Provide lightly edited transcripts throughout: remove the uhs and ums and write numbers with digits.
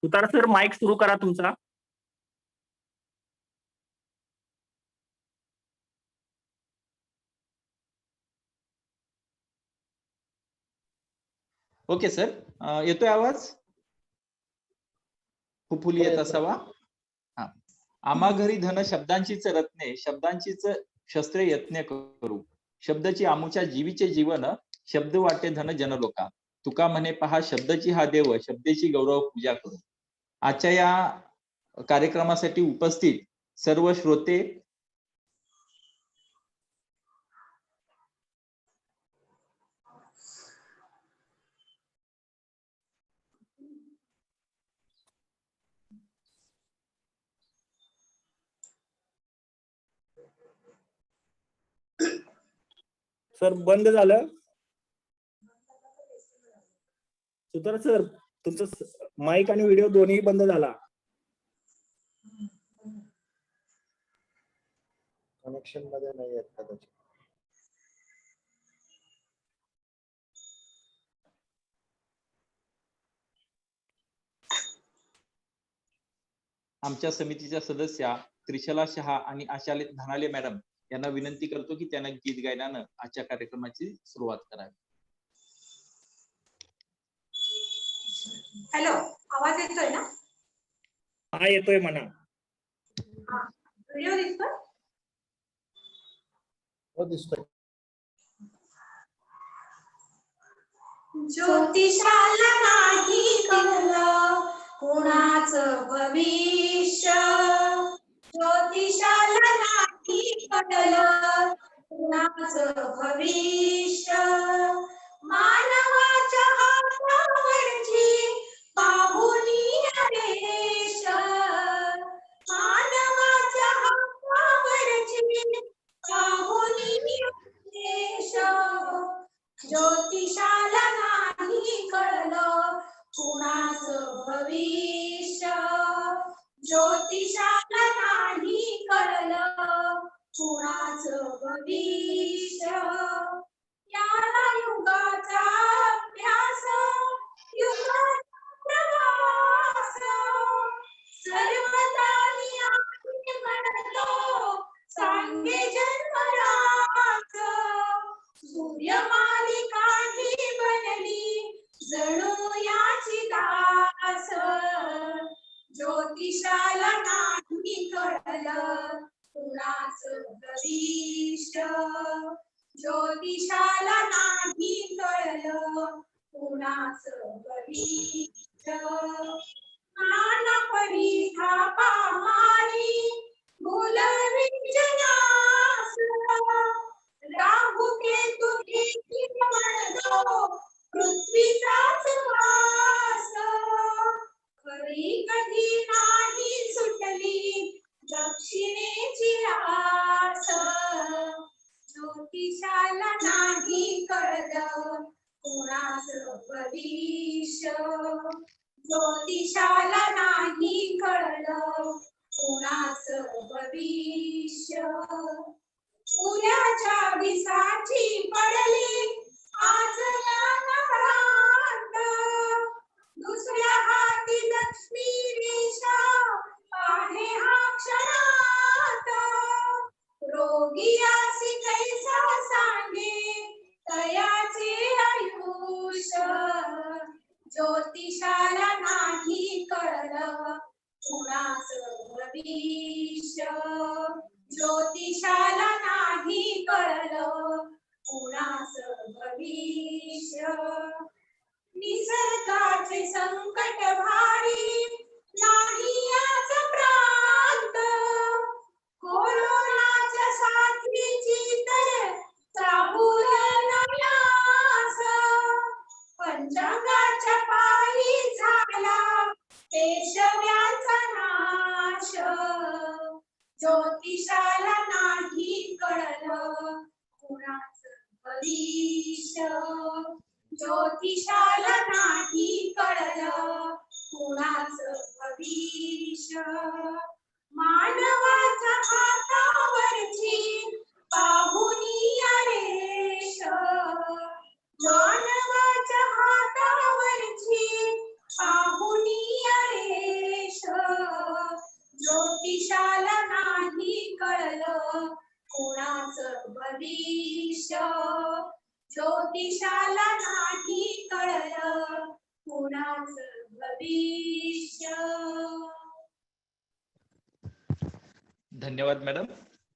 सुतार sir mic सुरू करा तुमचा. ओके सर, येतोय आवाज? फुफुली येत असावा. हा. आम्हा घरी धन शब्दांचीच रत्ने, शब्दांचीच शस्त्रे यत्न करू. शब्दाची आमुच्या जीवीचे जीवन, शब्द वाटे धन जनलोका. तुका म्हणे पहा शब्दाची हा देव, शब्देची गौरव पूजा करू. आजच्या या कार्यक्रमासाठी उपस्थित सर्व श्रोते, सर बंद झालं. सुतार सर तुमचं माईक आणि व्हिडिओ दोन्ही बंद झाला. कनेक्शन मध्ये नाही आहेत कदाचित. आमच्या समितीच्या सदस्या त्रिशला शहा आणि आशाले धनाले मॅडम यांना विनंती करतो की त्यांना गीत गायनानं आजच्या कार्यक्रमाची सुरुवात करावी. हॅलो, आवाज येतोय ना? हा येतोय म्हणा. व्हिडिओ दिसतोय? हो दिसतोय. ज्योतिषाला नाही कळलं कुणाचं भविष्य, ज्योतिषाला नाही कळलं कुणाचं भविष्य. मानवाच्या हातावरची पाहुणी रेष, मानवाच्या हातावरची पाहुणी रेष. ज्योतिषाला नाही कळलं कुणाचं भविष्य, ज्योतिषाला नाही कळलं कुणाचं भविष्य. याला युगाचा अभ्यास, युगाचा प्रवास, सर्वदा मी म्हणतो सांगे जन्मराज. सूर्यमालिका ही बनली जणू याची दास, ज्योतिषाला नाही कळलं कुणाचं भविष्य, ज्योतिषाला नाही कळलं कुणाचं भविष्य. नानपणी थापा मारी बोलवी जनास, राहू केतू देखी म्हणतो पृथ्वीचाच वास. खरी कधी नाही सुटली दक्षिणेची आस, ज्योतिषाला नाही कळलं कुणाचं भविष्य, ज्योतिषाला नाही कळलं कुणाचं भविष्य. उद्याच्या दिसाची पडली आज नानारात, दुसऱ्या हाती लक्ष्मी रेषा आहे हा क्षणात. रोगी असी कैसा सांगे तयाचे आयुष्य, ज्योतिषाला नाही कळलं कुणाचं भविष्य, ज्योतिषाला नाही कळलं कुणाचं भविष्य. निसर्गाचे संकट भारी नाही याच प्रांत, कोरोनाच्या साथीची तर चाहूल नयास. पंचांगाच्या पायी झाला पेशव्यांचा नाश, ज्योतिषाला नाही कळलं कुणाचं भविष्य, ज्योतिषाला नाही कळलं कुणाचं भविष्य. मानवाच्या हातावरची पाहुणी रेष, मानवाच्या हातावरची पाहुणी रेष. ज्योतिषाला नाही कळलं कुणाचं भविष्य. धन्यवाद मॅडम.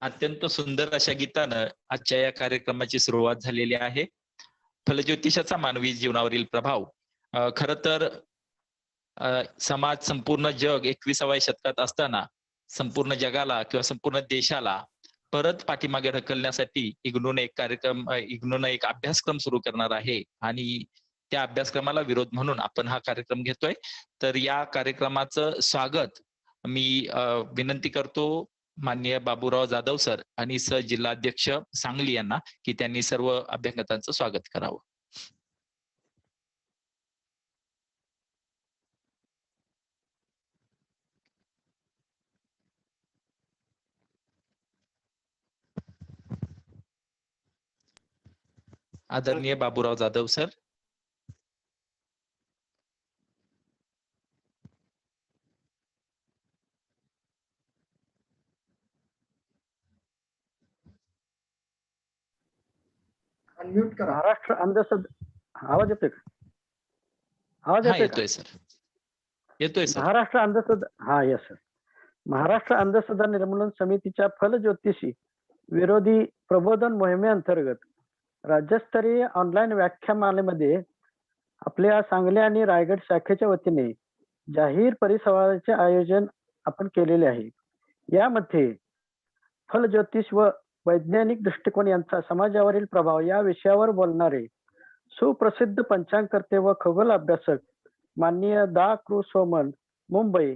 अत्यंत सुंदर अशा गीतानं आजच्या या कार्यक्रमाची सुरुवात झालेली आहे. फलज्योतिषाचा मानवी जीवनावरील प्रभाव. खर तर समाज, संपूर्ण जग 21व्या शतकात असताना संपूर्ण जगाला किंवा संपूर्ण देशाला परत पाठीमागे ढकलण्यासाठी इग्नूने एक अभ्यासक्रम सुरू करणार आहे आणि त्या अभ्यासक्रमाला विरोध म्हणून आपण हा कार्यक्रम घेतोय. तर या कार्यक्रमाचं स्वागत मी विनंती करतो माननीय बाबूराव जाधव सर आणि सह जिल्हाध्यक्ष सांगली यांना की त्यांनी सर्व अभ्यागतांचं स्वागत करावं. आदरणीय बाबूराव जाधव सर. अनम्यूट करा. महाराष्ट्र अंधश्रद्धा आवाज येतोय का? आवाज हा येतोय का? येतोय सर, येतोय सर. महाराष्ट्र अंधश्रद्धा हा येस सर. महाराष्ट्र अंधश्रद्धा निर्मूलन समितीच्या फलज्योतिषी विरोधी प्रबोधन मोहिमेअंतर्गत राज्यस्तरीय ऑनलाईन व्याख्यानमालेमध्ये आपल्या सांगली आणि रायगड शाखेच्या वतीने जाहीर परिसंवादाचे आयोजन आपण केलेले आहे. यामध्ये फलज्योतिष व वैज्ञानिक दृष्टिकोन यांचा समाजावरील प्रभाव या विषयावर बोलणारे सुप्रसिद्ध पंचांगकर्ते व खगोल अभ्यासक माननीय दा. कृ. सोमन मुंबई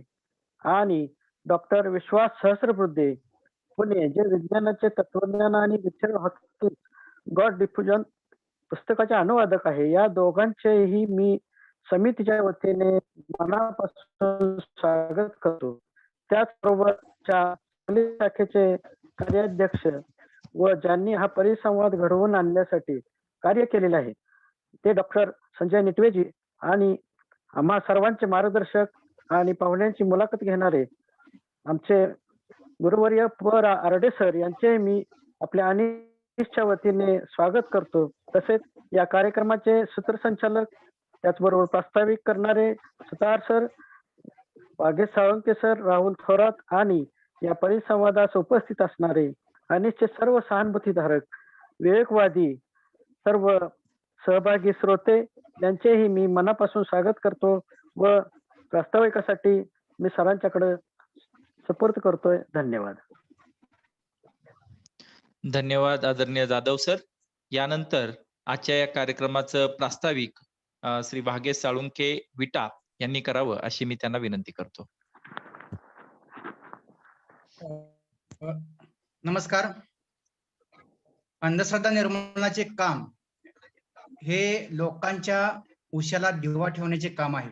आणि डॉक्टर विश्वास सहस्रबुद्धे पुणे, जे विज्ञानाचे तत्वज्ञान आणि गॉड डिफ्युजन पुस्तकाचे अनुवादक आहे. या दोघांचेही मी समितीच्या वतीने मनापासून स्वागत करतो. त्याचबरोबर शाखेचे कार्याध्यक्ष व ज्यांनी हा परिसंवाद घडवून आणण्यासाठी कार्य केलेले आहे ते डॉक्टर संजय निटवेजी आणि आम्हा सर्वांचे मार्गदर्शक आणि पाहुण्यांची मुलाखत घेणारे आमचे गुरुवर्य आरडे सर यांचे मी आपल्या अनिशच्या वतीने स्वागत करतो. तसेच या कार्यक्रमाचे सूत्रसंचालक, त्याचबरोबर प्रास्ताविक करणारे सुतार सर, वाघेश साळुंके सर, राहुल थोरात आणि या परिसंवादास उपस्थित असणारे अनिशचे सर्व सहानुभूतीधारक, विवेकवादी सर्व सहभागी श्रोते यांचेही मी मनापासून स्वागत करतो व प्रास्ताविकासाठी मी सरांच्याकडे सुपूर्द करतोय. धन्यवाद. धन्यवाद आदरणीय जाधव सर. यानंतर आजच्या या कार्यक्रमाचं प्रास्ताविक श्री वाघेश साळुंके विटा यांनी करावं अशी मी त्यांना विनंती करतो. नमस्कार. अंधश्रद्धा निर्मूलनाचे काम हे लोकांच्या उशाला दिवा ठेवण्याचे काम आहे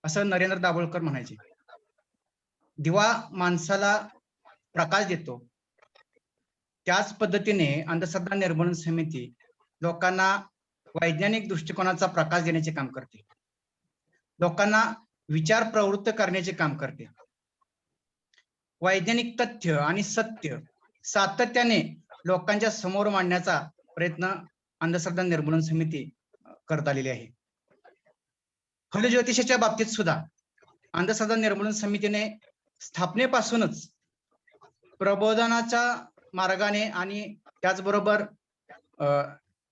असं नरेंद्र दाभोळकर म्हणायचे. दिवा माणसाला प्रकाश देतो, त्याच पद्धतीने अंधश्रद्धा निर्मूलन समिती लोकांना वैज्ञानिक दृष्टिकोनाचा प्रकाश देण्याचे काम करते, लोकांना विचार प्रवृत्त करण्याचे काम करते. वैज्ञानिक तथ्य आणि सत्य सातत्याने लोकांच्या समोर मांडण्याचा प्रयत्न अंधश्रद्धा निर्मूलन समिती करत आलेली आहे. फलज्योतिषाच्या बाबतीत सुद्धा अंधश्रद्धा निर्मूलन समितीने स्थापनेपासूनच प्रबोधनाच्या मार्गाने आणि त्याचबरोबर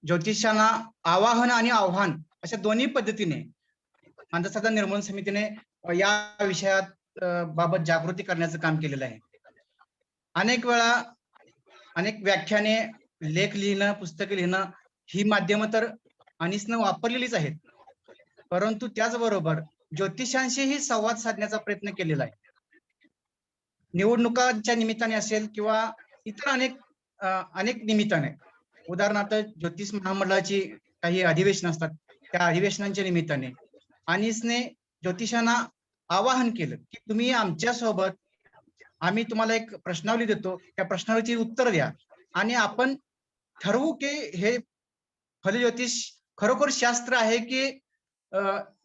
ज्योतिषांना आवाहन आणि आव्हान अशा दोन्ही पद्धतीने अंधश्रद्धा निर्मूलन समितीने या विषयात बाबत जागृती करण्याचं काम केलेलं आहे. अनेक वेळा अनेक व्याख्याने, लेख लिहिणं, पुस्तके लिहिणं ही माध्यमं तर अनिसनं वापरलेलीच आहेत, परंतु त्याचबरोबर ज्योतिषांशीही संवाद साधण्याचा प्रयत्न केलेला आहे. निवडणुकांच्या निमित्ताने असेल किंवा इतर अनेक निमित्ताने, उदाहरणार्थ ज्योतिष महामंडळाची काही अधिवेशन असतात, त्या अधिवेशनांच्या निमित्ताने अनिसने ज्योतिषांना आवाहन केलं की तुम्ही आमच्या सोबत, आम्ही तुम्हाला एक प्रश्नावली देतो, त्या प्रश्नावलीची उत्तर द्या आणि आपण ठरवू की हे फलज्योतिष खरोखर शास्त्र आहे की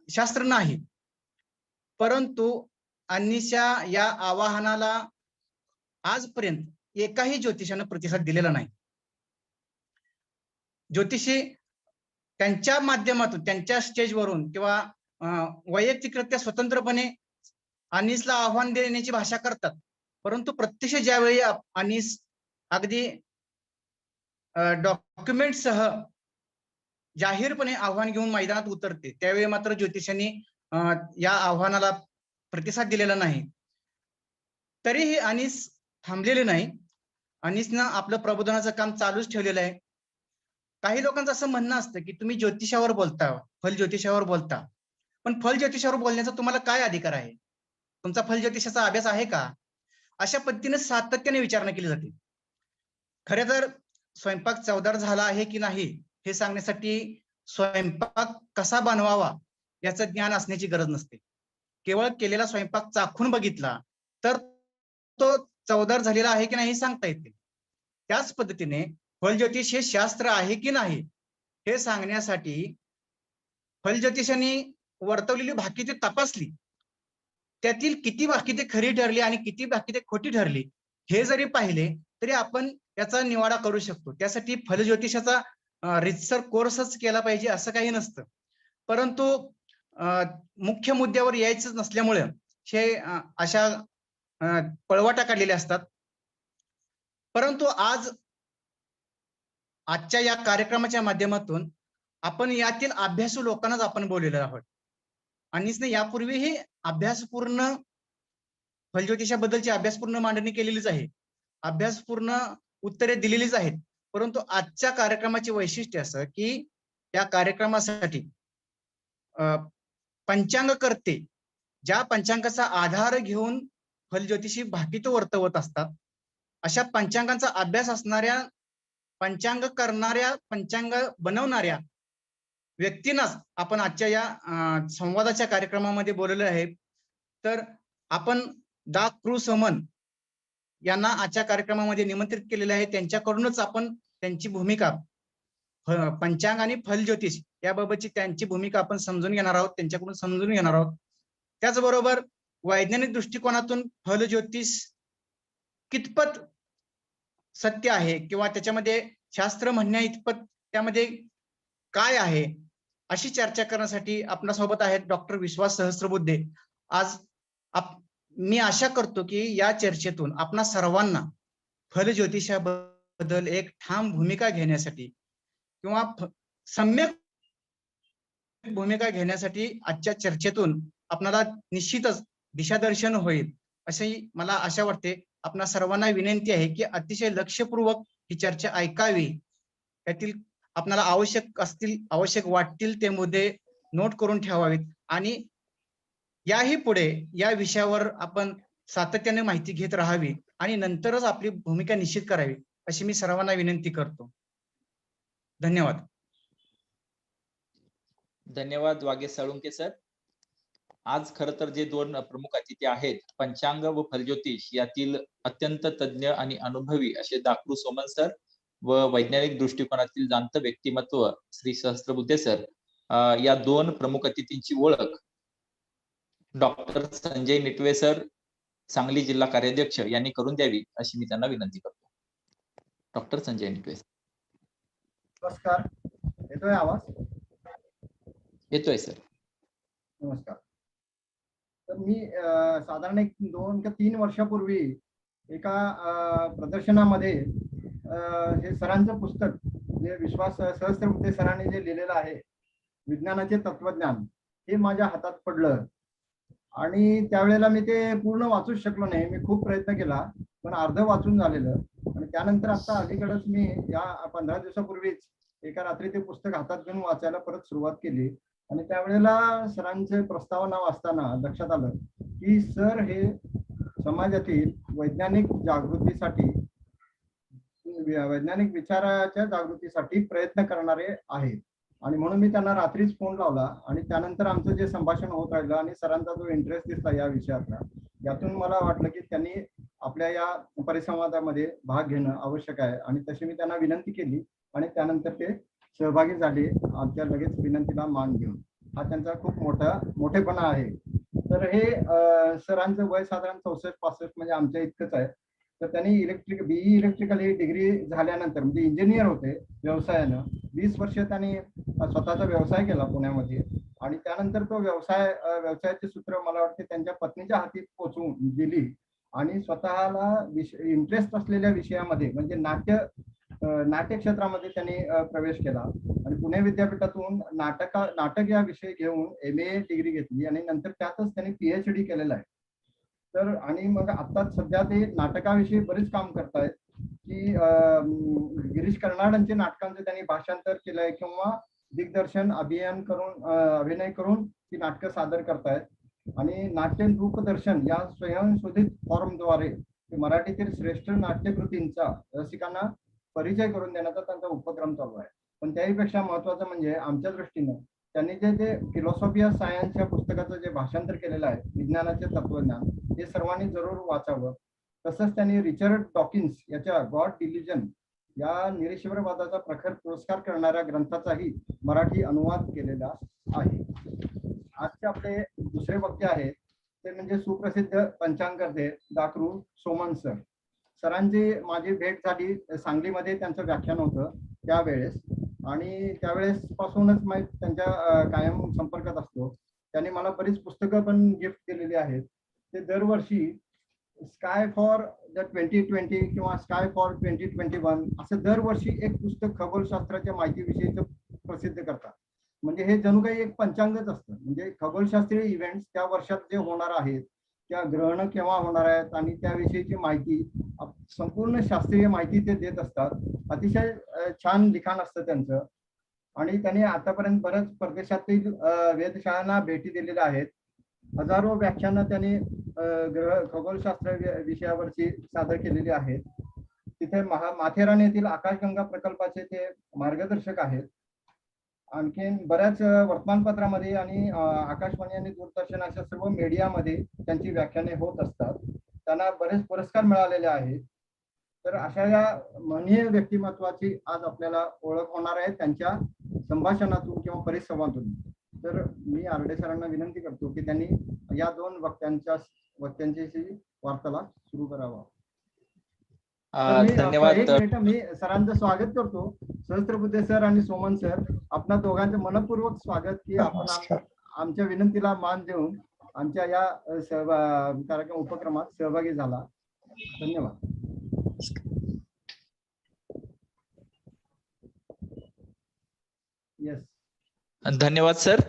शास्त्र नाही. परंतु अनिशा या आवाहनाला आजपर्यंत एकाही ज्योतिषानं प्रतिसाद दिलेला नाही. ज्योतिषी त्यांच्या माध्यमातून त्यांच्या स्टेजवरून किंवा वैयक्तिकरित्या स्वतंत्रपणे अनिसला आव्हान देण्याची भाषा करतात, परंतु प्रत्यक्ष ज्यावेळी अनिस अगदी डॉक्युमेंट सह जाहीरपणे आव्हान घेऊन मैदानात उतरते, त्यावेळी मात्र ज्योतिषांनी या आव्हानाला प्रतिसाद दिलेला नाही. तरीही अनिस थांबलेले नाही. अनिसनं आपलं प्रबोधनाचं काम चालूच ठेवलेलं आहे. काही लोकांचं असं म्हणणं असतं की तुम्ही ज्योतिषावर बोलता, फल ज्योतिषावर बोलता, पण फल ज्योतिषावर बोलण्याचा तुम्हाला काय अधिकार आहे? तुमचा फल ज्योतिषाचा अभ्यास आहे का? अशा पद्धतीने सातत्याने विचारणा केली जाते. खरे तर स्वयंपाक चवदार झाला आहे की नाही हे सांगण्यासाठी स्वयंपाक कसा बनवावा याचं ज्ञान असण्याची गरज नसते. केवळ केलेला स्वयंपाक चाखून बघितला तर तो चवदार झालेला आहे की नाही हे सांगता येते. त्याच पद्धतीने फलज्योतिष हे शास्त्र आहे की नाही हे सांगण्यासाठी फलज्योतिषांनी वर्तवलेली भाकिते तपासली, त्यातील किती भाकिते खरी ठरली आणि किती भाकिते खोटी ठरली हे जरी पाहिले तरी आपण याचा निवाडा करू शकतो. त्यासाठी फलज्योतिषाचा रितसर कोर्सच केला पाहिजे असं काही नसतं. परंतु मुख्य मुद्द्यावर यायचं नसल्यामुळे हे अशा पळवाटा काढलेल्या असतात. परंतु आजच्या या कार्यक्रमाच्या माध्यमातून आपण यातील अभ्यासू लोकांनाच आपण बोललेलो आहोत. अनिसने यापूर्वीही अभ्यासपूर्ण फलज्योतिषाबद्दलची अभ्यासपूर्ण मांडणी केलेलीच आहे, अभ्यासपूर्ण उत्तरे दिलेलीच आहेत. परंतु आजच्या कार्यक्रमाचे वैशिष्ट्य असं की या कार्यक्रमासाठी पंचांगकर्ते ज्या पंचांगाचा आधार घेऊन फलज्योतिषी भाकित वर्तवत असतात अशा पंचांगांचा अभ्यास असणाऱ्या, पंचांग करणाऱ्या, पंचांग बनवणाऱ्या व्यक्तींनाच आपण आजच्या या संवादाच्या कार्यक्रमामध्ये बोललेले आहे. तर आपण दा कृ समन यांना आजच्या कार्यक्रमामध्ये निमंत्रित केलेले आहे. त्यांच्याकडूनच आपण त्यांची भूमिका पंचांग आणि फलज्योतिष याबाबतची त्यांची भूमिका आपण समजून घेणार आहोत, त्यांच्याकडून समजून घेणार आहोत. त्याचबरोबर वैज्ञानिक दृष्टिकोनातून फलज्योतिष कितपत सत्य आहे किंवा त्याच्यामध्ये शास्त्र म्हणण्या इतपत त्यामध्ये काय आहे अशी चर्चा करण्यासाठी आपल्यासोबत आहेत डॉक्टर विश्वास सहस्त्रबुद्धे. आज मी आशा करतो की या चर्चेतून आपणा सर्वांना फलज्योतिषाबद्दल एक ठाम भूमिका घेण्यासाठी किंवा सम्यक भूमिका घेण्यासाठी आजच्या चर्चेतून आपल्याला निश्चितच दिशादर्शन होईल अशी मला आशा वाटते. आपणा सर्वांना विनंती आहे की अतिशय लक्षपूर्वक ही चर्चा ऐकावी, त्यातील आपल्याला आवश्यक वाटतील ते मुद्दे नोट करून ठेवावेत आणि याही पुढे या विषयावर आपण सातत्याने माहिती घेत राहावी आणि नंतरच आपली भूमिका निश्चित करावी अशी मी सर्वांना विनंती करतो. धन्यवाद. धन्यवाद वागे साळुंके सर. आज खर तर जे दोन प्रमुख अतिथी आहेत, पंचांग व फलज्योतिष यातील अत्यंत तज्ञ आणि अनुभवी असे दाकृ सोमन सर व वैज्ञानिक दृष्टिकोनातील जाणतं व्यक्तिमत्व श्री सहस्त्रबुद्धे सर, या दोन प्रमुख अतिथींची ओळख डॉक्टर संजय निटवे सर, सांगली जिल्हा कार्याध्यक्ष यांनी करून द्यावी अशी मी त्यांना विनंती करतो. डॉक्टर संजय निटवे. नमस्कार, येतोय आवाज? येतोय सर. नमस्कार. तर मी साधारण 2 का 3 वर्षापूर्वी एका प्रदर्शनामध्ये हे सरांचं पुस्तक जे विश्वास सहस्त्रबुद्धे सरांनी जे लिहिलेलं आहे विज्ञानाचे तत्वज्ञान हे माझ्या हातात पडलं आणि त्यावेळेला मी ते पूर्ण वाचूच शकलो नाही. मी खूप प्रयत्न केला पण अर्ध वाचून झालेलं आणि त्यानंतर आता अलीकडेच मी या 15 दिवसापूर्वीच एका रात्री ते पुस्तक हातात घेऊन वाचायला परत सुरुवात केली आणि त्यावेळेला सरांचे प्रस्तावना वाचताना लक्षात आलं की सर हे समाजातील वैज्ञानिक जागृतीसाठी, वैज्ञानिक विचाराच्या जागृतीसाठी प्रयत्न करणारे आहेत आणि म्हणून मी त्यांना रात्रीच फोन लावला आणि त्यानंतर आमचं जे संभाषण होत राहिलं आणि सरांचा जो इंटरेस्ट दिसला या विषयातला, यातून मला वाटलं की त्यांनी आपल्या या परिसंवादामध्ये भाग घेणं आवश्यक आहे आणि तशी मी त्यांना विनंती केली आणि त्यानंतर ते सहभागी झाले आमच्या लगेच विनंतीला मान घेऊन. हा त्यांचा खूप मोठेपणा आहे. तर हे सरांचं वय साधारण 64-65 म्हणजे आमच्या इतकंच आहे तर त्यांनी बीई इलेक्ट्रिकल ही डिग्री झाल्यानंतर म्हणजे इंजिनियर होते व्यवसायानं. 20 वर्ष त्यांनी स्वतःचा व्यवसाय केला पुण्यामध्ये आणि त्यानंतर तो व्यवसायाची सूत्र मला वाटते त्यांच्या पत्नीच्या हाती पोचवून दिली आणि स्वतःला इंटरेस्ट असलेल्या विषयामध्ये म्हणजे नाट्य क्षेत्रामध्ये त्यांनी प्रवेश केला आणि पुणे विद्यापीठातून नाटक या विषय घेऊन MA डिग्री घेतली आणि नंतर त्यातच त्यांनी PhD केलेलं आहे. तर आणि मग आता सध्या ते नाटकाविषयी बरेच काम करतायत की गिरीश कर्नाडांचे नाटकांचे त्यांनी भाषांतर केलंय किंवा दिग्दर्शन अभिनय करून ती नाटकं सादर करतायत आणि नाट्य रूपदर्शन या स्वयंशोधित फॉर्मद्वारे मराठीतील श्रेष्ठ नाट्यकृतींचा रसिकांना परिचय करून देण्याचा त्यांचा उपक्रम चालू आहे. पण त्याहीपेक्षा महत्वाचं म्हणजे आमच्या दृष्टीनं त्यांनी जे फिलॉसॉफी ऑफ सायन्स या पुस्तकाचं जे भाषांतर केलेलं आहे विज्ञानाचे तत्वज्ञान हे सर्वांनी जरूर वाचावं. तसंच त्यांनी रिचर्ड डॉकिन्स याच्या गॉड डिलिजन या निरीश्वरवादाचा प्रखर पुरस्कार करणाऱ्या ग्रंथाचाही मराठी अनुवाद केलेला आहे. आजचे आपले दुसरे वक्ते आहेत ते म्हणजे सुप्रसिद्ध पंचांगकर्ते डॉ. सोमन सर. सरांची माझी भेट झाली सांगलीमध्ये, त्यांचं व्याख्यान होतं त्यावेळेस आणि त्यावेळेस पासूनच मी त्यांच्या कायम संपर्कात असतो. त्यांनी मला बरीच पुस्तकं पण गिफ्ट केलेली आहेत. ते दरवर्षी स्काय फॉर द 2020 किंवा स्काय फॉर 2021 असं दरवर्षी एक पुस्तक खगोलशास्त्राच्या माहितीविषयीचं प्रसिद्ध करतात. म्हणजे हे जणू काही एक पंचांगच असतं. म्हणजे खगोलशास्त्रीय इव्हेंट्स त्या वर्षात जे होणार आहेत, त्या ग्रहण केव्हा होणार आहेत आणि त्याविषयीची माहिती संपूर्ण शास्त्रीय माहिती ते देत असतात. अतिशय छान लिखाण असतं त्यांचं आणि त्यांनी आतापर्यंत बऱ्याच परदेशातील वेधशाळांना भेटी दिलेल्या आहेत. हजारो व्याख्यानं त्यांनी खगोलशास्त्र विषयावरची सादर केलेली आहेत. तिथे माथेरान येथील आकाशगंगा प्रकल्पाचे ते मार्गदर्शक आहेत. आणखीन बऱ्याच वर्तमानपत्रामध्ये आणि आकाशवाणी आणि दूरदर्शन अशा सर्व मीडियामध्ये त्यांची व्याख्याने होत असतात. त्यांना बरेच पुरस्कार मिळालेले आहेत. तर अशा या महनीय व्यक्तिमत्वाची आज आपल्याला ओळख होणार आहे त्यांच्या संभाषणातून किंवा परिसंवादातून. तर मी आरडे सरांना विनंती करतो की त्यांनी या दोन वक्त्यांची वार्तालाप सुरू करावा. धन्यवाद. एक मिनिट, मी सरांचं स्वागत करतो. सहस्त्रबुद्धे सर आणि सोमन सर, आपणा दोघांचं मनपूर्वक स्वागत की आपण आमच्या विनंतीला मान देऊन आमच्या या कार्यक्रम उपक्रमात सहभागी झाला. धन्यवाद. येस, धन्यवाद सर.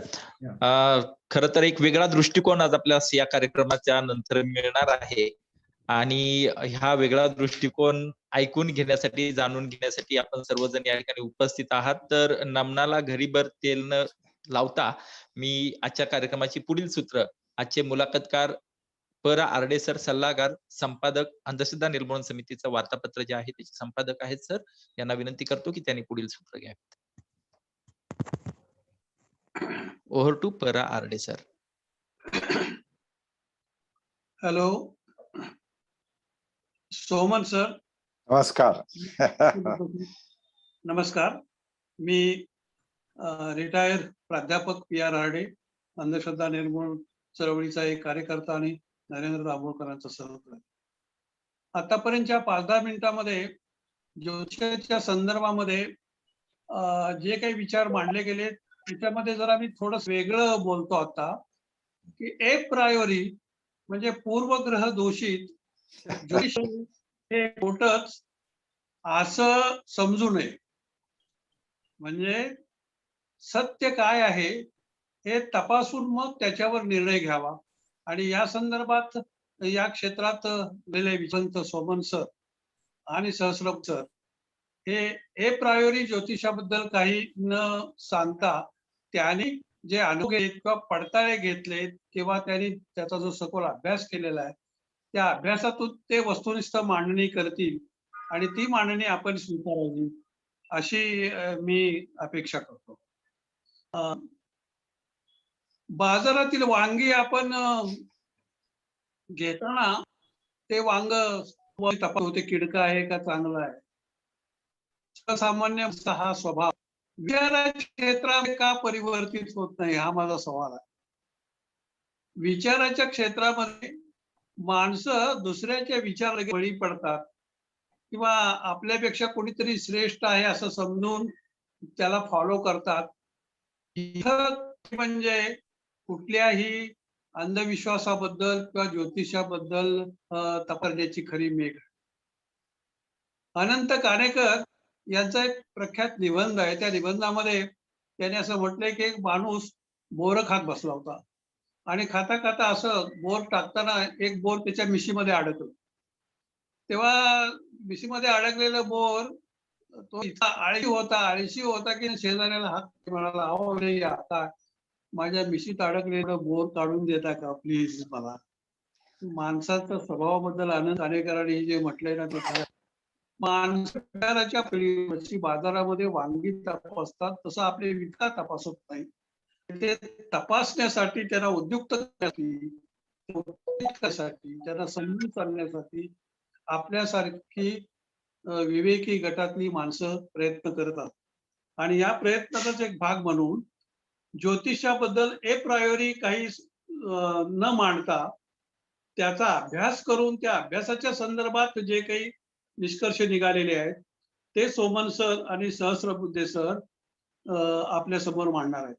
खर तर एक वेगळा दृष्टिकोन आज आपल्याला या कार्यक्रमाच्या नंतर मिळणार आहे आणि हा वेगळा दृष्टिकोन ऐकून घेण्यासाठी, जाणून घेण्यासाठी आपण सर्वजण या ठिकाणी उपस्थित आहात. तर नमनाला घरीभर तेल न लावता मी आजच्या कार्यक्रमाची पुढील सूत्र, आजचे मुलाखतकार आरडे सर, सल्लागार, संपादक, अंधश्रद्धा निर्मूलन समितीचं वार्तापत्र जे आहे त्याचे संपादक आहेत सर, यांना विनंती करतो की त्यांनी पुढील सूत्र घ्यावे. Over to Arde sir. Hello Soman sir. नमस्कार. नमस्कार. मी रिटायर प्राध्यापक PR आरडे, अंधश्रद्धा निर्मूलन चळवळीचा एक कार्यकर्ता आणि नरेंद्र दाभोळकरांचा सहकारी. आतापर्यंतच्या 5-10 मिनिटांमध्ये ज्योतिषाच्या संदर्भामध्ये जे काही विचार मांडले गेले त्याच्यामध्ये जरा मी थोडं वेगळं बोलतो आता की एक प्रायोरी म्हणजे पूर्वग्रह दोषित ज्योतिष हे खोटच असं समजू नये. म्हणजे सत्य काय आहे हे तपासून मग त्याच्यावर निर्णय घ्यावा. आणि या संदर्भात या क्षेत्रात विचंत सोमन सर आणि सहस्रब सर हे प्रायोरी ज्योतिषाबद्दल काही न सांगता त्यांनी जे अनुभव किंवा पडताळे घेतले किंवा त्यांनी त्याचा जो सखोल अभ्यास केलेला आहे त्या अभ्यासातून ते वस्तुनिष्ठ मांडणी करतील आणि ती मांडणी आपण स्वीकारावी अशी मी अपेक्षा करतो. बाजारातील वांगी आपण घेताना ते वांग तपास होते किडका आहे का चांगला आहे. सामान्य हा स्वभाव विचाराच्या क्षेत्रामध्ये का परिवर्तित होत नाही हा माझा सवाल आहे. विचाराच्या क्षेत्रामध्ये माणसं दुसऱ्याच्या विचाराला बळी पडतात किंवा आपल्यापेक्षा कोणीतरी श्रेष्ठ आहे असं समजून त्याला फॉलो करतात. इथं म्हणजे कुठल्याही अंधविश्वासाबद्दल किंवा ज्योतिषाबद्दल तपासण्याची खरी मेघ. अनंत काणेकर यांचा एक प्रख्यात निबंध आहे. त्या निबंधामध्ये त्याने असं म्हटलंय की एक माणूस बोर खात बसला होता आणि खाता खाता असं बोर टाकताना एक बोर त्याच्या मिशीमध्ये अडकलं. तेव्हा मिशीमध्ये अडकलेलं बोर तो इतका आळशी होता की शेजाऱ्याला हात म्हणाला, अहो रे आता माझ्या मिशीत अडकलेलं बोर काढून देता का प्लीज मला. माणसाच्या स्वभावाबद्दल आनंद काणेकरांनी जे म्हटलंय ना ते खरं. माणसाच्या पिढी बाजारामध्ये वांगी तपासतात तसं आपले विका तपासत नाही. ते तपासण्यासाठी त्यांना उद्युक्त करण्यासाठी त्यांना समजून सांगण्यासाठी आपल्यासारखी विवेकी गटातली माणसं प्रयत्न करतात. आणि या प्रयत्नाचाच एक भाग म्हणून ज्योतिषाबद्दल प्रायोरी काही न मांडता त्याचा अभ्यास करून त्या अभ्यासाच्या संदर्भात जे काही निष्कर्ष निघालेले आहेत ते सोमन सर आणि सहस्रबुद्धे सर आपल्या समोर मांडणार आहेत.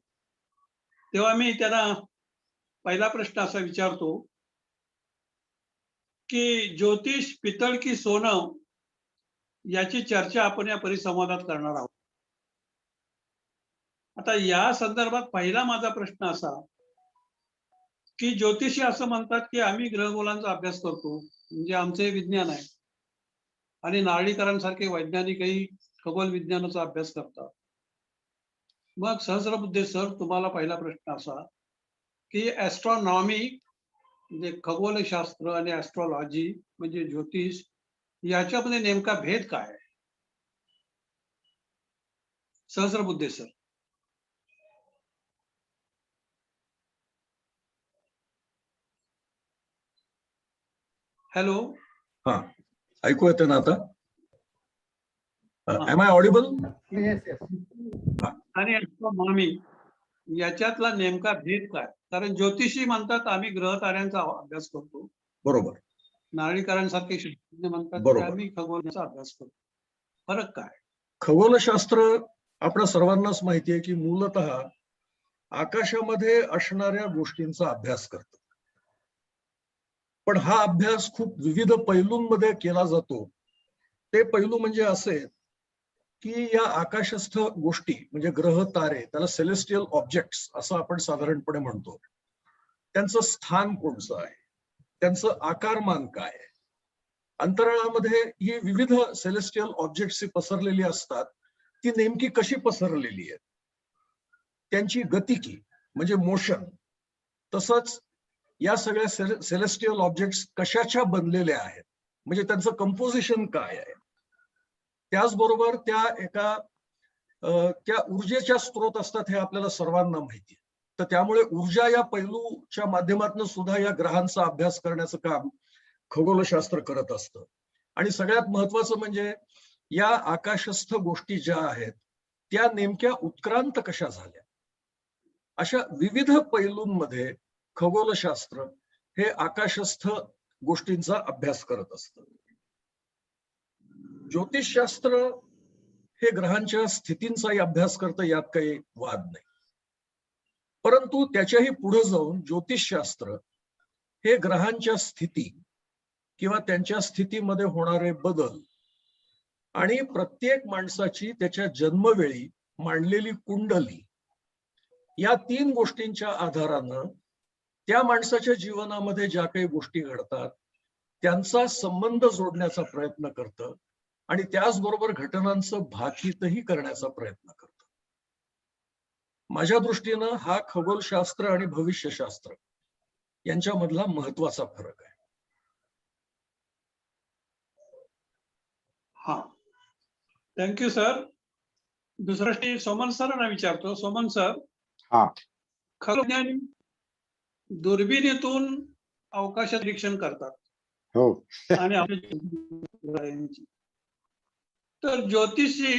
तेव्हा मी त्यांना पहिला प्रश्न असा विचारतो की ज्योतिष पितळ की सोनं याची चर्चा आपण या परिसंवादात करणार आहोत. आता या संदर्भात पहिला माझा प्रश्न असा की ज्योतिषी असं म्हणतात की आम्ही ग्रहगोलांचा अभ्यास करतो म्हणजे आमचे विज्ञान आहे आणि नारळीकरांसारखे वैज्ञानिकही खगोल विज्ञानाचा अभ्यास करतात. मग सहस्रबुद्धे सर तुम्हाला पहिला प्रश्न असा की ऍस्ट्रॉनॉमी म्हणजे खगोलशास्त्र आणि ऍस्ट्रॉलॉजी म्हणजे ज्योतिष याच्यामध्ये नेमका भेद काय आहे? सहस्रबुद्धे सर. हॅलो. हा, ऐकू येते ना आता? Am I audible? Yes yes. आणि ऍस्ट्रॉनॉमी याच्यातला नेमका भेद काय? कारण ज्योतिषी म्हणतात आम्ही ग्रह ताऱ्यांचा अभ्यास करतो. बरोबर. नारळीकरांसारखे शास्त्रज्ञ म्हणतात की बरोबर. आम्ही खगोलाचा अभ्यास करतो. फरक काय? खगोलशास्त्र आपल्या सर्वांनाच माहिती आहे की मूलतः आकाशामध्ये असणाऱ्या गोष्टींचा अभ्यास करतं. पण हा अभ्यास खूप विविध पैलूंमध्ये केला जातो. ते पैलू म्हणजे असे की या आकाशस्थ गोष्टी म्हणजे ग्रह तारे त्याला सेलेस्टियल ऑब्जेक्ट्स असं आपण साधारणपणे म्हणतो. त्यांचं स्थान कोणतं आहे, त्यांचं आकारमान काय आहे, अंतराळामध्ये ही विविध सेलेस्टियल ऑब्जेक्ट्स पसरलेली असतात ती नेमकी कशी पसरलेली आहे, त्यांची गतिकी म्हणजे मोशन, तसंच या सगळ्या सेलेस्टियल ऑब्जेक्ट्स कशाच्या बनलेल्या आहेत म्हणजे त्यांचं कंपोजिशन काय आहे, त्याचबरोबर त्या ऊर्जेच्या स्रोत असतात हे आपल्याला सर्वांना माहिती आहे. तर त्यामुळे ऊर्जा या पैलूच्या माध्यमातून सुद्धा या ग्रहांचा अभ्यास करण्याचं काम खगोलशास्त्र करत असतं. आणि सगळ्यात महत्वाचं म्हणजे या आकाशस्थ गोष्टी ज्या आहेत त्या नेमक्या उत्क्रांत कशा झाल्या, अशा विविध पैलूंमध्ये खगोलशास्त्र हे आकाशस्थ गोष्टींचा अभ्यास करत असतं. ज्योतिषशास्त्र हे ग्रहांच्या स्थितींचाही अभ्यास करतं, यात काही वाद नाही. परंतु त्याच्याही पुढे जाऊन ज्योतिषशास्त्र हे ग्रहांच्या स्थिती किंवा त्यांच्या स्थितीमध्ये होणारे बदल आणि प्रत्येक माणसाची त्याच्या जन्मवेळी मांडलेली कुंडली या तीन गोष्टींच्या आधारानं त्या माणसाच्या जीवनामध्ये ज्या काही गोष्टी घडतात त्यांचा संबंध जोडण्याचा प्रयत्न करतं आणि त्याचबरोबर घटनांचं भाकितही करण्याचा प्रयत्न करतं. माझ्या दृष्टीनं हा खगोलशास्त्र आणि भविष्यशास्त्र यांच्यामधला महत्वाचा फरक आहे. हा, थँक्यू सर. दुसरा सोमन सरांना विचारतो. सोमन सर, हा, खगोलविज्ञानी दुर्बिणीतून अवकाशात निरीक्षण करतात. हो. आणि तर ज्योतिषी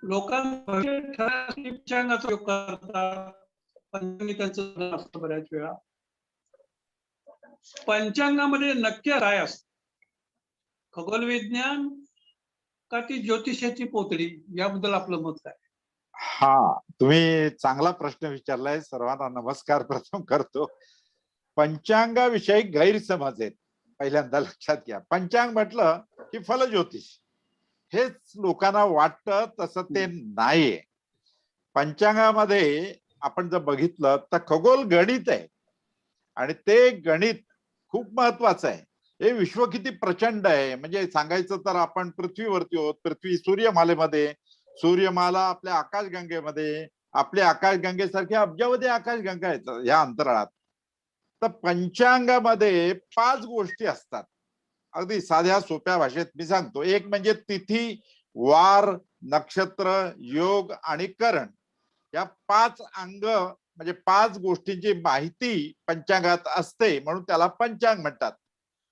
लोकांचा उपयोग करतात. पंचांगाचं असतं बऱ्याच वेळा. पंचांगामध्ये नक्की काय असतं? खगोल विज्ञान का ती ज्योतिषाची पोतडी? याबद्दल आपलं मत काय? हा, तुम्ही चांगला प्रश्न विचारलाय. सर्वांना नमस्कार प्रथम करतो. पंचांगाविषयी गैरसमज आहेत, पहिल्यांदा लक्षात घ्या. पंचांग म्हटलं की फल ज्योतिष, हेच लोकांना वाटतं, तसं ते नाहीये. पंचांगामध्ये आपण जर बघितलं तर खगोल गणित आहे आणि ते गणित खूप महत्वाचं आहे. हे विश्व किती प्रचंड आहे, म्हणजे सांगायचं तर आपण पृथ्वीवरती आहोत, पृथ्वी सूर्यमालेमध्ये, सूर्यमाला आपल्या आकाशगंगेमध्ये, आपल्या आकाशगंगेसारख्या अब्जावधी आकाशगंगा आहेत या अंतराळात. तर पंचांगामध्ये 5 गोष्टी असतात. अगदी साध्या सोप्या भाषेत मी सांगतो. एक म्हणजे तिथी, वार, नक्षत्र, योग आणि करण. या 5 अंग म्हणजे 5 गोष्टींची माहिती पंचांगात असते, म्हणून त्याला पंचांग म्हणतात.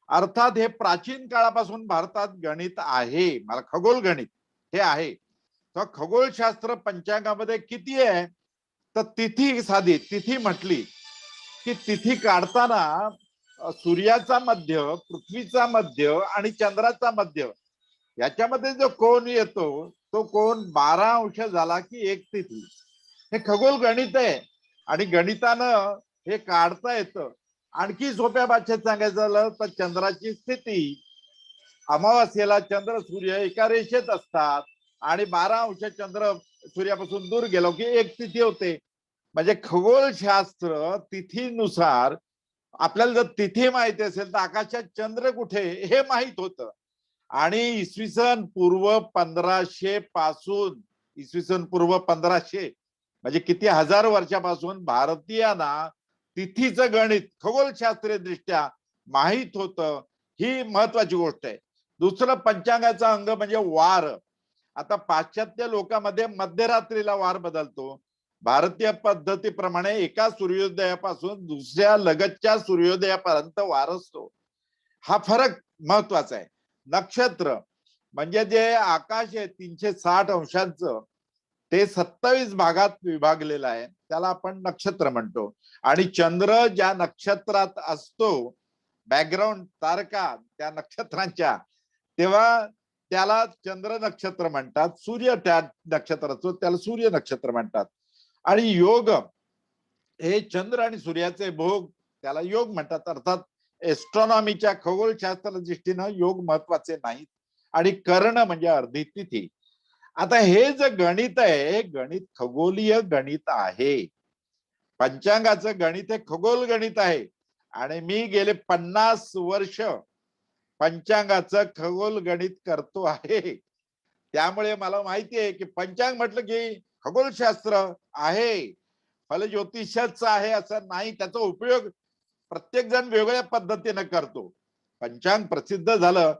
अर्थात हे प्राचीन काळापासून भारतात गणित आहे, मला खगोल गणित हे आहे. तर खगोलशास्त्र पंचांगामध्ये किती आहे? तर तिथी, साधी तिथी म्हटली की तिथी काढताना सूर्याचा मध्य, पृथ्वीचा मध्य आणि चंद्राचा मध्य याच्यामध्ये जो कोण येतो तो कोण 12 अंश झाला की एक तिथी. हे खगोल गणित आहे आणि गणितानं हे काढता येतं. आणखी सोप्या भाषेत सांगायचं झालं तर चंद्राची स्थिती, अमावास्येला चंद्र सूर्य एका रेषेत असतात आणि 12 अंश चंद्र सूर्यापासून दूर गेलो की एक तिथी होते. म्हणजे खगोलशास्त्र तिथीनुसार आपल्याला जर तिथी माहिती असेल तर आकाशात चंद्र कुठे हे माहित होतं. आणि इसवी सन पूर्व 1500 पासून, इसवी सन पूर्व 1500 म्हणजे किती हजार वर्षापासून भारतीयांना तिथीचं गणित खगोलशास्त्रीय दृष्ट्या माहित होतं. ही महत्वाची गोष्ट आहे. दुसरं पंचांगाचा अंग म्हणजे वार. आता पाश्चात्य लोकांमध्ये मध्यरात्रीला वार बदलतो. भारतीय पद्धतीप्रमाणे एका सूर्योदयापासून दुसऱ्या लगतच्या सूर्योदयापर्यंत वार असतो. हा फरक महत्वाचा आहे. नक्षत्र म्हणजे जे आकाश आहे 360 अंशांचं, ते 27 भागात विभागलेलं आहे, त्याला आपण नक्षत्र म्हणतो. आणि चंद्र ज्या नक्षत्रात असतो, बॅकग्राऊंड तारका त्या नक्षत्रांच्या, तेव्हा त्याला चंद्र नक्षत्र म्हणतात. सूर्य त्या नक्षत्राचं त्याला सूर्य नक्षत्र म्हणतात. आणि योग हे चंद्र आणि सूर्याचे भोग, त्याला योग म्हणतात. अर्थात एस्ट्रॉनॉमीच्या खगोलशास्त्र दृष्टीनं योग महत्वाचे नाहीत. आणि कर्ण म्हणजे अर्धी तिथी. आता हे जे गणित आहे हे गणित खगोलीय गणित आहे. पंचांगाचं गणित हे खगोल गणित आहे. आणि मी गेले 50 वर्ष पंचांगाचं खगोल गणित करतो आहे. त्यामुळे मला माहिती आहे की पंचांग म्हटलं की खगोलशास्त्र आहे, फलज्योतिषच आहे असं नाही. त्याचा उपयोग प्रत्येक जण वेगळ्या पद्धतीने करतो. पंचांग प्रसिद्ध झालं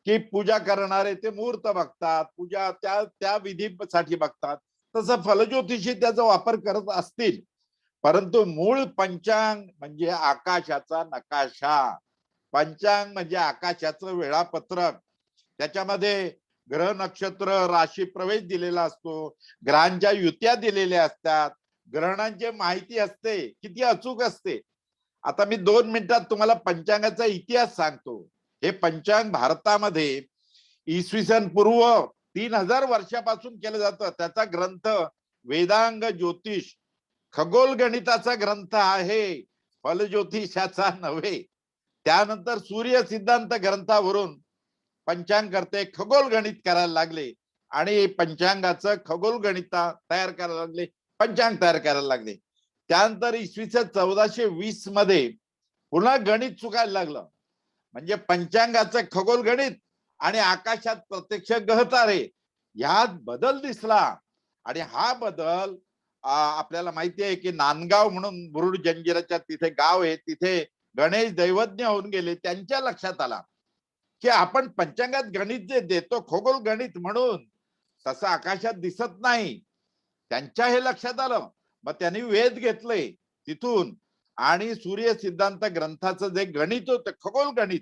की पूजा करणारे ते मुहूर्त बघतात, पूजा त्या विधीसाठी बघतात. तसं फलज्योतिषी त्याचा वापर करत असतील, परंतु मूळ पंचांग म्हणजे आकाशाचा नकाशा. पंचांग म्हणजे आकाशाचं वेळापत्रक. त्याच्यामध्ये ग्रह, नक्षत्र, राशी प्रवेश दिलेला असतो, ग्रहांच्या युत्या दिलेल्या असतात, ग्रहणांची माहिती असते, किती अचूक असते. आता मी 2 मिनिटात तुम्हाला पंचांगाचा इतिहास सांगतो. हे पंचांग भारतामध्ये इसवी सन पूर्व 3000 वर्षापासून केलं जातं. त्याचा ग्रंथ वेदांग ज्योतिष खगोल गणिताचा ग्रंथ आहे, फल ज्योतिषाचा नव्हे. त्यानंतर सूर्य सिद्धांत ग्रंथावरून पंचांग करते खगोल गणित करायला लागले आणि पंचांगाचं खगोल गणित तयार करायला लागले, पंचांग तयार करायला लागले. त्यानंतर इसवी सन 1420 मध्ये पुन्हा गणित चुकायला लागलं. म्हणजे पंचांगाचं खगोल गणित आणि आकाशात प्रत्यक्ष ग्रहतारे यात बदल दिसला. आणि हा बदल आपल्याला माहिती आहे की नांदगाव म्हणून मुरुड जंजिराच्या तिथे गाव आहे, तिथे गणेश दैवज्ञ होऊन गेले. त्यांच्या लक्षात आला की आपण पंचांगात गणित जे देतो खगोल गणित म्हणून, तसं आकाशात दिसत नाही. त्यांच्या हे लक्षात आलं. मग त्यांनी वेध घेतले तिथून आणि सूर्य सिद्धांत ग्रंथाचं जे गणित होतं खगोल गणित,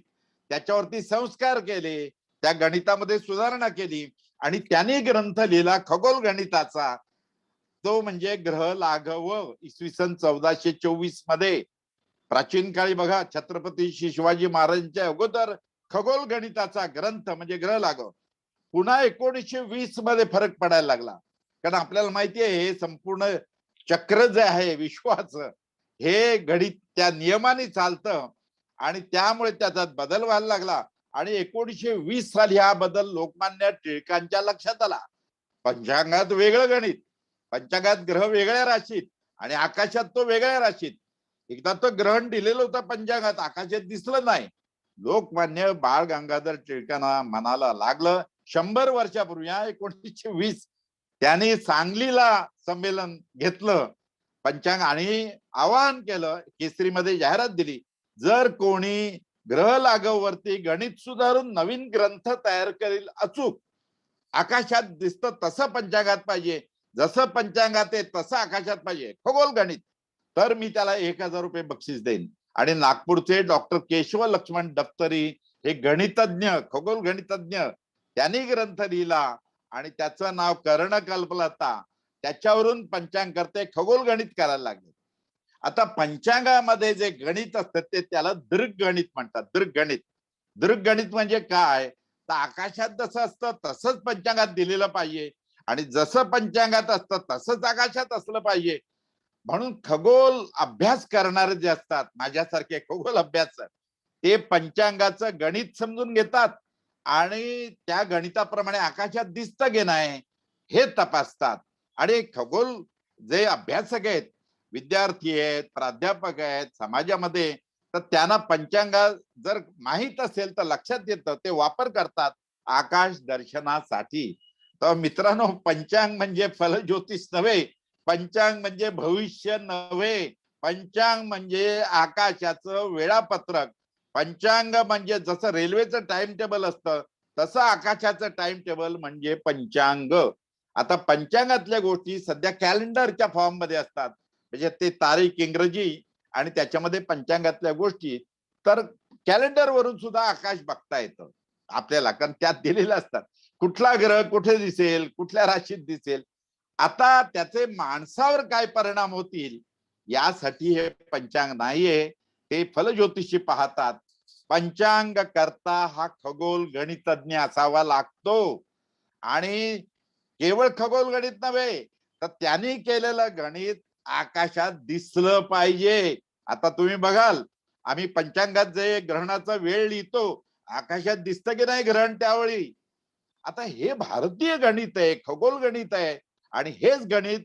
त्याच्यावरती संस्कार केले, त्या गणितामध्ये सुधारणा केली आणि त्यांनी ग्रंथ लिहिला खगोल गणिताचा. तो म्हणजे ग्रह लाघव इसवी सन 1424 मध्ये. प्राचीन काळी बघा, छत्रपती शिवाजी महाराजांच्या अगोदर खगोल गणिताचा ग्रंथ म्हणजे ग्रह लागव पुन्हा 1920 मध्ये फरक पडायला लागला. कारण आपल्याला माहिती आहे हे संपूर्ण चक्र जे आहे विश्वाचं हे गणित त्या नियमाने चालतं आणि त्यामुळे त्याच्यात बदल व्हायला लागला. आणि 1920 साली हा बदल लोकमान्य टिळकांच्या लक्षात आला. पंचांगात वेगळं गणित, पंचांगात ग्रह वेगळ्या राशीत आणि आकाशात तो वेगळ्या राशीत. एकदा तो ग्रहण दिलेलं होतं पंचांगात, आकाशात दिसलं नाही. लोकमान्य बाळ गंगाधर टिळकांना मनाला लागलं 100 वर्षापूर्वी 1920 त्यांनी सांगलीला संमेलन घेतलं पंचांग आणि आवाहन केलं, केसरीमध्ये जाहिरात दिली, जर कोणी ग्रह लागवरती गणित सुधारून नवीन ग्रंथ तयार करेल अचूक आकाशात दिसतं तसं पंचांगात पाहिजे, जसं पंचांगात आहे तसं आकाशात पाहिजे खगोल गणित, तर मी त्याला 1000 रुपये बक्षीस देईन. आणि नागपूरचे डॉक्टर केशव लक्ष्मण दफ्तरी हे गणितज्ञ, खगोल गणितज्ञ, त्यांनी ग्रंथ लिहिला आणि त्याचं नाव कर्णकल्पलता. त्याच्यावरून पंचांग करते खगोल गणित करायला लागले. आता पंचांगामध्ये जे गणित असतं ते त्याला दीर्घगणित म्हणतात. दीर्घगणित, दीर्घगणित म्हणजे काय, तर आकाशात जसं असतं तसंच पंचांगात दिलेलं पाहिजे आणि जसं पंचांगात असतं तसंच आकाशात असलं पाहिजे. म्हणून खगोल अभ्यास करणारे जे असतात माझ्यासारखे खगोल अभ्यासक ते पंचांगाचं गणित समजून घेतात आणि त्या गणिताप्रमाणे आकाशात दिसतं की नाही हे तपासतात. आणि खगोल जे अभ्यासक आहेत, विद्यार्थी आहेत, प्राध्यापक आहेत समाजामध्ये, तर त्यांना पंचांगा जर माहित असेल तर लक्षात येतं, ते वापर करतात आकाश दर्शनासाठी. तर मित्रांनो, पंचांग म्हणजे फलज्योतिष नव्हे, पंचांग म्हणजे भविष्य नव्हे, पंचांग म्हणजे आकाशाचं वेळापत्रक. पंचांग म्हणजे जसं रेल्वेचं टाइम टेबल असतं तसं आकाशाचं टाइम टेबल म्हणजे पंचांग. आता पंचांगातल्या गोष्टी सध्या कॅलेंडरच्या फॉर्म मध्ये असतात, म्हणजे ते तारीख इंग्रजी आणि त्याच्यामध्ये पंचांगातल्या गोष्टी. तर कॅलेंडर वरून सुद्धा आकाश बघता येतं आपल्याला, कारण त्यात दिलेलं असतात कुठला ग्रह कुठे दिसेल, कुठल्या राशीत दिसेल. आता त्याचे माणसावर काय परिणाम होतील यासाठी हे पंचांग नाहीये, हे फलज्योतिषी पाहतात. पंचांग करता हा खगोल गणितज्ञ असावा लागतो आणि केवळ खगोल गणित नव्हे तर त्यांनी केलेलं गणित आकाशात दिसलं पाहिजे. आता तुम्ही बघाल, आम्ही पंचांगात जे ग्रहणाचा वेळ लिहितो आकाशात दिसतं की नाही ग्रहण त्यावेळी. आता हे भारतीय गणित आहे, खगोल गणित आहे आणि हेच गणित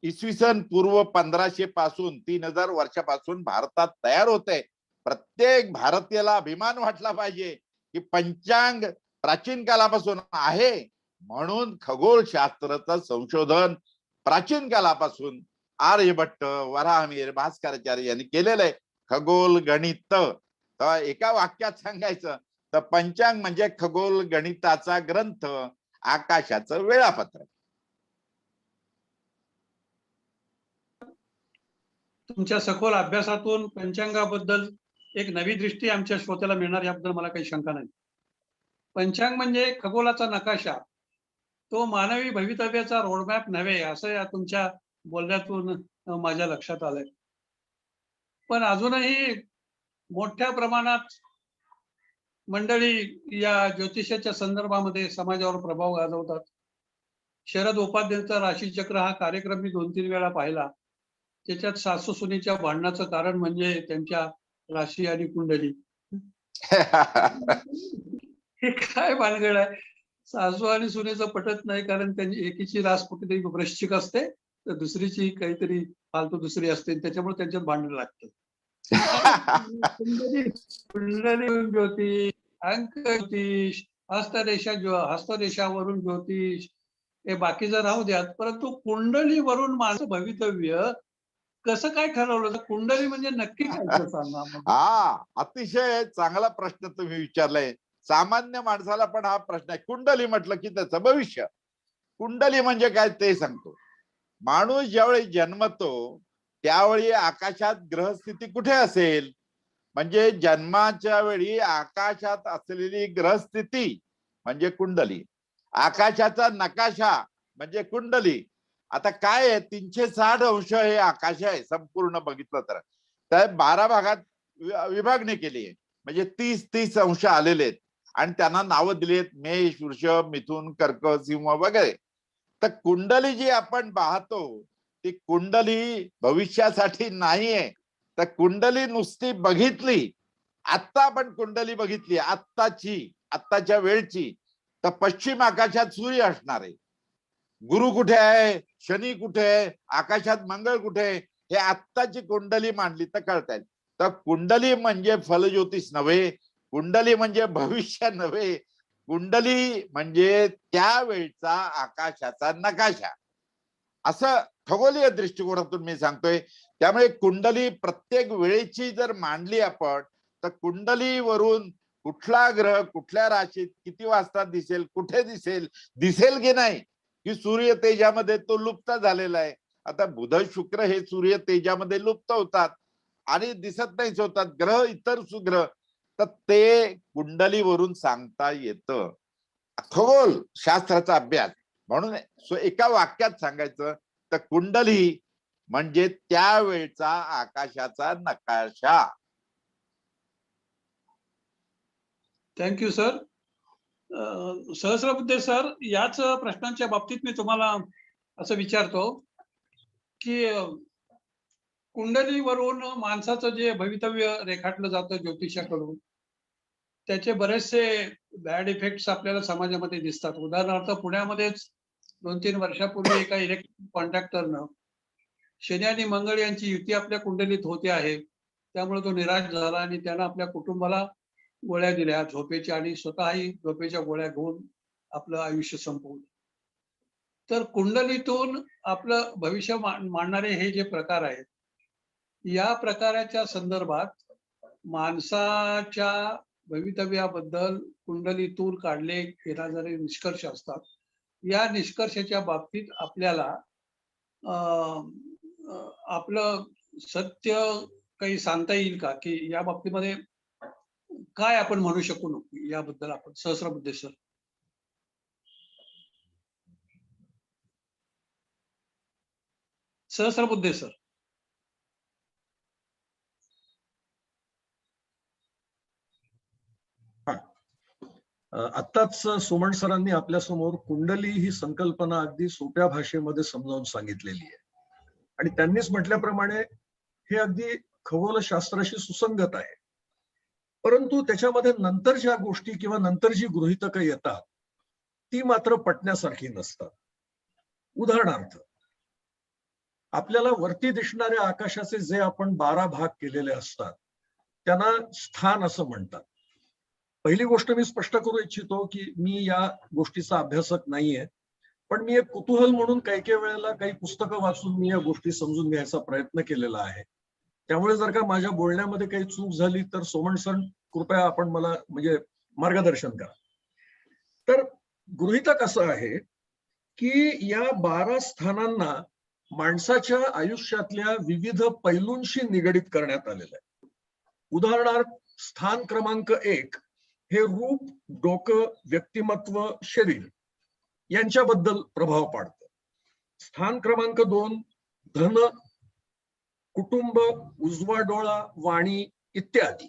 इसवी सन पूर्व 1500 पासून 3000 वर्षापासून भारतात तयार होते. प्रत्येक भारतीयाला अभिमान वाटला पाहिजे की पंचांग प्राचीन कालापासून आहे. म्हणून खगोलशास्त्राचं संशोधन प्राचीन कालापासून आर्यभट्ट, वराहमिहिर, भास्कराचार्य यांनी केलेलं आहे. खगोल गणित तर एका वाक्यात सांगायचं तर पंचांग म्हणजे खगोल गणिताचा ग्रंथ, आकाशाचं वेळापत्रक. तुमच्या सखोल अभ्यासातून पंचांगाबद्दल एक नवी दृष्टी आमच्या श्रोत्याला मिळणार याबद्दल मला काही शंका नाही. पंचांग म्हणजे खगोलाचा नकाशा, तो मानवी भवितव्याचा रोडमॅप नव्हे असं या तुमच्या बोलण्यातून माझ्या लक्षात आलंय. पण अजूनही मोठ्या प्रमाणात मंडळी या ज्योतिषाच्या संदर्भामध्ये समाजावर प्रभाव गाजवतात. शरद उपाध्यांचा राशीचक्र हा कार्यक्रम मी 2-3 वेळा पाहिला. त्याच्यात सासू सुनेच्या भांडणाचं कारण म्हणजे त्यांच्या राशी आणि कुंडली. हे काय भानगड आहे, सासू आणि सुनेचं पटत नाही कारण त्यांची एकीची रास कुठेतरी वृश्चिक असते तर दुसरीची काहीतरी फालतू दुसरी असते, त्याच्यामुळे त्यांच्यात भांडण लागतं. कुंडली ज्योतिष, अंक ज्योतिष, हस्तरेषावरून ज्योतिष हे बाकीचं राहू द्यात, परंतु कुंडलीवरून माझं भवितव्य कसं काय ठरवलं? कुंडली म्हणजे नक्की काय सांगा. हा, अतिशय चांगला प्रश्न तुम्ही विचारलाय. सामान्य माणसाला पण हा प्रश्न आहे. कुंडली म्हटलं की त्याचं भविष्य. कुंडली म्हणजे काय ते सांगतो. माणूस ज्यावेळी जन्मतो त्यावेळी आकाशात ग्रहस्थिती कुठे असेल, म्हणजे जन्माच्या वेळी आकाशात असलेली ग्रहस्थिती म्हणजे कुंडली, आकाशाचा नकाशा म्हणजे कुंडली. आता काय आहे, 360 अंश हे आकाश आहे संपूर्ण बघितलं तर. त्या 12 भागात विभागणी केली आहे. म्हणजे 30 अंश आलेले आहेत आणि त्यांना नावं दिली आहेत मेष, वृषभ, मिथुन, कर्क, सिंह वगैरे. तर कुंडली जी आपण पाहतो ती कुंडली भविष्यासाठी नाहीये. तर कुंडली नुसती बघितली, आत्ता आपण कुंडली बघितली आत्ताच्या वेळची, तर पश्चिम आकाशात सूर्य असणार आहे. गुरु कुठे आहे, शनी कुठे आहे, आकाशात मंगळ कुठे आहे, हे आत्ताची कुंडली मांडली तर कळत आहे. तर कुंडली म्हणजे फलज्योतिष नव्हे, कुंडली म्हणजे भविष्य नव्हे, कुंडली म्हणजे त्यावेळचा आकाशाचा नकाशा, असं खगोलीय दृष्टिकोनातून मी सांगतोय. त्यामुळे कुंडली प्रत्येक वेळेची जर मांडली आपण, तर कुंडलीवरून कुठला ग्रह कुठल्या राशीत किती वाजता दिसेल, कुठे दिसेल, दिसेल की नाही, की सूर्य तेजामध्ये तो लुप्त झालेला आहे. आता बुध शुक्र हे सूर्य तेजामध्ये लुप्त होतात आणि दिसत नाहीच होतात ग्रह, इतर सुग्रह, तर ते कुंडलीवरून सांगता येतं. खगोल शास्त्राचा अभ्यास म्हणून एका वाक्यात सांगायचं तर कुंडली म्हणजे त्यावेळचा आकाशाचा नकाशा. Thank you sir. सहस्रबुद्धे सर, याच प्रश्नांच्या बाबतीत मी तुम्हाला असं विचारतो की कुंडलीवरून माणसाचं जे भवितव्य रेखाटलं जातं ज्योतिषाकडून, त्याचे बरेचसे बॅड इफेक्ट्स आपल्याला समाजामध्ये दिसतात. उदाहरणार्थ पुण्यामध्येच 2-3 वर्षापूर्वी एका इलेक्ट्रिक कॉन्ट्रॅक्टरनं शनी आणि मंगळ यांची युती आपल्या कुंडलीत होते आहे, त्यामुळे तो निराश झाला आणि त्यानं आपल्या कुटुंबाला गोळ्या दिल्या झोपेच्या आणि स्वतःही झोपेच्या गोळ्या घेऊन आपलं आयुष्य संपवलं. तर कुंडलीतून आपलं भविष्य मांडणारे हे जे प्रकार आहेत, या प्रकाराच्या संदर्भात माणसाच्या भवितव्याबद्दल कुंडलीतून काढले येणारे निष्कर्ष असतात. या निष्कर्षाच्या बाबतीत आपल्याला आपलं सत्य काही सांगता येईल का, की या बाबतीमध्ये काय आपण म्हणू शकू याबद्दल आपण? सहस्रबुद्धे सर. सहस्रबुद्धे सर. आत्ताच सुमन सरांनी आपल्या समोर कुंडली ही संकल्पना अगदी सोप्या भाषेमध्ये समजावून सांगितलेली आहे आणि त्यांनीच म्हटल्याप्रमाणे हे अगदी खगोलशास्त्राशी सुसंगत आहे. परंतु त्याच्यामध्ये नंतर ज्या गोष्टी किंवा नंतर जी गृहीतकं येतात ती मात्र पटण्यासारखी नसतात. उदाहरणार्थ, आपल्याला वरती दिसणाऱ्या आकाशाचे जे आपण 12 भाग केलेले असतात त्यांना स्थान असं म्हणतात. पहिली गोष्ट मी स्पष्ट करू इच्छितो की मी या गोष्टीचा अभ्यासक नाहीये, पण मी एक कुतूहल म्हणून काही वेळेला काही पुस्तकं वाचून मी या गोष्टी समजून घ्यायचा प्रयत्न केलेला आहे. त्यामुळे जर का माझ्या बोलण्यामध्ये काही चूक झाली तर सोमन सर कृपया आपण मला म्हणजे मार्गदर्शन करा. तर गृहीतक असं आहे की या 12 स्थानांना माणसाच्या आयुष्यातल्या विविध पैलूंशी निगडित करण्यात आलेलं आहे. उदाहरणार्थ, स्थान क्रमांक 1 हे रूप, डोकं, व्यक्तिमत्व, शरीर यांच्याबद्दल प्रभाव पाडतं. स्थान क्रमांक 2 धन, कुटुंब, उजवा डोळा, वाणी इत्यादी,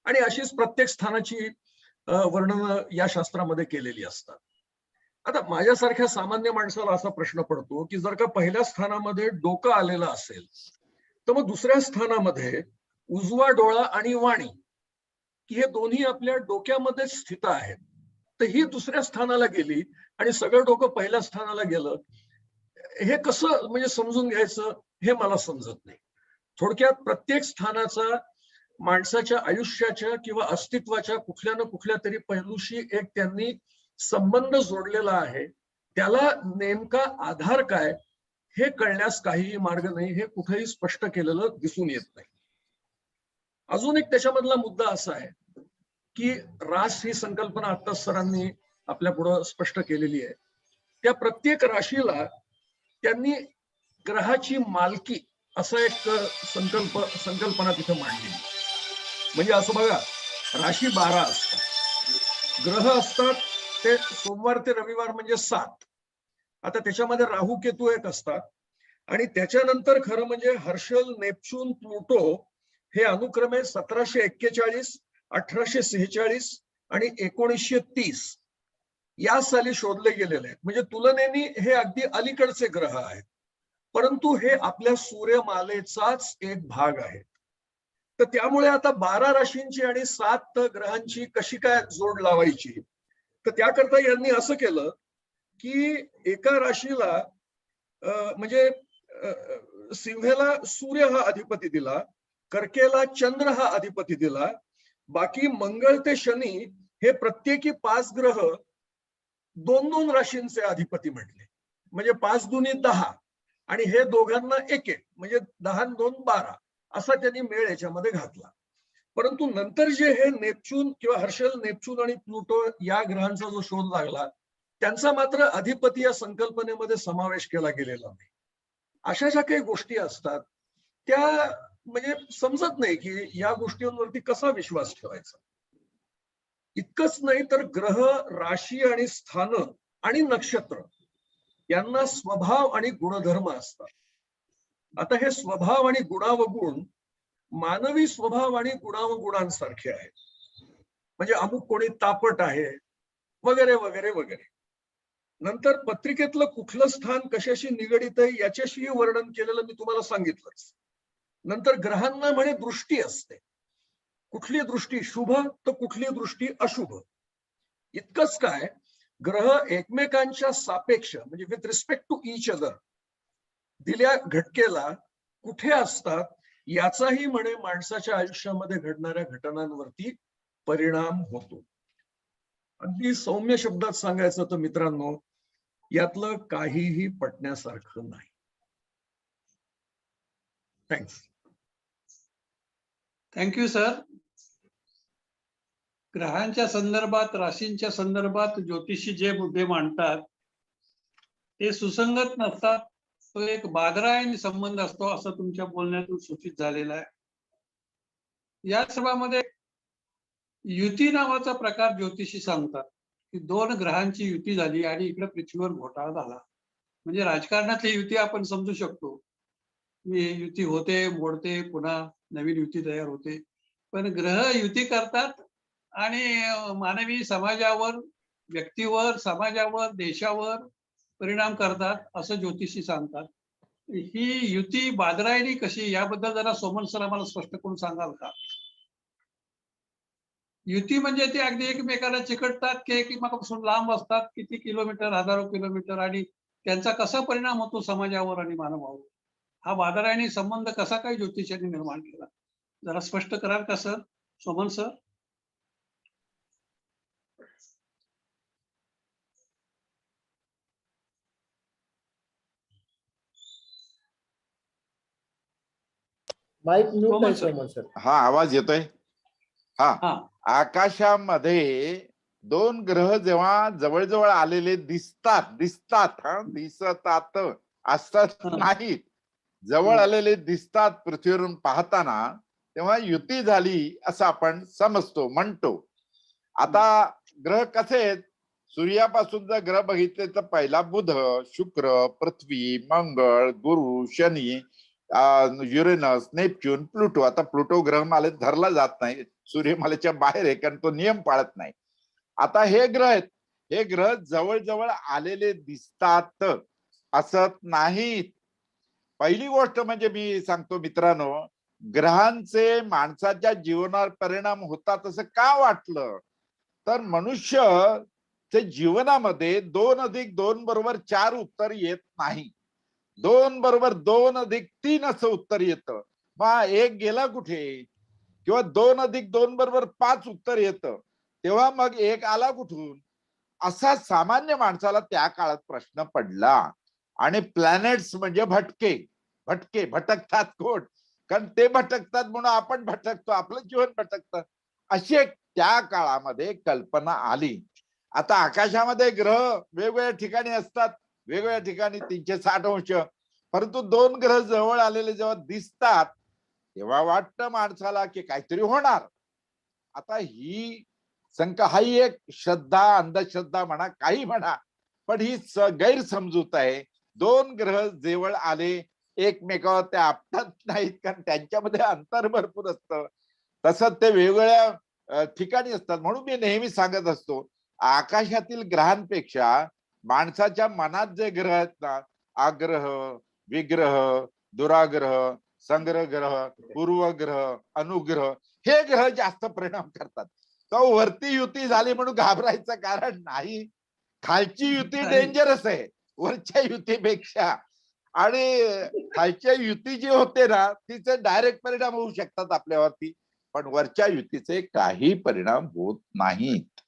आणि अशीच प्रत्येक स्थानाची वर्णन या शास्त्रामध्ये केलेली असतात. आता माझ्यासारख्या सामान्य माणसाला असा प्रश्न पडतो की जर का पहिल्या स्थानामध्ये डोकं आलेलं असेल तर मग दुसऱ्या स्थानामध्ये उजवा डोळा आणि वाणी, की हे दोन्ही आपल्या डोक्यामध्ये स्थित आहेत, तर ही दुसऱ्या स्थानाला गेली आणि सगळं डोकं पहिल्या स्थानाला गेलं, हे कसं म्हणजे समजून घ्यायचं हे मला समजत नाही. थोडक्यात प्रत्येक स्थानाचा माणसाच्या आयुष्याच्या किंवा अस्तित्वाच्या कुठल्या ना कुठल्या तरी पैलूशी एक त्यांनी संबंध जोडलेला आहे. त्याला नेमका आधार काय हे कळण्यास काहीही मार्ग नाही, हे कुठेही स्पष्ट केलेलं दिसून येत नाही. अजून एक त्याच्यामधला मुद्दा असा आहे की रास ही संकल्पना आता सरांनी आपल्या पुढे स्पष्ट केलेली आहे. त्या प्रत्येक राशीला त्यांनी ग्रहाची मालकी असा एक संकल्पना तिथे मांडली. म्हणजे असं बघा, राशी 12 असतात, ग्रह असतात ते सोमवार ते रविवार म्हणजे 7. आता त्याच्यामध्ये राहू केतू एक असतात आणि त्याच्यानंतर खरं म्हणजे हर्षल, नेपच्यून, प्लुटो हे अनुक्रमे 1741, 1846 आणि 1930 या साली शोधले गेलेले आहेत. म्हणजे तुलनेने हे अगदी अलीकडचे ग्रह आहेत, परंतु हे आपल्या सूर्यमालेचाच एक भाग आहे. तर त्यामुळे आता 12 राशींची आणि 7 ग्रहांची कशी काय जोड लावायची, तर त्याकरता यांनी असं केलं की एका राशीला म्हणजे सिंहेला सूर्य हा अधिपती दिला, कर्केला चंद्र हा अधिपती दिला, बाकी मंगळ ते शनी हे प्रत्येकी 5 ग्रह 2-2 राशींचे अधिपती म्हटले. म्हणजे 5 दुनी 10 आणि हे दोघांना 1-1 म्हणजे 10 आणि 2 12 असा त्यांनी मेळ याच्यामध्ये घातला. परंतु नंतर जे हे नेपच्यून किंवा हर्षल, नेपच्यून आणि प्लुटो या ग्रहांचा जो शोध लागला, त्यांचा मात्र अधिपती या संकल्पनेमध्ये समावेश केला गेलेला नाही. अशा ज्या काही गोष्टी असतात त्या म्हणजे समजत नाही की या गोष्टींवरती कसा विश्वास ठेवायचा. इतकंच नाही तर ग्रह, राशी आणि स्थान आणि नक्षत्र यांना स्वभाव आणि गुणधर्म असतात. आता हे स्वभाव आणि गुणावगुण मानवी स्वभाव आणि गुणावगुणांसारखे आहेत. म्हणजे अमुक कोणी तापट आहे वगैरे वगैरे वगैरे. नंतर पत्रिकेतलं कुठलं स्थान कशाशी निगडित आहे याच्याशीही वर्णन केलेलं मी तुम्हाला सांगितलंच. नंतर ग्रहांना म्हणे दृष्टी असते, कुठली दृष्टी शुभ तर कुठली दृष्टी अशुभ. इतकंच काय, ग्रह एकमेकांच्या सापेक्ष म्हणजे with respect to each other दिल्या घटकेला कुठे असतात याचाही म्हणे माणसाच्या आयुष्यामध्ये घडणाऱ्या घटनांवरती परिणाम होतो. अगदी सौम्य शब्दात सांगायचं तर मित्रांनो, यातलं काहीही पटण्यासारखं नाही. थँक्स. Thank you sir. ग्रहांच्या संदर्भात, राशींच्या संदर्भात ज्योतिषी जे मुद्दे मांडतात ते सुसंगत नसतात. तो एक बादरायणी संबंध असतो असं तुमच्या बोलण्यातून सूचित झालेलं आहे. या सर्वांमध्ये युती नावाचा प्रकार ज्योतिषी सांगतात की 2 ग्रहांची युती झाली आणि इकडे पृथ्वीवर घोटाळा झाला. म्हणजे राजकारणातली युती आपण समजू शकतो, युती होते, मोडते, पुन्हा नवीन युती तयार होते. पण ग्रह युती करतात आणि मानवी समाजावर, व्यक्तीवर, समाजावर, देशावर परिणाम करतात असं ज्योतिषी सांगतात. ही युती बादरायणी कशी, याबद्दल जरा सोमन सर आम्हाला स्पष्ट करून सांगाल का? युती म्हणजे ते अगदी एकमेकाला चिकटतात की एकमेकापासून लांब असतात, किती किलोमीटर, हजारो किलोमीटर, आणि त्यांचा कसा परिणाम होतो समाजावर आणि मानवावर? हा बादरायणी संबंध कसा काय ज्योतिषांनी निर्माण केला, जरा स्पष्ट कराल का sir, Soman sir? Mic mute Soman आहे सर. सोमन सर. हा आवाज येतोय? हा. हा. आकाशामध्ये 2 ग्रह जेव्हा जवळजवळ आलेले दिसतात हा, दिसतात असतात हा. नाहीत, जवळ आलेले दिसतात पृथ्वीवरून पाहताना, तेव्हा युती झाली असं आपण समजतो, म्हणतो. आता ग्रह कसे आहेत? सूर्यापासून जर ग्रह बघितले तर पहिला बुध, शुक्र, पृथ्वी, मंगळ, गुरु, शनी, युरेनस, नेपच्यून, प्लुटो. आता प्लुटो ग्रहमालेत धरला जात नाही, सूर्यमालेच्या बाहेर आहे, कारण तो नियम पाळत नाही. आता हे ग्रह आहेत, हे ग्रह जवळजवळ आलेले दिसतात असत नाहीत. पहिली गोष्ट म्हणजे मी सांगतो मित्रांनो, ग्रहांचे माणसाच्या जीवनावर परिणाम होतात असं का वाटलं, तर मनुष्य जीवनामध्ये 2 अधिक 2 बरोबर 4 उत्तर येत नाही. 2 बरोबर 2 अधिक 3 असं उत्तर येतं. मग 1 गेला कुठे? किंवा 2 अधिक 2 बरोबर 5 उत्तर येतं, तेव्हा मग 1 आला कुठून? असा सामान्य माणसाला त्या काळात प्रश्न पडला. आणि प्लॅनेट्स म्हणजे भटकतात कोण? कारण ते भटकतात म्हणून आपण भटकतो, आपलं जीवन भटकतं, अशी एक त्या काळामध्ये कल्पना आली. आता आकाशामध्ये ग्रह वेगवेगळ्या ठिकाणी असतात, वेगवेगळ्या ठिकाणी 360 अंश, परंतु 2 ग्रह जवळ आलेले जेव्हा दिसतात तेव्हा वाटतं माणसाला की काहीतरी होणार. आता ही हाही एक श्रद्धा, अंधश्रद्धा म्हणा, काही म्हणा, पण ही गैरसमजूत आहे. 2 ग्रह जवळ आले एकमेकावर ते आपटत नाहीत, कारण त्यांच्यामध्ये अंतर भरपूर असतं. तसंच ते वेगवेगळ्या ठिकाणी असतात. म्हणून मी नेहमी सांगत असतो, आकाशातील ग्रहांपेक्षा माणसाच्या मनात जे ग्रह आहेत ना, आग्रह, विग्रह, दुराग्रह, संग्रह ग्रह, पूर्वग्रह, अनुग्रह, हे ग्रह जास्त परिणाम करतात. तो वरती युती झाली म्हणून घाबरायचं कारण नाही. खालची युती डेंजरस आहे वरच्या युतीपेक्षा. आणि खालच्या युती जी होते ना, तिचे डायरेक्ट परिणाम होऊ शकतात आपल्यावरती, पण वरच्या युतीचे काही परिणाम होत नाहीत.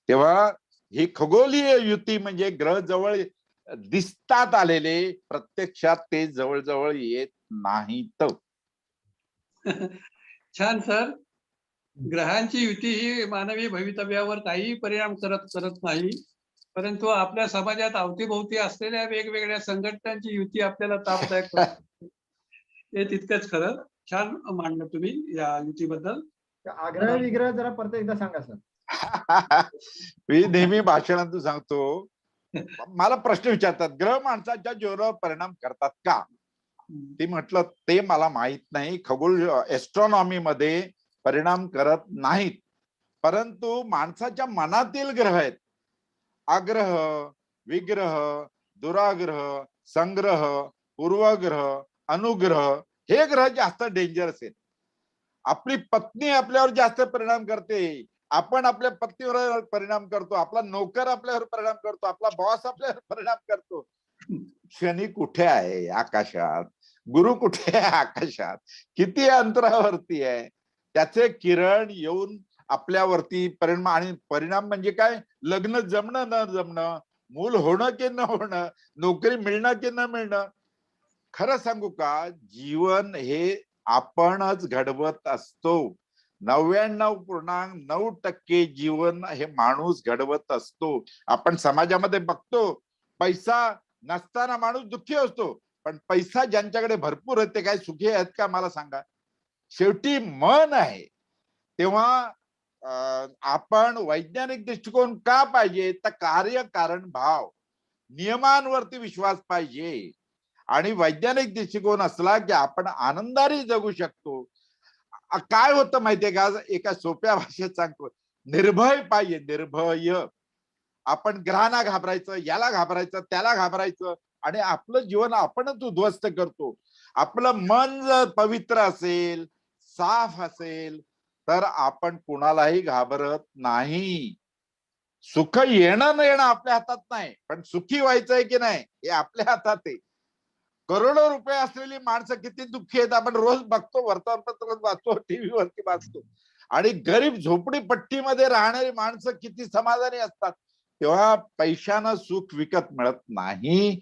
तेव्हा ही खगोलीय युती म्हणजे ग्रह जवळ दिसतात आलेले, प्रत्यक्षात ते जवळ येत नाहीत. छान सर. ग्रहांची युती ही मानवी भवितव्यावर काही परिणाम करत नाही, परंतु आपल्या समाजात अवतीभोवती असलेल्या वेगवेगळ्या संघटनांची युती आपल्याला तापदायक होते. हे तितकंच खरं. छान मांडलं तुम्ही या युतीबद्दल. आग्रह विग्रह जरा परत एकदा सांगा सर. मी नेहमी भाषणातून सांगतो, मला प्रश्न विचारतात ग्रह माणसाच्या जीवनावर परिणाम करतात का? ते म्हटलं ते मला माहित नाही. खगोल एस्ट्रॉनॉमी मध्ये परिणाम करत नाहीत, परंतु माणसाच्या मनातील ग्रह आहेत. आग्रह, विग्रह, दुराग्रह, संग्रह, पूर्वग्रह, अनुग्रह, हे ग्रह जास्त डेंजरस आहेत. आपली पत्नी आपल्यावर जास्त परिणाम करते, आपण आपल्या पत्नीवर परिणाम करतो, आपला नोकर आपल्यावर परिणाम करतो, आपला बॉस आपल्यावर परिणाम करतो. शनी कुठे आहे आकाशात? गुरु कुठे आहे आकाशात? किती अंतरावरती आहे? त्याचे किरण येऊन आपल्यावरती परिणाम. आणि परिणाम म्हणजे काय? लग्न जमणं न जमणं, मूल होणं की न होणं, नोकरी मिळणं की न मिळणं. खरं सांगू का, जीवन हे आपणच घडवत असतो. 99.9% जीवन हे माणूस घडवत असतो. आपण समाजामध्ये बघतो, पैसा नसताना माणूस दुःखी असतो, पण पैसा ज्यांच्याकडे भरपूर आहे ते काय सुखी आहेत का? मला सांगा. शेवटी मन आहे. तेव्हा आपण वैज्ञानिक दृष्टिकोन का पाहिजे? तर कार्य कारण भाव, नियमांवरती विश्वास पाहिजे. आणि वैज्ञानिक दृष्टिकोन असला की आपण आनंदाने जगू शकतो. काय होतं माहितीये का? एका सोप्या भाषेत सांगतो, निर्भय पाहिजे, निर्भय. आपण ग्रहांना घाबरायचं, याला घाबरायचं, त्याला घाबरायचं, आणि आपलं जीवन आपणच उद्ध्वस्त करतो. आपलं मन जर पवित्र असेल, साफ असेल, तर आपण कुणालाही घाबरत नाही. सुख येणं न येणं आपल्या हातात नाही, पण सुखी व्हायचंय की नाही हे आपल्या हातात आहे. करोडो रुपये असलेली माणसं किती दुःखी आहेत आपण रोज बघतो, वर्तमानपत्रात वाचतो, टीव्ही वरती वाचतो. आणि गरीब झोपडीपट्टीमध्ये राहणारी माणसं किती समाधानी असतात. तेव्हा पैशानं सुख विकत मिळत नाही,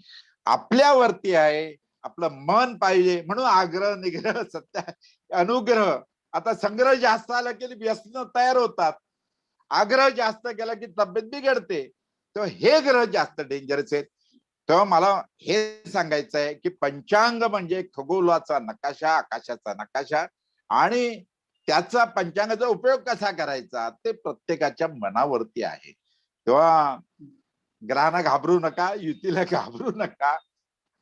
आपल्यावरती आहे. आपलं मन पाहिजे. म्हणून आग्रह, निग्रह, सत्य, अनुग्रह. आता संग्रह जास्त आला की व्यसन तयार होतात, आग्रह जास्त केला की तब्येत बिघडते. तेव्हा हे ग्रह जास्त डेंजरस आहेत. तेव्हा मला हे सांगायचं आहे की पंचांग म्हणजे खगोलाचा नकाशा, आकाशाचा नकाशा, आणि त्याचा पंचांगाचा उपयोग कसा करायचा ते प्रत्येकाच्या मनावरती आहे. तेव्हा ग्रहांना घाबरू नका, युतीला घाबरू नका,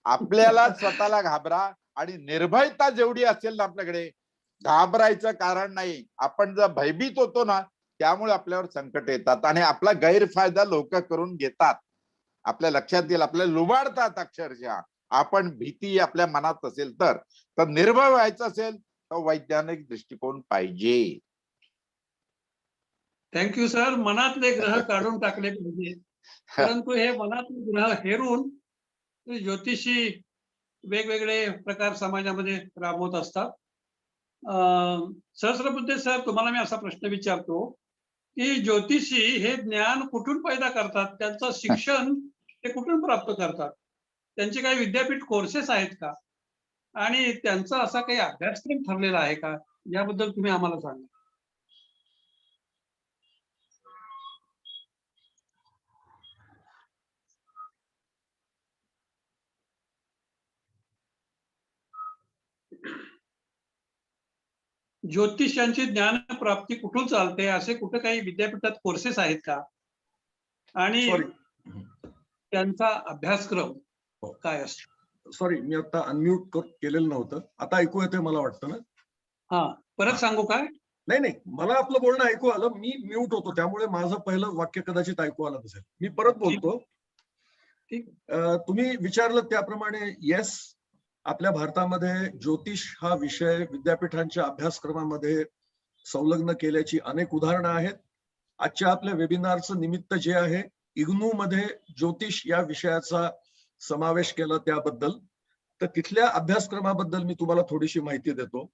आपल्याला स्वतःला घाबरा. आणि निर्भयता जेवढी असेल ना आपल्याकडे, घाबरायचं कारण नाही. आपण जर भयभीत होतो ना, त्यामुळे आपल्यावर संकट येतात आणि आपला गैरफायदा लोक करून घेतात. आपल्या लक्षात येईल, आपल्याला लुबाडतात अक्षरशः. आपण भीती आपल्या मनात असेल तर निर्भय व्हायचं असेल तर वैज्ञानिक दृष्टिकोन पाहिजे. Thank you sir. मनातले ग्रह काढून टाकले पाहिजे, परंतु हे मनातले ग्रह हेरून ज्योतिषी वेगवेगळे प्रकार समाजामध्ये राबवत असतात. सहस्रबुद्धे सर, तुम्हाला मी असा प्रश्न विचारतो की ज्योतिषी हे ज्ञान कुठून पैदा करतात? त्यांचं शिक्षण ते कुठून प्राप्त करतात? त्यांचे काही विद्यापीठ कोर्सेस आहेत का? आणि त्यांचा असा काही अभ्यासक्रम ठरलेला आहे का? याबद्दल तुम्ही आम्हाला सांगा. ज्योतिषांची ज्ञान प्राप्ती कुठून चालते? असे कुठे काही विद्यापीठात कोर्सेस आहेत का? आणि त्यांचा अभ्यासक्रम काय असतो? सॉरी, मी आता अनम्यूट केलेलं नव्हतं. आता ऐकू येते मला वाटतं ना? हा, परत सांगू काय? नाही नाही, मला आपलं बोलणं ऐकू आलं. मी म्यूट होतो, त्यामुळे माझं पहिलं वाक्य कदाचित ऐकू आलं नसेल. मी परत बोलतो. ठीक. तुम्ही विचारलं त्याप्रमाणे, येस, आपल्या भारतामध्ये ज्योतिष हा विषय विद्यापीठांच्या अभ्यासक्रमामध्ये संलग्न केल्याची अनेक उदाहरणं आहेत. आजच्या आपल्या वेबिनारचं निमित्त जे आहे, इग्नू मध्ये ज्योतिष या विषयाचा समावेश केला त्याबद्दल, तर तिथल्या अभ्यासक्रमाबद्दल मी तुम्हाला थोडीशी माहिती देतो.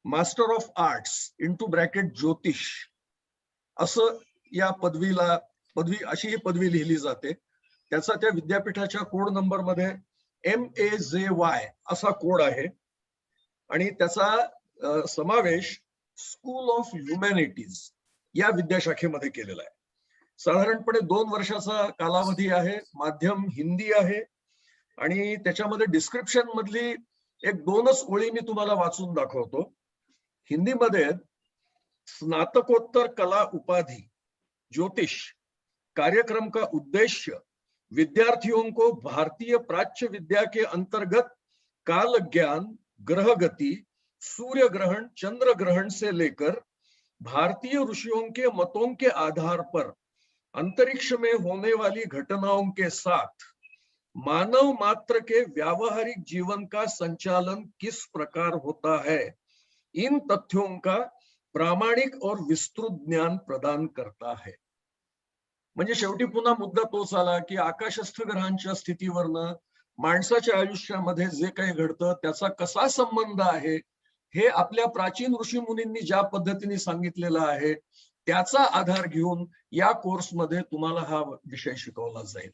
Master of arts into bracket ज्योतिष असं या पदवी अशी ही पदवी लिहिली जाते. त्याचा त्या विद्यापीठाच्या कोड नंबर मध्ये MAJY असा कोड आहे आणि त्याचा समावेश स्कूल ऑफ ह्युमॅनिटीज या विद्याशाखेमध्ये केलेला आहे. साधारणपणे 2 वर्षाचा कालावधी आहे. माध्यम हिंदी आहे आणि त्याच्यामध्ये डिस्क्रिप्शन मधली 1-2च ओळी मी तुम्हाला वाचून दाखवतो. हिंदीमध्ये स्नातकोत्तर कला उपाधि ज्योतिष कार्यक्रम का उद्देश्य विद्यार्थियों को भारतीय प्राच्य विद्या के अंतर्गत काल ज्ञान, ग्रह गति, सूर्य ग्रहण, चंद्र ग्रहण से लेकर भारतीय ऋषियों के मतों के आधार पर अंतरिक्ष में होने वाली घटनाओं के साथ मानव मात्र के व्यावहारिक जीवन का संचालन किस प्रकार होता है, इन तथ्यों का प्रामाणिक और विस्तृत ज्ञान प्रदान करता है. म्हणजे शेवटी पुन्हा मुद्दा तोच आला की आकाशस्थ ग्रहांच्या स्थितीवरनं माणसाच्या आयुष्यामध्ये जे काही घडतं त्याचा कसा संबंध आहे हे आपल्या प्राचीन ऋषी मुनींनी ज्या पद्धतीने सांगितलेलं आहे त्याचा आधार घेऊन या कोर्समध्ये तुम्हाला हा विषय शिकवला जाईल.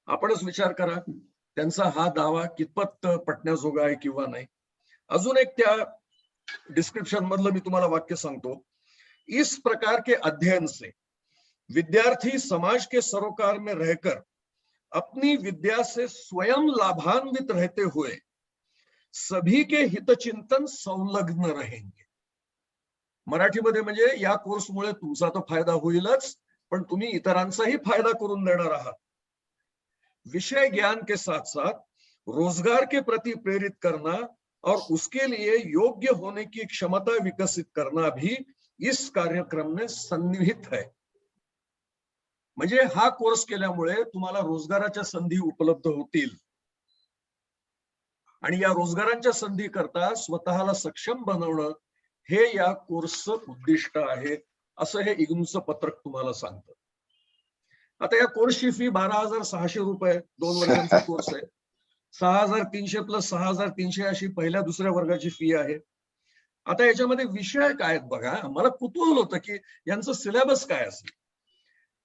आपणच विचार करा त्यांचा हा दावा कितपत पटण्याजोगा आहे किंवा नाही. अजून एक त्या डिस्क्रिप्शन मधलं मी तुम्हाला वाक्य सांगतो. इस प्रकार के अध्ययन से विद्यार्थी समाज के सरोकार में रहकर अपनी विद्या से स्वयं लाभान्वित रहते हुए सभी के हितचिंतन संलग्न रहेंगे. मराठीमध्ये म्हणजे या कोर्समुळे तुमचा तो फायदा होईलच, पण तुम्ही इतरांचाही फायदा करून देणार आहात. विषय ज्ञान के साथ साथ रोजगार के प्रति प्रेरित करना और उसके लिए योग्य होने की क्षमता विकसित करना भी इस कार्यक्रम में सन्निहित है. म्हणजे हा कोर्स केल्यामुळे तुम्हाला रोजगाराच्या संधी उपलब्ध होतील आणि या रोजगारांच्या संधी करता स्वतःला सक्षम बनवणं हे या कोर्सचं उद्दिष्ट आहे, असं हे इग्नूचं पत्रक तुम्हाला सांगतं. आता या कोर्सची फी 12,600 रुपये 2 वर्षांचा कोर्स आहे. 6,300 प्लस 6,300 अशी पहिल्या दुसऱ्या वर्गाची फी आहे. आता याच्यामध्ये विषय काय आहेत बघा. मला कुतूहल होतं की यांचं सिलेबस काय असेल.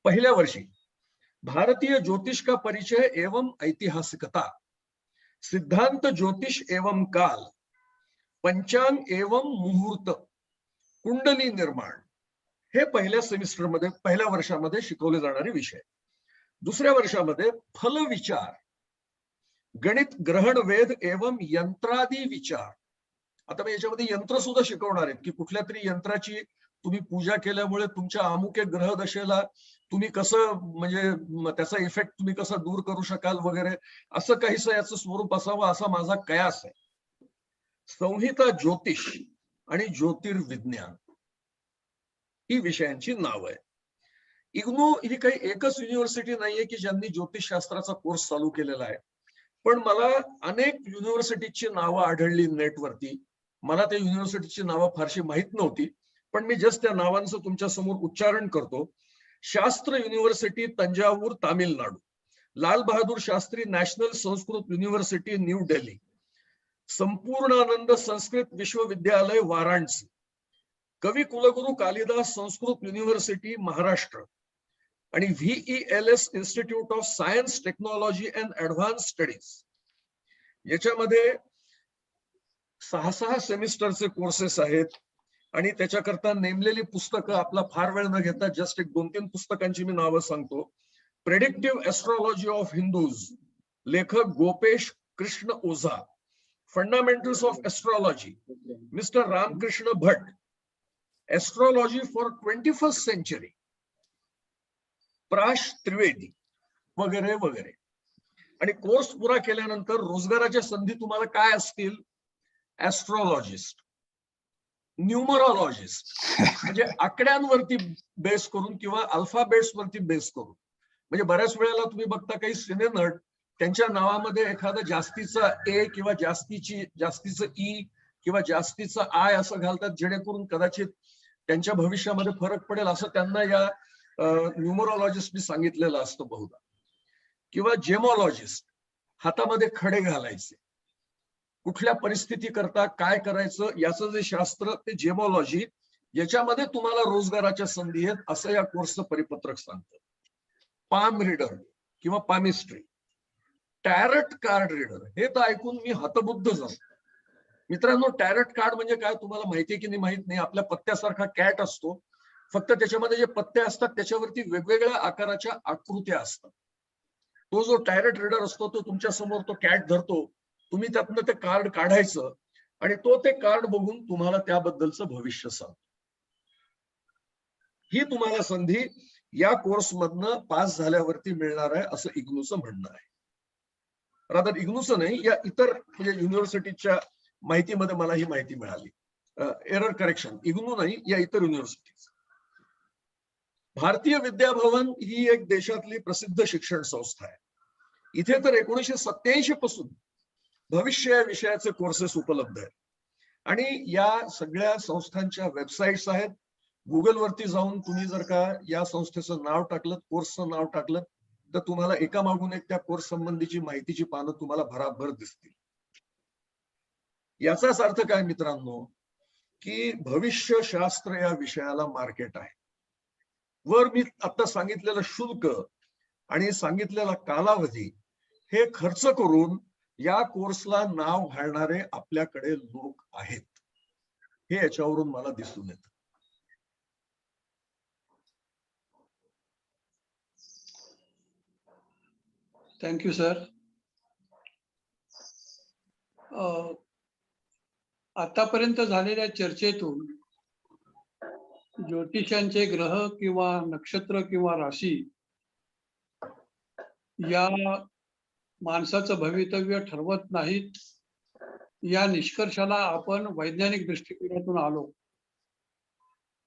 पहिल्या वर्षी भारतीय ज्योतिष का परिचय एवं ऐतिहासिकता, सिद्धांत ज्योतिष एवं काल, पंचांग एवं मुहूर्त, कुंडली निर्माण हे पहिल्या सेमिस्टरमध्ये पहिल्या वर्षामध्ये शिकवले जाणारे विषय. दुसऱ्या वर्षामध्ये फल विचार, गणित ग्रहण वेद एवं यंत्रादी विचार. आता मी याच्यामध्ये यंत्र सुद्धा शिकवणार आहेत की कुठल्या तरी यंत्राची तुम्ही पूजा केल्यामुळे तुमच्या अमुक एक ग्रह दशेला तुम्ही कसं म्हणजे त्याचा इफेक्ट तुम्ही कसा दूर करू शकाल वगैरे, असं काहीसं याचं स्वरूप असावं असा माझा कयास आहे. संहिता ज्योतिष आणि ज्योतिर्विज्ञान ही विषयांची नाव आहे. इग्नू ही काही एकच युनिव्हर्सिटी नाहीये की ज्यांनी ज्योतिषशास्त्राचा कोर्स चालू केलेला आहे, पण मला अनेक युनिव्हर्सिटीची नावं आढळली नेटवरती. मला त्या युनिव्हर्सिटीची नावं फारशी माहित नव्हती, पण मी जस्ट त्या नावांचं तुमच्या समोर उच्चारण करतो. शास्त्र university Thanjavur Tamil Nadu, Lal Bahadur Shastri national Sanskrit university new Delhi, Sampurnanand Sanskrit विश्वविद्यालय वाराणसी, कवी कुलगुरू कालिदास संस्कृत युनिव्हर्सिटी महाराष्ट्र आणि VELS institute of science technology and advance studies. याच्यामध्ये 6 सेमिस्टरचे कोर्सेस आहेत आणि त्याच्याकरता नेमलेली पुस्तकं आपला फार वेळ न घेता जस्ट एक 2-3 पुस्तकांची मी नावं सांगतो. प्रेडिक्टिव्ह एस्ट्रॉलॉजी ऑफ हिंदूज, लेखक Gopesh Krishna Ojha. Fundamentals of astrology mister Ramakrishna Bhat. Astrology for 21st century Prash Trivedi वगैरे वगैरे. आणि कोर्स पुरा केल्यानंतर रोजगाराच्या संधी तुम्हाला काय असतील? ऍस्ट्रॉलॉजिस्ट, न्यूमरॉलॉजिस्ट, म्हणजे आकड्यांवरती बेस करून किंवा अल्फाबेट्स वरती बेस करून. म्हणजे बऱ्याच वेळेला तुम्ही बघता काही सिनेनट त्यांच्या नावामध्ये एखादा जास्तीचा ए किंवा जास्तीचं ई किंवा जास्तीचा आय असं घालतात, जेणेकरून कदाचित त्यांच्या भविष्यामध्ये फरक पडेल असं त्यांना या न्यूमरॉलॉजिस्टनी सांगितलेलं असतं बहुधा. किंवा जेमॉलॉजिस्ट, हातामध्ये खडे घालायचे, कुठल्या परिस्थिती करता काय करायचं याचं जे शास्त्र ते जेमॉलॉजी, याच्यामध्ये तुम्हाला रोजगाराच्या संधी आहेत असं या कोर्सचं परिपत्रक सांगतं. पाम रीडर किंवा पामिस्ट्री, टॅरट कार्ड रीडर, हे तर ऐकून मी हतबुद्ध झालो. मित्रांनो, टॅरट कार्ड म्हणजे काय तुम्हाला माहिती की नाही माहित नाही. आपल्या पत्त्यासारखा कॅट असतो, फक्त त्याच्यामध्ये जे पत्ते असतात त्याच्यावरती वेगवेगळ्या आकाराच्या आकृत्या असतात. तो जो टॅरट रीडर असतो तो तुमच्या समोर तो कॅट धरतो, तुम्ही त्यातनं ते कार्ड काढायचं आणि तो ते कार्ड बघून तुम्हाला त्याबद्दलचं भविष्य सांगतो. ही तुम्हाला संधी या कोर्स मधनं पास झाल्यावरती मिळणार आहे असं इग्नूचं म्हणणं आहे. रादर इग्नूचं नाही, या इतर म्हणजे युनिव्हर्सिटीच्या माहितीमध्ये मला ही माहिती मिळाली. एरर करेक्शन, इग्नू नाही, या इतर युनिव्हर्सिटीज. भारतीय विद्याभवन ही एक देशातली प्रसिद्ध शिक्षण संस्था आहे. इथे तर 1987 पासून भविष्य या विषयाचे कोर्सेस उपलब्ध आहेत आणि या सगळ्या संस्थांच्या वेबसाईट्स आहेत. गुगलवरती जाऊन तुम्ही जर का या संस्थेचं नाव टाकलं, कोर्सचं नाव टाकलं, तर तुम्हाला एका मागून एक त्या कोर्स संबंधीची माहितीची पानं तुम्हाला भराभर दिसतील. याचाच अर्थ काय मित्रांनो, की भविष्यशास्त्र या विषयाला मार्केट आहे. वर मी आता सांगितलेलं शुल्क आणि सांगितलेला कालावधी हे खर्च करून या कोर्सला नाव घालणारे आपल्याकडे लोक आहेत, हे याच्यावरून मला दिसून येतं. Thank you sir. आतापर्यंत झालेल्या चर्चेतून ज्योतिषांचे ग्रह किंवा नक्षत्र किंवा राशी या माणसाचं भवितव्य ठरवत नाहीत, या निष्कर्षाला आपण वैज्ञानिक दृष्टिकोनातून आलो.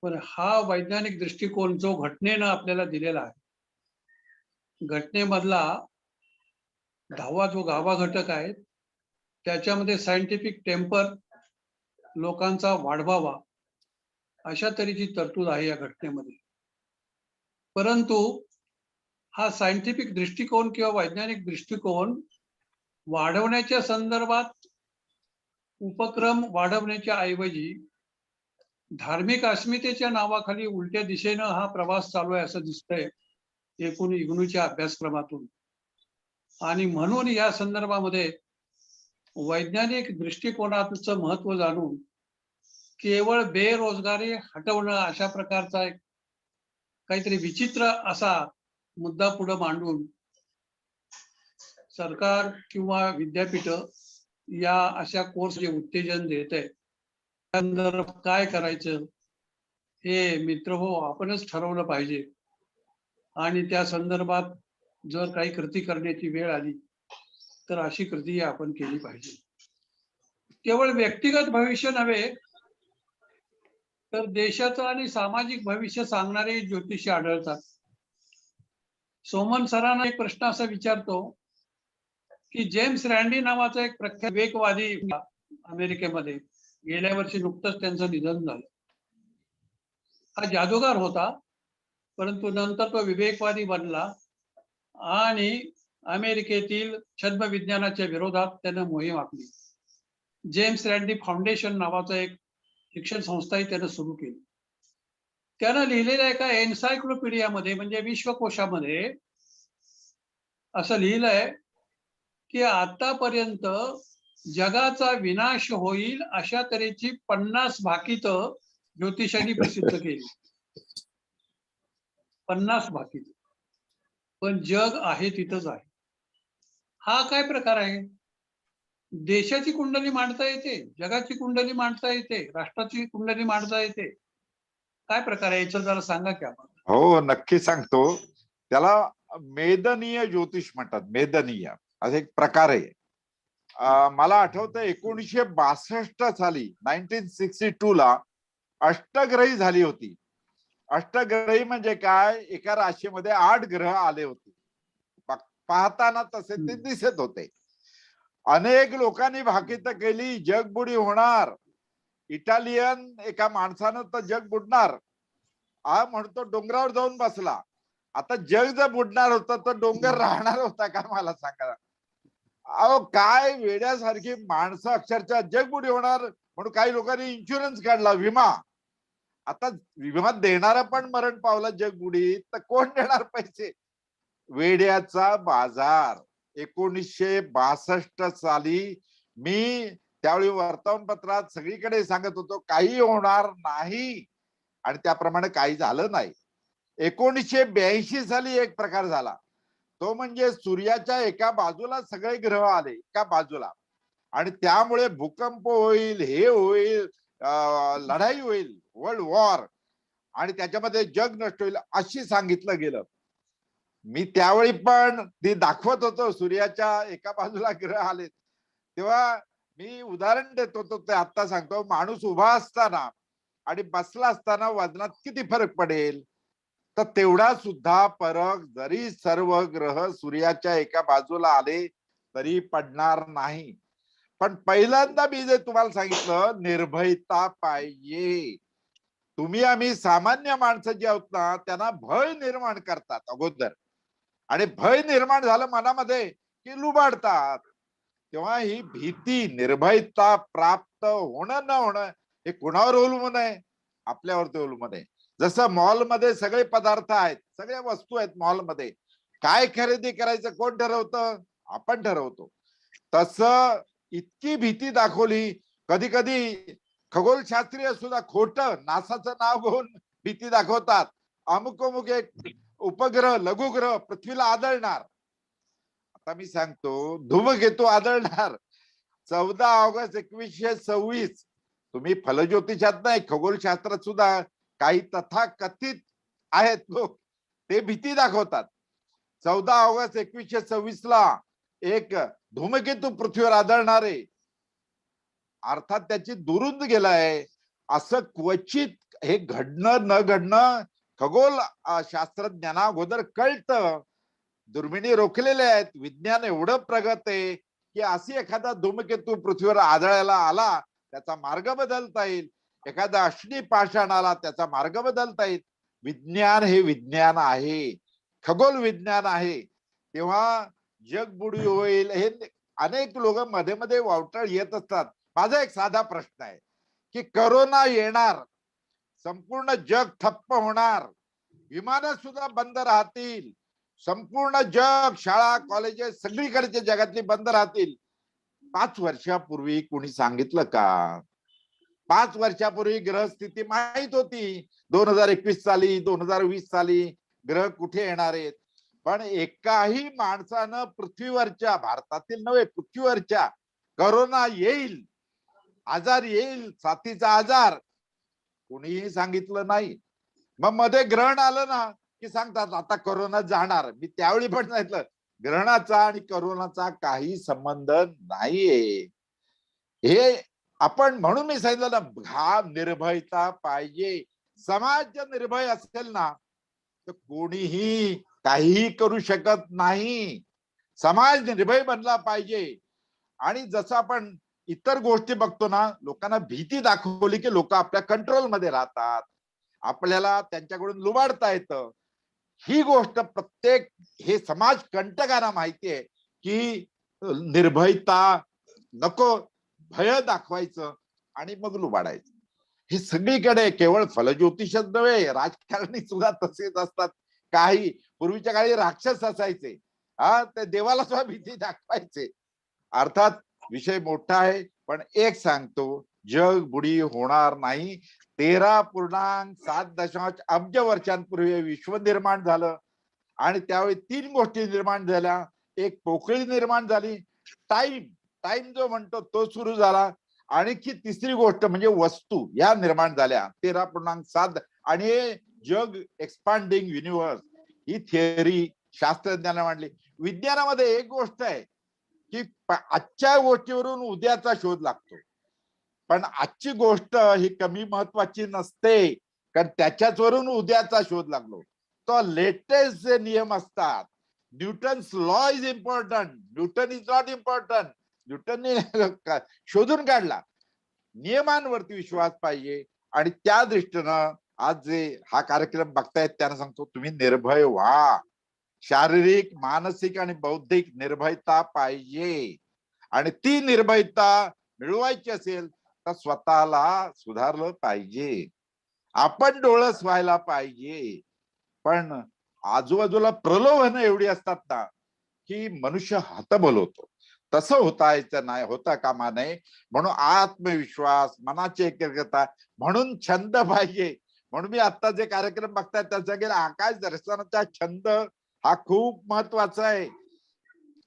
पण हा वैज्ञानिक दृष्टिकोन जो घटनेनं आपल्याला दिलेला आहे, घटनेमधला 10वा जो गाभा घटक आहे त्याच्यामध्ये सायंटिफिक टेम्पर लोकांचा वाढवावा अशा तऱ्हेची तरतूद आहे या घटनेमध्ये. परंतु हा सायंटिफिक दृष्टिकोन किंवा वैज्ञानिक दृष्टिकोन वाढवण्याच्या संदर्भात उपक्रम वाढवण्याच्या ऐवजी धार्मिक अस्मितेच्या नावाखाली उलट्या दिशेनं हा प्रवास चालू आहे असं दिसतंय एकूण इग्नूच्या अभ्यासक्रमातून. आणि म्हणून या संदर्भामध्ये वैज्ञानिक दृष्टिकोनाचं महत्व जाणून केवळ बेरोजगारी हटवणं अशा प्रकारचा एक काहीतरी विचित्र असा मुद्दा पुढे मांडून सरकार किंवा विद्यापीठ या अशा कोर्स जे उत्तेजन देत आहे संदर्भात काय करायचं हे मित्रहो आपणच ठरवलं पाहिजे. आणि त्या संदर्भात जर काही कृती करण्याची वेळ आली तर अशी कृती आपण केली पाहिजे. केवळ व्यक्तिगत भविष्य नव्हे तर देशाचं आणि सामाजिक भविष्य सांगणारे ज्योतिषी आढळतात. सोमन सरांना एक प्रश्न असा विचारतो की जेम्स रँडी नावाचा एक प्रख्यात विवेकवादी अमेरिकेमध्ये गेल्या वर्षी नुकतंच त्यांचं निधन झालं. हा जादूगार होता, परंतु नंतर तो विवेकवादी बनला आणि अमेरिकेतील छद्म विज्ञानाच्या विरोधात त्यानं मोहीम आखली. जेम्स रँडी फाउंडेशन नावाचं एक शिक्षण संस्थाही त्यानं सुरू केली. त्यानं लिहिलेल्या एका एन्सायक्लोपीडियामध्ये म्हणजे विश्वकोशामध्ये असं लिहिलंय की आतापर्यंत जगाचा विनाश होईल अशा तऱ्हेची 50 भाकितं ज्योतिषांनी प्रसिद्ध केली. 50 भाकितं. पण जग आहे तिथंच आहे. हा काय प्रकार आहे? देशाची कुंडली मांडता येते, जगाची कुंडली मांडता येते, राष्ट्राची कुंडली मांडता येते. काय प्रकार आहे याचं जरा सांगा की आपण. हो, नक्की सांगतो. त्याला मेदनीय ज्योतिष म्हणतात. मेदनीय असा एक प्रकार आहे. मला आठवतं 1962 साली 1962 ला अष्टग्रही झाली होती. अष्टग्रही म्हणजे काय, एका राशीमध्ये 8 ग्रह आले होते. पाहताना तसे ते दिसत होते. अनेक लोकांनी भाकीत केली जगबुडी होणार, इटालियन एका माणसानं तर जग बुडणार हा म्हणतो डोंगरावर जाऊन बसला. आता जग जर बुडणार होतं तर डोंगर राहणार होता का मला सांगा. अहो काय वेड्यासारखी माणसं, अक्षरशः जगबुडी होणार म्हणून काही लोकांनी इन्शुरन्स काढला, विमा. आता विमा देणारा पण मरण पावला जगबुडी, तर कोण देणार पैसे. वेड्याचा बाजार. 1962 साली मी त्यावेळी वर्तमानपत्रात सगळीकडे सांगत होतो काही होणार नाही, आणि त्याप्रमाणे काही झालं नाही. 1982 साली एक प्रकार झाला, तो म्हणजे सूर्याच्या एका बाजूला सगळे ग्रह आले एका बाजूला, आणि त्यामुळे भूकंप होईल, हे होईल, लढाई होईल, वर्ल्ड वॉर, आणि त्याच्यामध्ये जग नष्ट होईल अशी सांगितलं गेलं. मी त्यावेळी पण ती दाखवत होतो, सूर्याच्या एका बाजूला ग्रह आले. तेव्हा मी उदाहरण देत होतो, ते आता सांगतो. माणूस उभा असताना आणि बसला असताना वजनात किती फरक पडेल, तर तेवढा सुद्धा फरक जरी सर्व ग्रह सूर्याच्या एका बाजूला आले तरी पडणार नाही. पण पहिल्यांदा मी जे तुम्हाला सांगितलं, निर्भयता पाहिजे. तुम्ही आम्ही सामान्य माणसं जी आहोत ना, त्यांना भय निर्माण करतात अगोदर, आणि भय निर्माण झालं मनामध्ये की लुबाडतात. तेव्हा ही भीती, निर्भयता प्राप्त होणं न होणं हे कुणावर अवलंबून आहे, आपल्यावरती अवलंबून आहे. जसं मॉलमध्ये सगळे पदार्थ आहेत, सगळ्या वस्तू आहेत मॉलमध्ये, काय खरेदी करायचं कोण ठरवतं, आपण ठरवतो. तसं इतकी भीती दाखवली, कधी कधी खगोलशास्त्रीय सुद्धा खोटं नासाचं नाव घेऊन भीती दाखवतात. अमुक अमुक एक उपग्रह लघुग्रह पृथ्वीला आदळणार. आता मी सांगतो, धूमकेतू आदळणार 14 ऑगस्ट 1926. तुम्ही फलज्योतिषात नाही, खगोलशास्त्रात सुद्धा काही तथाकथित आहेत लोक, ते भीती दाखवतात. 14 ऑगस्ट 1926 ला एक धूमकेतू पृथ्वीवर आदळणार आहे. अर्थात त्याची दुरुंद गेलाय. असं क्वचित हे घडणं न घडणं खगोल शास्त्रज्ञांना अगोदर कळतं. दुर्बिणी रोखलेल्या आहेत. विज्ञान एवढं प्रगत आहे की अशी एखादा धूमकेतू पृथ्वीवर आदळायला आला त्याचा मार्ग बदलता येईल, एखादा अश्नी पाषाण आला त्याचा मार्ग बदलता येईल. विज्ञान हे विज्ञान आहे, खगोल विज्ञान आहे. तेव्हा जगबुडी होईल हे अनेक लोक मध्ये मध्ये वावटळ येत असतात. माझा एक साधा प्रश्न आहे की करोना येणार, संपूर्ण जग ठप्प होणार, विमानं सुद्धा बंद राहतील, संपूर्ण जग, शाळा कॉलेजेस सगळीकडचे जगातली बंद राहतील. 5 वर्षापूर्वी कोणी सांगितलं का? 5 वर्षापूर्वी ग्रहस्थिती माहित होती. 2021 साली 2020 साली ग्रह कुठे येणार आहेत. पण एकाही माणसानं पृथ्वीवरच्या, भारतातील नव्हे पृथ्वीवरच्या, करोना येईल, आजार येईल, साथीचा आजार, कोणीही सांगितलं नाही. मग मध्ये ग्रहण आलं ना की सांगतात आता करोना जाणार. मी त्यावेळी पण सांगितलं ग्रहणाचा आणि करोनाचा काही संबंध नाहीये. हे आपण म्हणून मी सांगितलं ना, हा निर्भयता पाहिजे. समाज जर निर्भय असेल ना तर कोणीही काहीही करू शकत नाही. समाज निर्भय बनला पाहिजे. आणि जसं आपण इतर गोष्टी बघतो ना, लोकांना भीती दाखवली की लोक आपल्या कंट्रोलमध्ये राहतात, आपल्याला त्यांच्याकडून लुबाडता येतं. ही गोष्ट प्रत्येक हे समाज कंटकांना माहिती आहे की निर्भयता नको, भय दाखवायचं आणि मग लुबाडायचं. हे सगळीकडे, केवळ फलज्योतिषच नव्हे, राजकारणी सुद्धा तसेच असतात. काही पूर्वीच्या काळी राक्षस असायचे, ते देवाला सुद्धा भीती दाखवायचे. अर्थात विषय मोठा आहे, पण एक सांगतो, जग बुडी होणार नाही. 13.7 अब्ज वर्षांपूर्वी विश्व निर्माण झालं आणि त्यावेळी 3 गोष्टी निर्माण झाल्या. एक पोकळी निर्माण झाली, टाइम जो म्हणतो तो सुरू झाला, आणखी तिसरी गोष्ट म्हणजे वस्तू या निर्माण झाल्या. 13.7 आणि जग एक्सपांडिंग युनिव्हर्स ही थिअरी शास्त्रज्ञांना मांडली. विज्ञानामध्ये एक गोष्ट आहे की आजच्या गोष्टीवरून उद्याचा शोध लागतो. पण आजची गोष्ट ही कमी महत्वाची नसते, कारण त्याच्याचवरून उद्याचा शोध लागलो. तो लेटेस्ट जे नियम असतात, Newton's law is important, Newton is not important. न्यूटनने शोधून काढला. नियमांवरती विश्वास पाहिजे आणि त्या दृष्टीनं आज जे हा कार्यक्रम बघतायत त्यांना सांगतो, तुम्ही निर्भय व्हा. शारीरिक, मानसिक आणि बौद्धिक निर्भयता पाहिजे. आणि ती निर्भयता मिळवायची असेल तर स्वतःला सुधारलं पाहिजे. आपण डोळस व्हायला पाहिजे. पण आजूबाजूला प्रलोभन एवढी असतात ना की मनुष्य हतबल होतो. तसं होता कामा नये. म्हणून आत्मविश्वास, मनाची एकाग्रता, म्हणून छंद पाहिजे. म्हणून मी आता जे कार्यक्रम बघताय त्याचा गेला आकाश दर्शनाचा छंद हा खूप महत्वाचा आहे.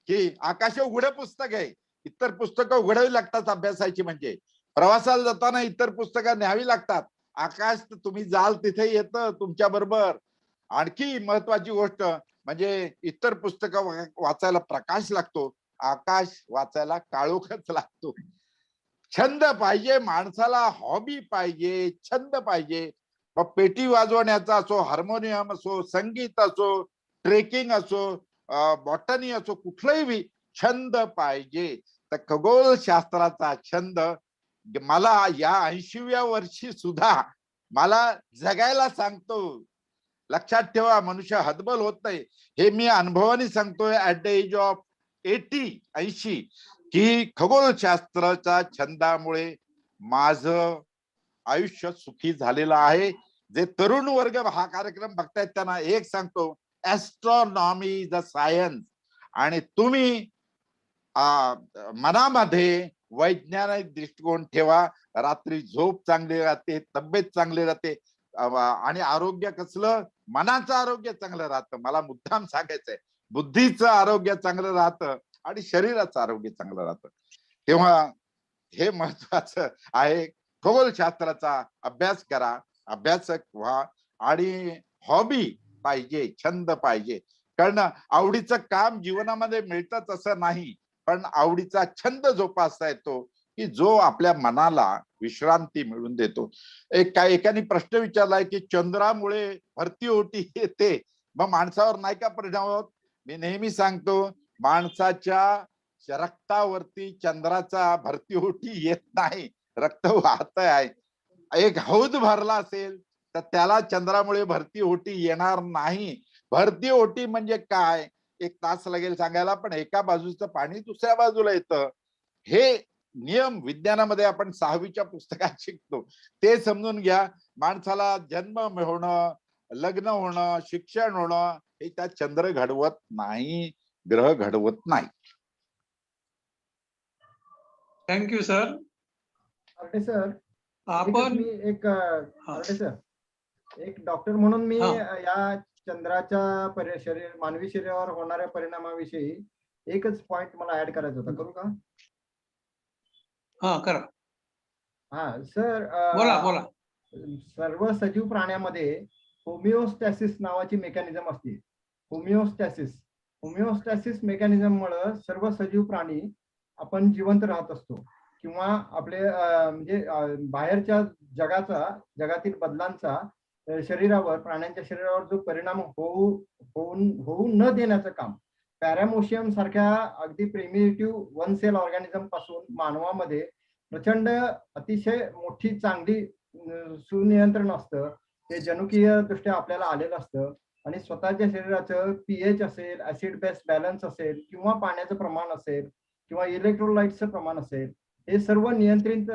की आकाश उघडं पुस्तक आहे. इतर पुस्तकं उघडावी लागतात अभ्यासाची. म्हणजे प्रवासाला जाताना इतर पुस्तकं न्यावी लागतात. आकाश तर तुम्ही जाल तिथे येतं तुमच्या बरोबर. आणखी महत्वाची गोष्ट म्हणजे इतर पुस्तकं वाचायला प्रकाश लागतो, आकाश वाचायला काळोखच लागतो. छंद पाहिजे माणसाला, हॉबी पाहिजे, छंद पाहिजे. मग पेटी वाजवण्याचा असो, हार्मोनियम असो, संगीत असो, ट्रेकिंग असो, बॉटनी असो, कुठलाही छंद पाहिजे. तर खगोलशास्त्राचा छंद मला या 80व्या वर्षी सुद्धा मला जगायला सांगतो. लक्षात ठेवा, मनुष्य हतबल होत नाही. हे मी अनुभवाने सांगतोय ऍट द एज ऑफ 80 की खगोलशास्त्राच्या छंदामुळे माझं आयुष्य सुखी झालेलं आहे. जे तरुण वर्ग हा कार्यक्रम बघतायत त्यांना एक सांगतो, ऍस्ट्रॉनॉमी इज अ सायन्स. आणि तुम्ही मनामध्ये वैज्ञानिक दृष्टिकोन ठेवा. रात्री झोप चांगली राहते, तब्येत चांगली राहते आणि आरोग्य कसलं, मनाचं आरोग्य चांगलं राहतं. मला मुद्दाम सांगायचंय, बुद्धीचं आरोग्य चांगलं राहतं आणि शरीराचं आरोग्य चांगलं राहतं. तेव्हा हे महत्वाचं आहे. खगोलशास्त्राचा अभ्यास करा, अभ्यासक व्हा आणि हॉबी पाहिजे, छंद पाहिजे. कारण आवडीचं काम जीवनामध्ये मिळतच असं नाही, पण आवडीचा छंद जोपासता येतो की जो आपल्या मनाला विश्रांती मिळवून देतो. एकाने प्रश्न विचारलाय की चंद्रामुळे भरती ओटी येते, मग माणसावर नाही का परिणाम होत? मी नेहमी सांगतो, माणसाच्या रक्तावरती चंद्राचा भरती ओटी येत नाही, रक्त वाहत आहे. एक हौद भरला असेल तर त्याला चंद्रामुळे भरती ओटी येणार नाही. भरती ओटी म्हणजे काय, एक तास लागेल सांगायला, पण एका बाजूचं पाणी दुसऱ्या बाजूला येतं. हे नियम विज्ञानामध्ये आपण 6वीच्या पुस्तकात शिकतो. ते समजून घ्या. माणसाला जन्म होणं, लग्न होणं, शिक्षण होणं हे त्या चंद्र घडवत नाही, ग्रह घडवत नाही. Thank you sir. अरे सर, आपण मी एक डॉक्टर म्हणून मी या चंद्राच्या मानवी शरीरावर होणाऱ्या परिणामाविषयी एकच पॉइंट मला ऍड करायचा होता. करू का? हा करा. हा सर, बोला. सर्व सजीव प्राण्यामध्ये होमिओस्टॅसिस नावाची मेकॅनिझम असते. होमिओस्टॅसिस मेकॅनिझम मुळे सर्व सजीव प्राणी आपण जिवंत राहत असतो किंवा आपले म्हणजे बाहेरच्या जगातील बदलांचा शरीरावर, प्राण्यांच्या शरीरावर जो परिणाम होऊ न देण्याचं काम पॅरामोशियम सारख्या अगदी प्रिमिटिव्ह वन सेल ऑर्गॅनिझम पासून मानवामध्ये प्रचंड अतिशय मोठी चांगली सुनियंत्रण असतं. ते जनुकीय दृष्ट्या आपल्याला आलेलं असतं आणि स्वतःच्या शरीराचं पीएच असेल, ऍसिड बेस बॅलन्स असेल किंवा पाण्याचं प्रमाण असेल किंवा इलेक्ट्रोलाइटचं प्रमाण असेल, हे सर्व नियंत्रित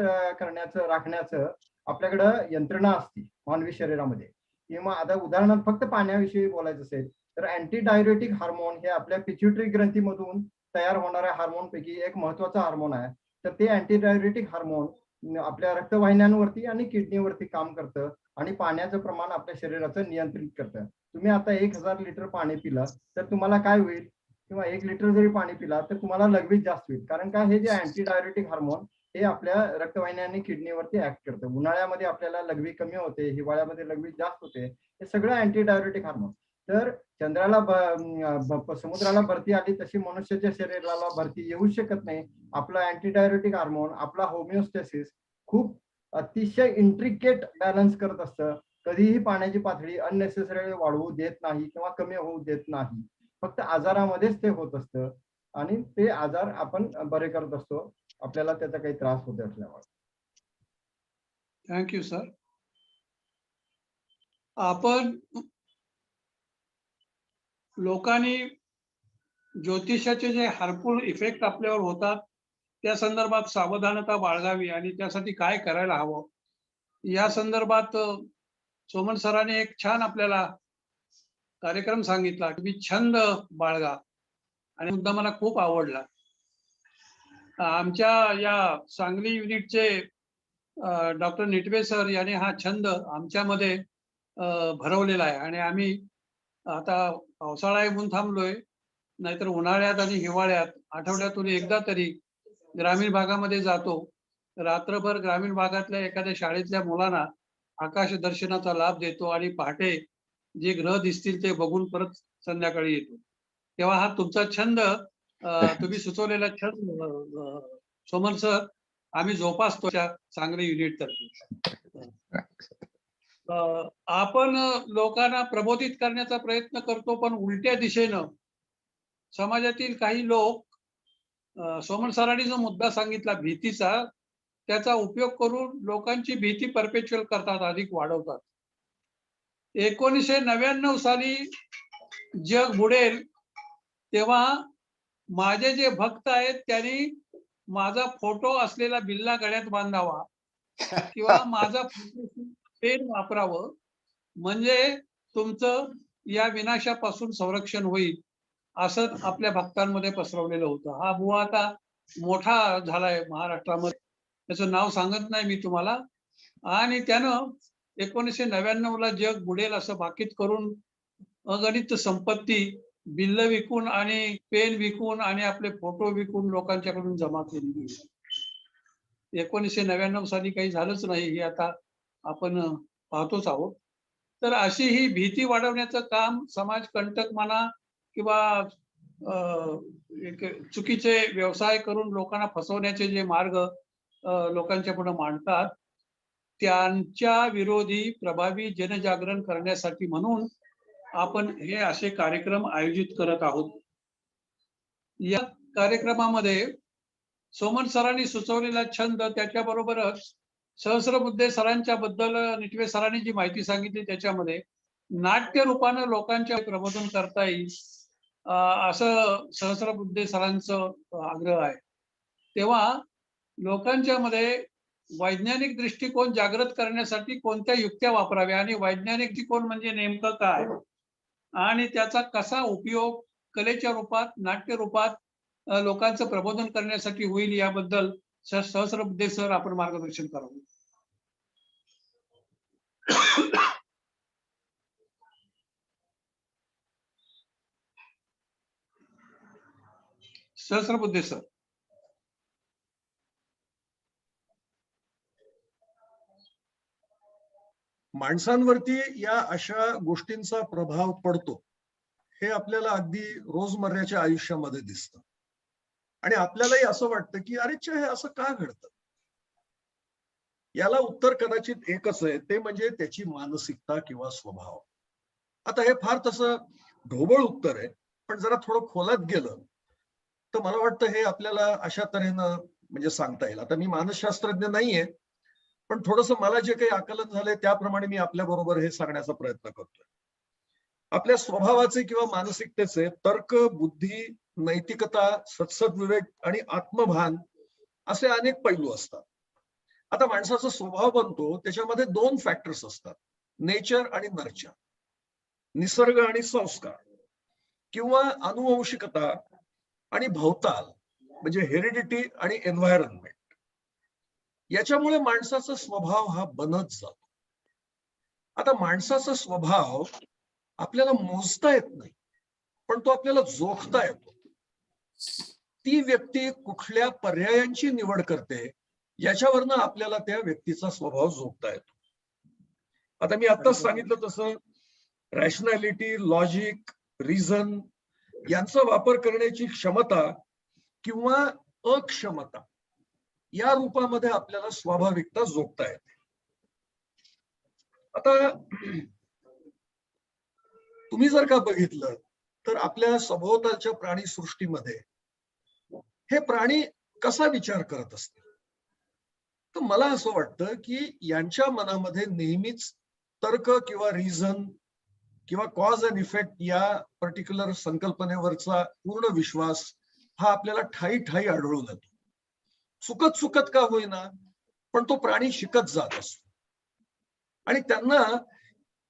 करण्याचं, राखण्याचं आपल्याकडं यंत्रणा असते मानवी शरीरामध्ये. किंवा आता उदाहरणार्थ फक्त पाण्याविषयी बोलायचं असेल तर अँटी डायुरेटिक हार्मोन हे आपल्या पिट्युटरी ग्रंथीमधून तयार होणाऱ्या हार्मोन पैकी एक महत्वाचा हार्मोन आहे. तर ते अँटी डायुरेटिक हार्मोन आपल्या रक्तवाहिन्यांवरती आणि किडनीवरती काम करतं आणि पाण्याचं प्रमाण आपल्या शरीराचं नियंत्रित करतं. तुम्ही आता 1000 लिटर पाणी पिलं तर तुम्हाला काय होईल, किंवा 1 लिटर जरी पाणी पिला तर तुम्हाला लगवीच जास्त होईल. कारण का, हे जे अँटी डायुरेटिक हार्मोन हे आपल्या रक्तवाहिन्या आणि किडनीवरती ऍक्ट करतं. उन्हाळ्यामध्ये आपल्याला लघवी कमी होते, हिवाळ्यामध्ये लघवी जास्त होते. हे सगळं अँटी डायुरेटिक हार्मोन. तर चंद्राला समुद्राला भरती आली तशी मनुष्याच्या शरीराला भरती येऊ शकत नाही. आपला अँटीडायरेटिक हार्मोन, आपला होमिओस्टॅसिस खूप अतिशय इंट्रिकेट बॅलन्स करत असतं. कधीही पाण्याची पातळी अननेसेसरी वाढवू देत नाही किंवा कमी होऊ देत नाही. फक्त आजारामध्येच ते होत असतं आणि ते आजार आपण बरे करत असतो आपल्याला त्याचा काही त्रास होत असल्यामुळे. Thank you sir. आपण लोकांनी ज्योतिषाचे जे हार्मफुल इफेक्ट आपल्यावर होतात त्या संदर्भात सावधानता बाळगावी आणि त्यासाठी काय करायला हवं या संदर्भात सोमन सरांनी एक छान आपल्याला कार्यक्रम सांगितला. तुम्ही छंद बाळगा आणि मुद्दा मला खूप आवडला. आमच्या या सांगली युनिटचे डॉक्टर निटवे सर यांनी हा छंद आमच्यामध्ये भरवलेला आहे आणि आम्ही आता पावसाळा आहे म्हणून थांबलोय, नाहीतर उन्हाळ्यात आणि हिवाळ्यात आठवड्यातून एकदा तरी ग्रामीण भागामध्ये जातो. रात्रभर ग्रामीण भागातल्या एखाद्या शाळेतल्या मुलांना आकाश दर्शनाचा लाभ देतो आणि पहाटे जे ग्रह दिसतील ते बघून परत संध्याकाळी येतो. तेव्हा हा तुमचा छंद तुम्ही सुचवलेला छंद सोमन सर आम्ही जोपासतो सांगली युनिट तर्फे. आपण लोकांना प्रबोधित करण्याचा प्रयत्न करतो पण उलट्या दिशेनं समाजातील काही लोक सोमन सरांनी जो मुद्दा सांगितला भीतीचा, त्याचा उपयोग करून लोकांची भीती परपेच्युअल करतात, अधिक वाढवतात. 1999 साली जग बुडेल तेव्हा माझे जे भक्त आहेत त्यांनी माझा फोटो असलेला बिल्ला गळ्यात बांधावा किंवा माझा पेन वापरावं म्हणजे तुमचं या विनाशापासून संरक्षण होईल असं आपल्या भक्तांमध्ये पसरवलेलं होतं. हा बुवा आता मोठा झालाय महाराष्ट्रामध्ये, त्याचं नाव सांगत नाही मी तुम्हाला. आणि त्यानं 1999 ला जग बुडेल असं भाकीत करून अगणित संपत्ती बिल्ल विकून आणि पेन विकून आणि आपले फोटो विकून लोकांच्याकडून जमा केली. 1999 साली काही झालंच नाही हे आता आपण पाहतोच आहोत. तर अशी ही भीती वाढवण्याचं काम समाजकंटक म्हणा किंवा चुकीचे व्यवसाय करून लोकांना फसवण्याचे जे मार्ग लोकांच्या पुढे मांडतात त्यांच्या विरोधी प्रभावी जनजागरण करण्यासाठी म्हणून आपण हे असे कार्यक्रम आयोजित करत आहोत. या कार्यक्रमामध्ये सोमन सरांनी सुचवलेला छंद, त्याच्याबरोबरच सहस्रबुद्धे सरांच्या बद्दल निटवे सरांनी जी माहिती सांगितली त्याच्यामध्ये नाट्य रूपानं लोकांच्या प्रबोधन करता येईल असं सहस्रबुद्धे सरांचं आग्रह आहे. तेव्हा लोकांच्या मध्ये वैज्ञानिक दृष्टिकोन जागृत करण्यासाठी कोणत्या युक्त्या वापराव्या आणि वैज्ञानिक दृष्टिकोन म्हणजे नेमकं काय आणि त्याचा कसा उपयोग कलेच्या रूपात नाट्य रूपात लोकांचं प्रबोधन करण्यासाठी होईल याबद्दल सहस्रबुद्धे सर आपण मार्गदर्शन करावं. सहस्रबुद्धे सर. माणसांवरती या अशा गोष्टींचा प्रभाव पडतो हे आपल्याला अगदी रोजमर्याच्या आयुष्यामध्ये दिसतं आणि आपल्यालाही असं वाटतं की अरे हे असं का घडतं. याला उत्तर कदाचित एकच आहे, ते म्हणजे त्याची मानसिकता किंवा स्वभाव. आता हे फार तसं ढोबळ उत्तर आहे, पण जरा थोडं खोलात गेलं तर मला वाटतं हे आपल्याला अशा तऱ्हेनं म्हणजे सांगता येईल. आता मी मानसशास्त्रज्ञ नाहीये, पण थोडंसं मला जे काही आकलन झालंय त्याप्रमाणे मी आपल्या बरोबर हे सांगण्याचा प्रयत्न करतोय. आपल्या स्वभावाचे किंवा मानसिकतेचे तर्क, बुद्धी, नैतिकता, सत्सद्विवेक आणि आत्मभान असे अनेक पैलू असतात. आता माणसाचा स्वभाव बनतो त्याच्यामध्ये 2 फॅक्टर्स असतात, नेचर आणि नर्चर, निसर्ग आणि संस्कार किंवा अनुवंशिकता आणि भवताल म्हणजे हेरिडिटी आणि एन्व्हायरमेंट. याच्यामुळे माणसाचा स्वभाव हा बनत जातो. आता माणसाचा स्वभाव आपल्याला मोजता येत नाही, पण तो आपल्याला जोखता येतो. ती व्यक्ती कुठल्या पर्यायांची निवड करते याच्यावरनं आपल्याला त्या व्यक्तीचा स्वभाव जोखता येतो. आता मी आत्ताच सांगितलं तसं रॅशनॅलिटी, लॉजिक, रिझन यांचा वापर करण्याची क्षमता किंवा अक्षमता या रूपामध्ये आपल्याला स्वाभाविकता जोडता येते. आता तुम्ही जर का बघितलं तर आपल्या सभोवतालच्या प्राणी सृष्टीमध्ये हे प्राणी कसा विचार करत असतील, तर मला असं वाटतं की यांच्या मनामध्ये नेहमीच तर्क किंवा रिझन किंवा कॉज अँड इफेक्ट या पर्टिक्युलर संकल्पनेवरचा पूर्ण विश्वास हा आपल्याला ठाई ठाई आढळून येतो. चुकत चुकत का होईना पण तो प्राणी शिकत जात असतो आणि त्यांना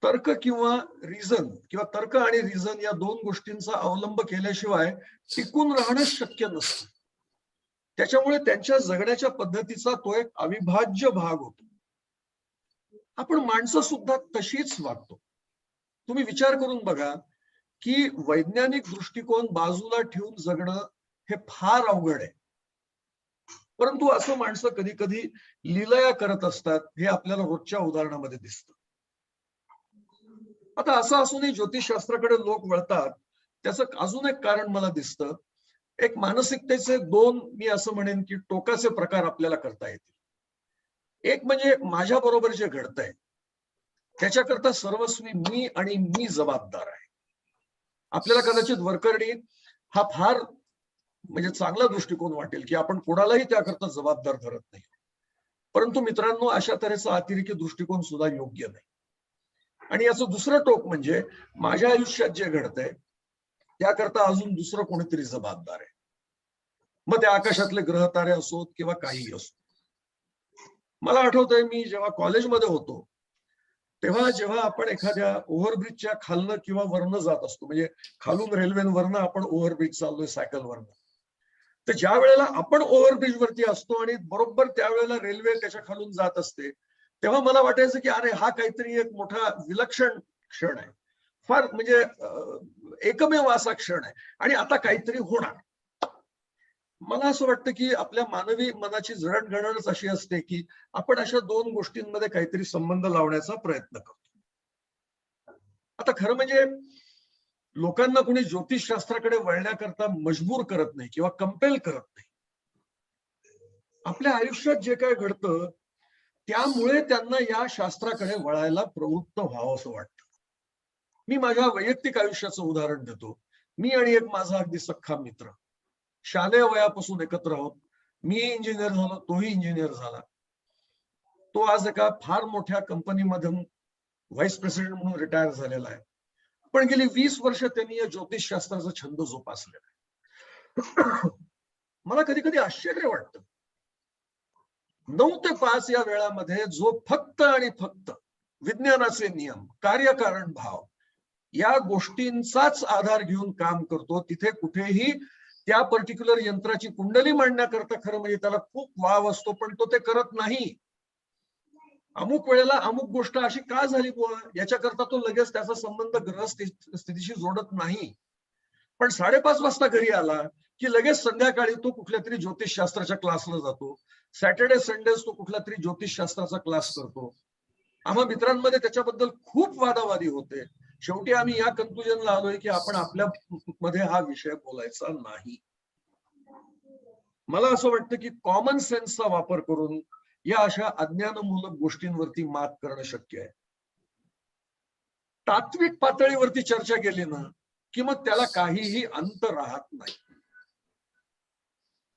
तर्क किंवा रिझन किंवा तर्क आणि रिझन या दोन गोष्टींचा अवलंब केल्याशिवाय टिकून राहणं शक्य नसतं. त्याच्यामुळे त्यांच्या जगण्याच्या पद्धतीचा तो एक अविभाज्य भाग होतो. आपण माणसं सुद्धा तशीच वागतो. तुम्ही विचार करून बघा की वैज्ञानिक दृष्टिकोन बाजूला ठेवून जगणं हे फार अवघड आहे, परंतु असं माणसं कधी कधी लीलया करत असतात हे आपल्याला रोजच्या उदाहरणामध्ये दिसतं. आता असं असूनही ज्योतिषशास्त्राकडे लोक वळतात त्याचं अजून एक कारण मला दिसतं. एक मानसिकतेचे दोन मी असं म्हणेन की टोकाचे प्रकार आपल्याला करता येतील. एक म्हणजे माझ्या बरोबर जे घडतंय त्याच्याकरता सर्वस्वी मी आणि मी जबाबदार आहे. आपल्याला कदाचित वरकरणी हा फार म्हणजे चांगला दृष्टिकोन वाटेल की आपण कोणालाही त्याकरता जबाबदार धरत नाही, परंतु मित्रांनो अशा तऱ्हेचा अतिरेकी दृष्टिकोन सुद्धा योग्य नाही. आणि याचं दुसरं टोक म्हणजे माझ्या आयुष्यात जे घडतंय त्याकरता अजून दुसरं कोणीतरी जबाबदार आहे. मग ते आकाशातले ग्रह तारे असोत किंवा काहीही असो. मला आठवतंय मी जेव्हा कॉलेजमध्ये होतो तेव्हा जेव्हा आपण एखाद्या ओव्हरब्रिजच्या खालनं किंवा वरनं जात असतो, म्हणजे खालून रेल्वेवरनं आपण ओव्हरब्रिज चाललोय सायकलवरनं, तर ज्या वेळेला आपण ओव्हरब्रिज वरती असतो आणि बरोबर त्यावेळेला रेल्वे त्याच्या खालून जात असते तेव्हा मला वाटायचं की अरे हा काहीतरी एक मोठा विलक्षण क्षण आहे, फार म्हणजे एकमेव असा क्षण आहे आणि आता काहीतरी होणार. मला असं वाटतं की आपल्या मानवी मनाची जडणघडणच अशी असते की आपण अशा दोन गोष्टींमध्ये काहीतरी संबंध लावण्याचा प्रयत्न करतो. आता खरं म्हणजे लोकांना कोणी ज्योतिषशास्त्राकडे वळण्याकरता मजबूर करत नाही किंवा कंपेल करत नाही. आपल्या आयुष्यात जे काय घडतं त्यामुळे त्यांना या शास्त्राकडे वळायला प्रवृत्त व्हावं असं वाटतं. मी माझ्या वैयक्तिक आयुष्याचं उदाहरण देतो. मी आणि एक माझा अगदी सख्खा मित्र शालेय वयापासून एकत्र आहोत. मी इंजिनियर झालो, तोही इंजिनियर झाला. तो आज एका फार मोठ्या कंपनीमधून व्हाईस प्रेसिडेंट म्हणून रिटायर झालेला आहे, पण गेली 20 वर्ष त्यांनी या ज्योतिषशास्त्राचा छंद जोपासलेला आहे. मला कधी कधी आश्चर्य वाटतं 9 ते 5 या वेळामध्ये जो फक्त आणि फक्त विज्ञानाचे नियम, कार्यकारण भाव या गोष्टींचाच आधार घेऊन काम करतो, तिथे कुठेही त्या पर्टिक्युलर यंत्राची कुंडली मांडण्याकरता खरं म्हणजे त्याला खूप वाव असतो, पण तो ते करत नाही. अमुक वेळेला अमुक गोष्ट अशी का झाली बुवा याच्याकरता तो लगेच त्याचा संबंध ग्रहस्थितीशी जोडत नाही. पण 5:30 वाजता घरी आला की लगेच संध्याकाळी तो कुठल्या तरी ज्योतिषशास्त्राच्या क्लासला जातो. सॅटर्डे संडेज तो कुठला तरी ज्योतिषशास्त्राचा क्लास करतो. आम्हा मित्रांमध्ये त्याच्याबद्दल खूप वादावादी होते. शेवटी आम्ही या कन्क्लुजनला आलोय की आपण आपल्या मध्ये हा विषय बोलायचा नाही. मला असं वाटतं की कॉमन सेन्सचा वापर करून या अशा अज्ञानमूलक गोष्टींवरती मात करणं शक्य आहे. तात्विक पातळीवरती चर्चा केली ना की मग त्याला काहीही अंत राहत नाही.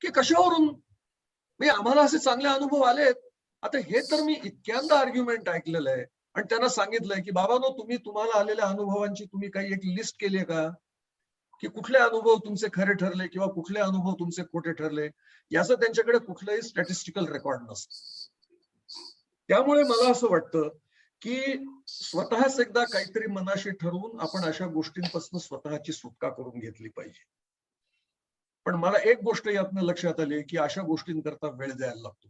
की कशावरून म्हणजे आम्हाला असे चांगले अनुभव आलेत. आता हे तर मी इतक्यांदा आर्ग्युमेंट ऐकलेलं आहे आणि त्यांना सांगितलंय की बाबांनो तुम्हाला आलेल्या अनुभवांची तुम्ही काही एक लिस्ट केली आहे का, की कुठले अनुभव तुमचे खरे ठरले किंवा कुठले अनुभव तुमचे खोटे ठरले, याचं त्यांच्याकडे कुठलंही स्टॅटिस्टिकल रेकॉर्ड नसतं. त्यामुळे मला असं वाटतं की स्वतःच एकदा काहीतरी मनाशी ठरवून आपण अशा गोष्टींपासून स्वतःची सुटका करून घेतली पाहिजे. पण मला एक गोष्ट यातनं लक्षात आली की अशा गोष्टींकरता वेळ द्यायला लागतो.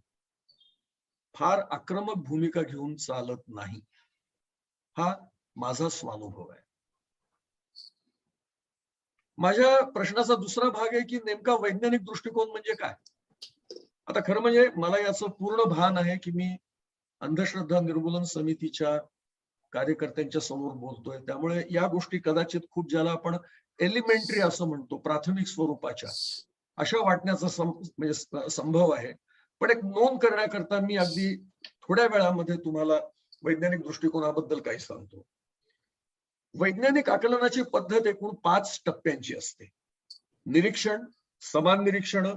फार आक्रमक भूमिका घेऊन चालत नाही. हा माझा स्वानुभव आहे. माझ्या प्रश्नाचा दुसरा भाग आहे की नेमका वैज्ञानिक दृष्टिकोन म्हणजे काय. आता खरं म्हणजे मला याचं पूर्ण भान आहे की मी अंधश्रद्धा निर्मूलन समितीच्या कार्यकर्त्यांच्या समोर बोलतोय, त्यामुळे या गोष्टी कदाचित खूप ज्याला आपण एलिमेंटरी असं म्हणतो, प्राथमिक स्वरूपाच्या अशा वाटण्याचा म्हणजे संभव आहे. पण एक नोंद करण्याकरता मी अगदी थोड्या वेळामध्ये तुम्हाला वैज्ञानिक दृष्टिकोनाबद्दल काही सांगतो. वैज्ञानिक आकलनाची पद्धत एकूण 5 टप्प्यांची असते. निरीक्षण, समान निरीक्षण,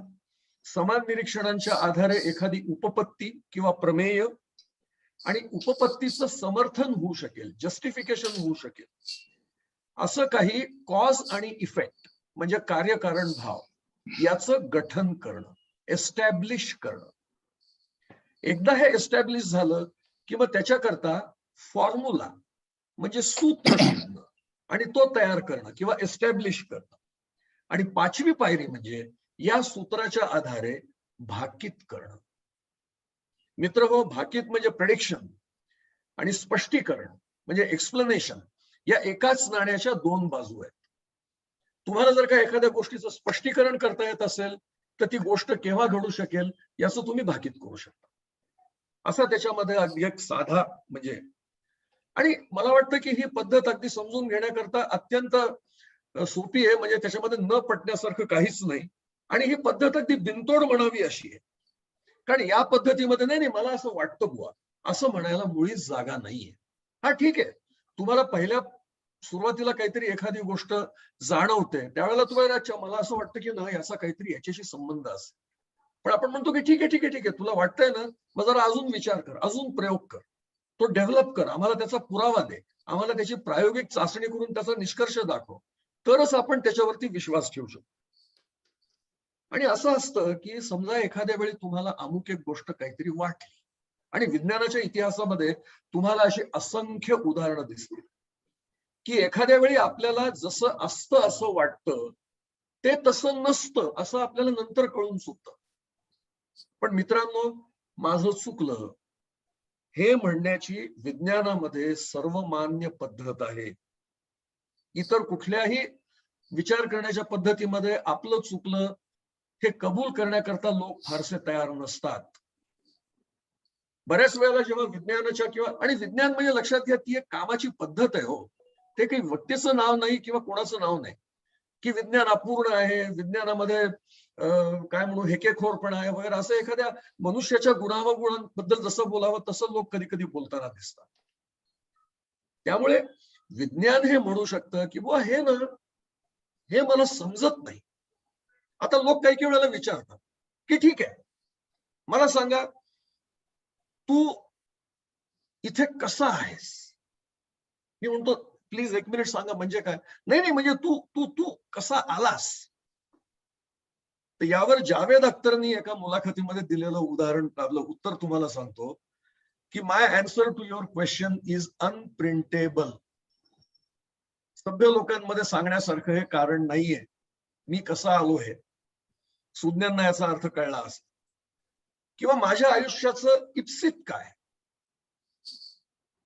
समान निरीक्षणांच्या आधारे एखादी उपपत्ती किंवा प्रमेय आणि उपपत्तीचं समर्थन होऊ शकेल, जस्टिफिकेशन होऊ शकेल, असं काही कॉज आणि इफेक्ट म्हणजे कार्यकारण भाव याचं गठन करणं, एस्टॅब्लिश करणं. एकदा हे एस्टॅब्लिश झालं की मग त्याच्याकरता फॉर्म्युला म्हणजे सूत्र शोधणं आणि तो तयार करणं किंवा एस्टॅब्लिश करणं. आणि 5वी पायरी म्हणजे या सूत्राच्या आधारे भाकीत करणं. मित्रहो, भाकीत म्हणजे प्रेडिक्शन आणि स्पष्टीकरण म्हणजे एक्सप्लेनेशन या एकाच नाण्याच्या 2 बाजू आहेत. तुम्हाला जर का एखाद्या गोष्टीचं स्पष्टीकरण करता येत असेल तर ती गोष्ट केव्हा घडू शकेल याचं तुम्ही भाकीत करू शकता. असा त्याच्यामध्ये अगदी एक साधा म्हणजे, आणि मला वाटतं की ही पद्धत अगदी समजून घेण्याकरता अत्यंत सोपी आहे, म्हणजे त्याच्यामध्ये न पटण्यासारखं काहीच नाही. आणि ही पद्धत अगदी बिनतोड म्हणावी अशी आहे, कारण या पद्धतीमध्ये नाही मला असं वाटतं बुवा असं म्हणायला मुळीच जागा नाहीये. हा ठीक आहे, तुम्हाला पहिल्या सुरुवातीला काहीतरी एखादी गोष्ट जाणवते त्यावेळेला तुम्हाला अच्छा मला असं वाटतं की नाही याचा काहीतरी याच्याशी संबंध असेल, पण आपण म्हणतो की ठीक आहे ठीक आहे ठीक आहे, तुला वाटतंय ना, मग जरा अजून विचार कर, अजून प्रयोग कर, तो डेव्हलप कर, आम्हाला त्याचा पुरावा दे, आम्हाला त्याची प्रायोगिक चाचणी करून त्याचा निष्कर्ष दाखव, तरच आपण त्याच्यावरती विश्वास ठेवू शकतो. आणि असं असतं की समजा एखाद्या वेळी तुम्हाला अमुक एक गोष्ट काहीतरी वाटली आणि विज्ञानाच्या इतिहासामध्ये तुम्हाला अशी असंख्य उदाहरणं दिसतील की एखाद्या वेळी आपल्याला जसं असतं असं वाटतं ते तसं नसतं असं आपल्याला नंतर कळून चुकतं. पण मित्रांनो, माझं चुकलं हे म्हणण्याची विज्ञानामध्ये सर्वमान्य पद्धत आहे. इतर कुठल्याही विचार करण्याच्या पद्धतीमध्ये आपलं चुकलं हे कबूल करण्याकरता लोक फारसे तयार नसतात. बऱ्याच वेळेला जेव्हा विज्ञानाच्या किंवा, आणि विज्ञान म्हणजे लक्षात घ्या ती एक कामाची पद्धत आहे हो, ते काही व्यक्तीचं नाव नाही किंवा कोणाचं नाव नाही की विज्ञान अपूर्ण आहे, विज्ञानामध्ये काय म्हणू हेकेखोरपणा आहे वगैरे, असं एखाद्या मनुष्याच्या गुणावगुणांबद्दल जसं बोलावं तसं लोक कधी कधी बोलताना दिसतात. त्यामुळे विज्ञान हे म्हणू शकतं की बुवा हे ना हे मला समजत नाही. आता लोक काही काही वेळेला विचारतात की ठीक आहे मला सांगा तू इथे कसा आहेस. मी म्हणतो प्लीज 1 मिनिट सांगा म्हणजे काय. नाही म्हणजे तू तू तू कसा आलास. तर यावर जावेद अख्तरनी एका मुलाखतीमध्ये दिलेलं उदाहरण, आपलं उत्तर तुम्हाला सांगतो की my answer to your question is unprintable. सभ्य लोकांमध्ये सांगण्यासारखं हे कारण नाहीये मी कसा आलो हे. सुज्ञांना याचा अर्थ कळला असेल. किंवा माझ्या आयुष्याचं इप्सित काय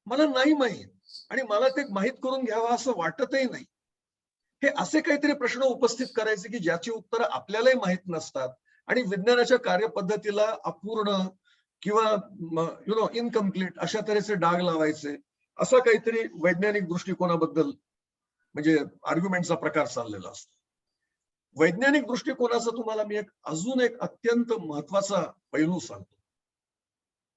मला नाही माहीत आणि मला ते माहीत करून घ्यावं असं वाटतही नाही. हे असे काहीतरी प्रश्न उपस्थित करायचे की ज्याची उत्तरं आपल्यालाही माहीत नसतात आणि विज्ञानाच्या कार्यपद्धतीला अपूर्ण किंवा इनकम्प्लीट अशा तऱ्हेचे डाग लावायचे. असा काहीतरी वैज्ञानिक दृष्टिकोनाबद्दल म्हणजे आर्ग्युमेंटचा प्रकार चाललेला असतो. वैज्ञानिक दृष्टिकोनाचा तुम्हाला मी अजून एक अत्यंत महत्वाचा पैलू सांगतो.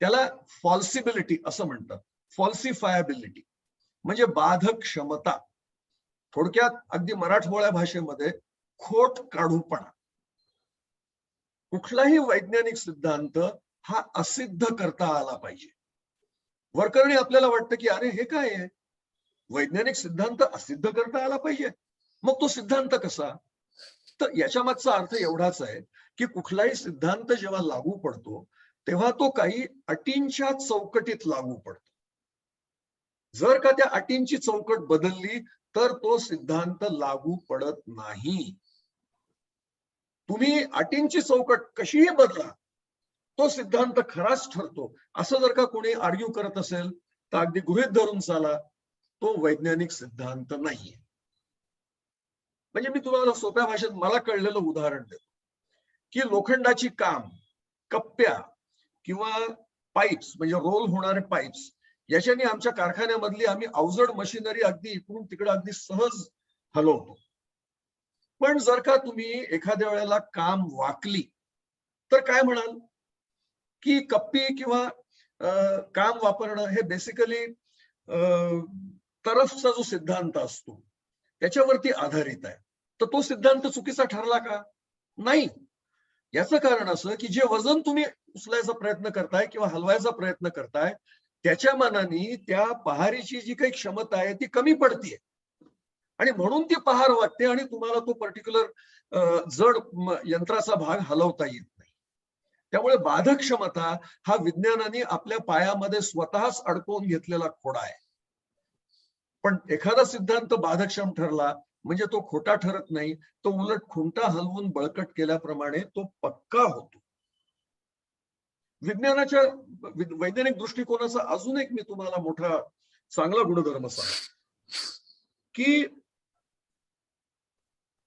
त्याला फॉल्सिबिलिटी असं म्हणतात. फॉल्सिफायबिलिटी म्हणजे बाधक क्षमता. थोडक्यात अगदी मराठमोळ्या भाषेमध्ये खोट काढूपणा. कुठलाही वैज्ञानिक सिद्धांत हा असिद्ध करता आला पाहिजे. वरकरणी आपल्याला वाटतं की अरे हे काय आहे, वैज्ञानिक सिद्धांत असिद्ध करता आला पाहिजे, मग तो सिद्धांत कसा. तर याच्या मागचा अर्थ एवढाच आहे की कुठलाही सिद्धांत जेव्हा लागू पडतो तेव्हा तो काही अटींच्या चौकटीत लागू पडतो. जर का त्या अटींची चौकट बदलली तर तो सिद्धांत लागू पडत नाही. तुम्ही अटींची चौकट कशीही बदला तो सिद्धांत खराच ठरतो असं जर का कोणी आर्ग्यू करत असेल तर अगदी गृहीत धरून चाला तो वैज्ञानिक सिद्धांत नाहीये. म्हणजे मी तुम्हाला सोप्या भाषेत मला कळलेलं उदाहरण देतो की लोखंडाची काम, कप्प्या किंवा पाईप्स म्हणजे रोल होणारे पाईप्स याच्याने आमच्या कारखान्यामधली आम्ही अवजड मशिनरी अगदी इकडून तिकडे अगदी सहज हलवतो. पण जर का तुम्ही एखाद्या वेळेला काम वाकली तर काय म्हणाल की कप्पी किंवा काम वापरणं हे बेसिकली तरफचा जो सिद्धांत असतो त्याच्यावरती आधारित आहे. तर तो सिद्धांत चुकीचा ठरला का? नाही. याचं कारण असं की जे वजन तुम्ही उचलायचा प्रयत्न करताय किंवा हलवायचा प्रयत्न करताय त्याच्या मानाने त्या पहारीची जी काही क्षमता आहे ती कमी पडतीये आणि म्हणून ती पहार वागते आणि तुम्हाला तो पर्टिक्युलर जड यंत्राचा भाग हलवता येत नाही. त्यामुळे बाधक क्षमता हा विज्ञानाने आपल्या पायामध्ये स्वतःच अडकवून घेतलेला खोडा आहे. पण एखादा सिद्धांत बाधकक्षम ठरला म्हणजे तो खोटा ठरत नाही, तो उलट खुंटा हलवून बळकट केल्याप्रमाणे तो पक्का होतो. विज्ञानाच्या वैज्ञानिक दृष्टिकोनाचा अजून एक मी तुम्हाला मोठा चांगला गुणधर्म सांगतो की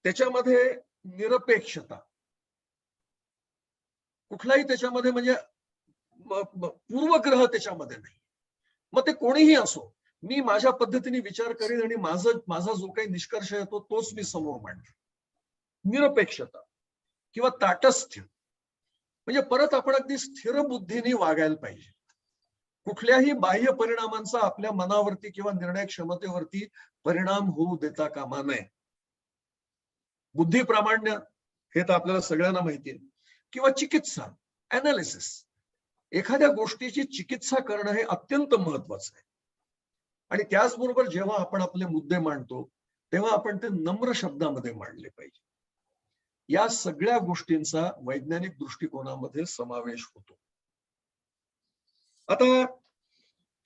त्याच्यामध्ये निरपेक्षता कुठलाही त्याच्यामध्ये म्हणजे पूर्वग्रह त्याच्यामध्ये नाही. मग ते कोणीही असो मी माझ्या पद्धतीने विचार करेन आणि माझा जो काही निष्कर्ष येतो तोच मी समोर मांडेन. निरपेक्षता किंवा ताटस्थ्य म्हणजे परत आपण अगदी स्थिर बुद्धीने वागायला पाहिजे. कुठल्याही बाह्य परिणामांचा आपल्या मनावरती किंवा निर्णय क्षमतेवरती परिणाम होऊ देता कामा नये. बुद्धी प्रामाण्य हे तर आपल्याला सगळ्यांना माहिती आहे. किंवा चिकित्सा अनालिसिस एखाद्या गोष्टीची चिकित्सा करणं हे अत्यंत महत्वाचं आहे. आणि त्याचबरोबर जेव्हा आपण आपले मुद्दे मांडतो तेव्हा आपण ते नम्र शब्दामध्ये मांडले पाहिजे. या सगळ्या गोष्टींचा वैज्ञानिक दृष्टिकोनामध्ये समावेश होतो. आता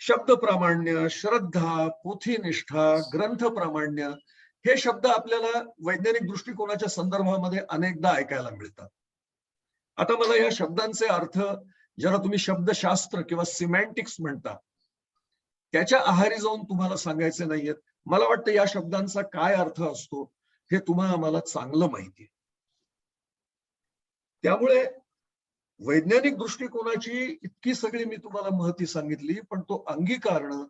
शब्द प्रामाण्य, श्रद्धा, पोथीनिष्ठा, ग्रंथ प्रामाण्य हे शब्द आपल्याला वैज्ञानिक दृष्टिकोनाच्या संदर्भामध्ये अनेकदा ऐकायला मिळतात. आता मला या शब्दांचे अर्थ ज्याला तुम्ही शब्दशास्त्र किंवा सिमॅन्टिक्स म्हणता त्याच्या आहारी जाऊन तुम्हाला सांगायचे नाहीयेत. मला वाटतं या शब्दांचा काय अर्थ असतो हे तुम्हाला आम्हाला चांगलं माहिती आहे. त्यामुळे वैज्ञानिक दृष्टिकोनाची इतकी सगळी मी तुम्हाला महती सांगितली पण तो अंगीकारणं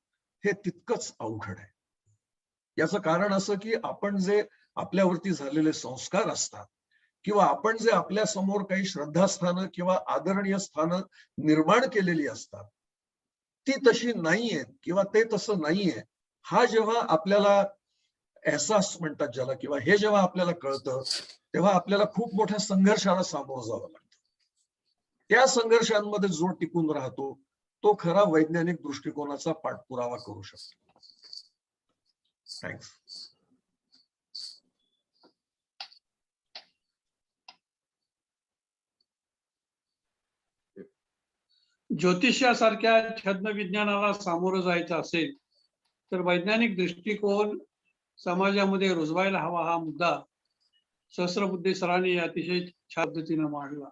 हे तितकंच अवघड आहे. याचं कारण असं की आपण जे आपल्यावरती झालेले संस्कार असतात किंवा आपण जे आपल्या समोर काही श्रद्धास्थानं किंवा आदरणीय स्थानं निर्माण केलेली असतात ती तशी नाहीये किंवा ते तसं नाहीये हा जेव्हा आपल्याला एहसास म्हणतात ज्याला किंवा हे जेव्हा आपल्याला कळतं तेव्हा आपल्याला खूप मोठ्या संघर्षाला सामोरं जावं लागतं. त्या संघर्षांमध्ये जो टिकून राहतो तो खरा वैज्ञानिक दृष्टिकोनाचा पाठपुरावा करू शकतो. थँक्स. ज्योतिषासारख्या छद्म विज्ञानाला सामोरं जायचं असेल तर वैज्ञानिक दृष्टिकोन समाजामध्ये रुजवायला हवा हा मुद्दा सहस्रबुद्धे सरांनी अतिशय छान पद्धतीने मांडला.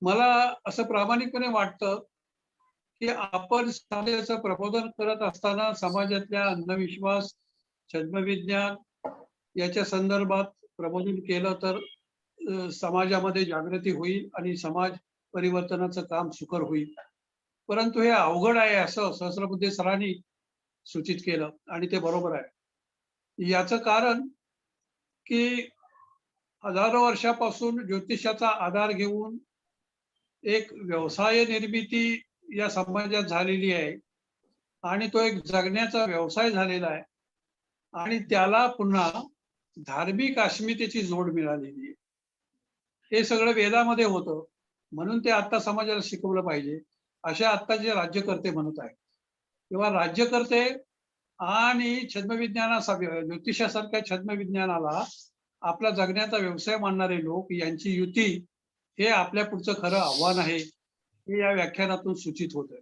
मला असं प्रामाणिकपणे वाटतं की आपण समाजाचं प्रबोधन करत असताना समाजातल्या अंधविश्वास, छद्मविज्ञान याच्या संदर्भात प्रबोधन केलं तर समाजामध्ये जागृती होईल आणि समाज परिवर्तनाचं काम सुकर होईल. परंतु हे अवघड आहे असं सहस्रबुद्धे सरांनी सूचित केलं आणि ते बरोबर आहे. याचं कारण की हजारो वर्षापासून ज्योतिषाचा आधार घेऊन एक व्यवसाय निर्मिती या समाजात झालेली आहे आणि तो एक जगण्याचा व्यवसाय झालेला आहे आणि त्याला पुन्हा धार्मिक अस्मितेची जोड मिळालेली आहे. हे सगळं वेदामध्ये होतं म्हणून ते आता समाजाला शिकवलं पाहिजे अशा आत्ताचे राज्यकर्ते म्हणत आहेत. किंवा राज्यकर्ते आणि ज्योतिषासारख्या छद्मविज्ञानाला आपला जगण्याचा व्यवसाय मानणारे लोक यांची युती हे आपल्या पुढचं खरं आव्हान आहे हे या व्याख्यानातून सूचित होत आहे.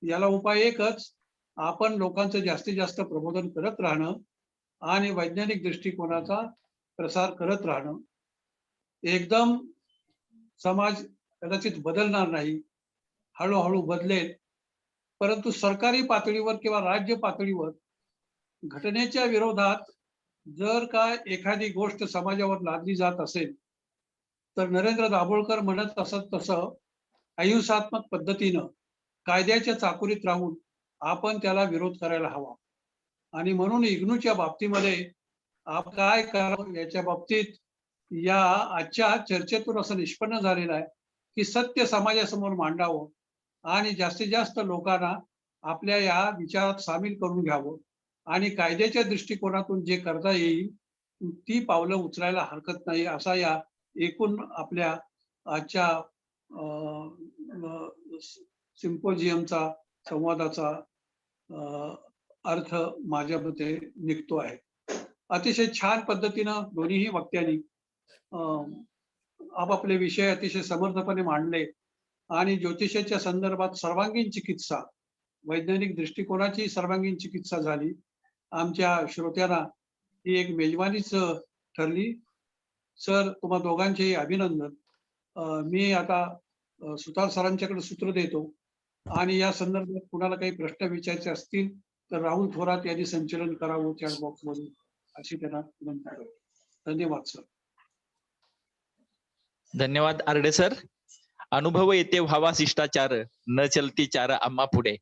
याला उपाय एकच, आपण लोकांचं जास्तीत जास्त प्रबोधन करत राहणं आणि वैज्ञानिक दृष्टिकोनाचा प्रसार करत राहणं. एकदम समाज कदाचित बदलणार नाही, हळूहळू बदलेल, परंतु सरकारी पातळीवर किंवा राज्य पातळीवर घटनेच्या विरोधात जर का एखादी गोष्ट समाजावर लादली जात असेल तर नरेंद्र दाभोळकर म्हणत असत तसं अहिंसात्मक पद्धतीनं कायद्याच्या चाकुरीत राहून आपण त्याला विरोध करायला हवा. आणि म्हणून इग्नूच्या बाबतीमध्ये आपण काय करावं याच्या बाबतीत या आजच्या चर्चेतून असं निष्पन्न झालेलं आहे की सत्य समाजासमोर मांडावं आणि जास्तीत जास्त लोकांना आपल्या या विचारात सामील करून घ्यावं आणि कायद्याच्या दृष्टिकोनातून जे करता येईल ती पावलं उचलायला हरकत नाही, असा या एकूण आपल्या आजच्या सिम्पोजियमचा संवादाचा अर्थ माझ्या मते निघतो आहे. अतिशय छान पद्धतीनं दोन्हीही वक्त्यांनी आपापले विषय अतिशय समर्थपणे मांडले आणि ज्योतिषाच्या संदर्भात सर्वांगीण चिकित्सा, वैज्ञानिक दृष्टिकोनाची सर्वांगीण चिकित्सा झाली. आमच्या श्रोत्यांना ही एक मेजवानीच ठरली. सर, तुम्हा दोघांचेही अभिनंदन. मी आता सुतार सरांच्याकडे सूत्र देतो आणि या संदर्भात कुणाला काही प्रश्न विचारायचे असतील तर राहुल थोरात यांनी संचलन करावं चॅट बॉक्स मधून, अशी त्यांना विनंती करतो. धन्यवाद सर. धन्यवाद आरडे सर. अनुभव येते व्हावा शिष्टाचार, न चलती चार आम्हा पुढे.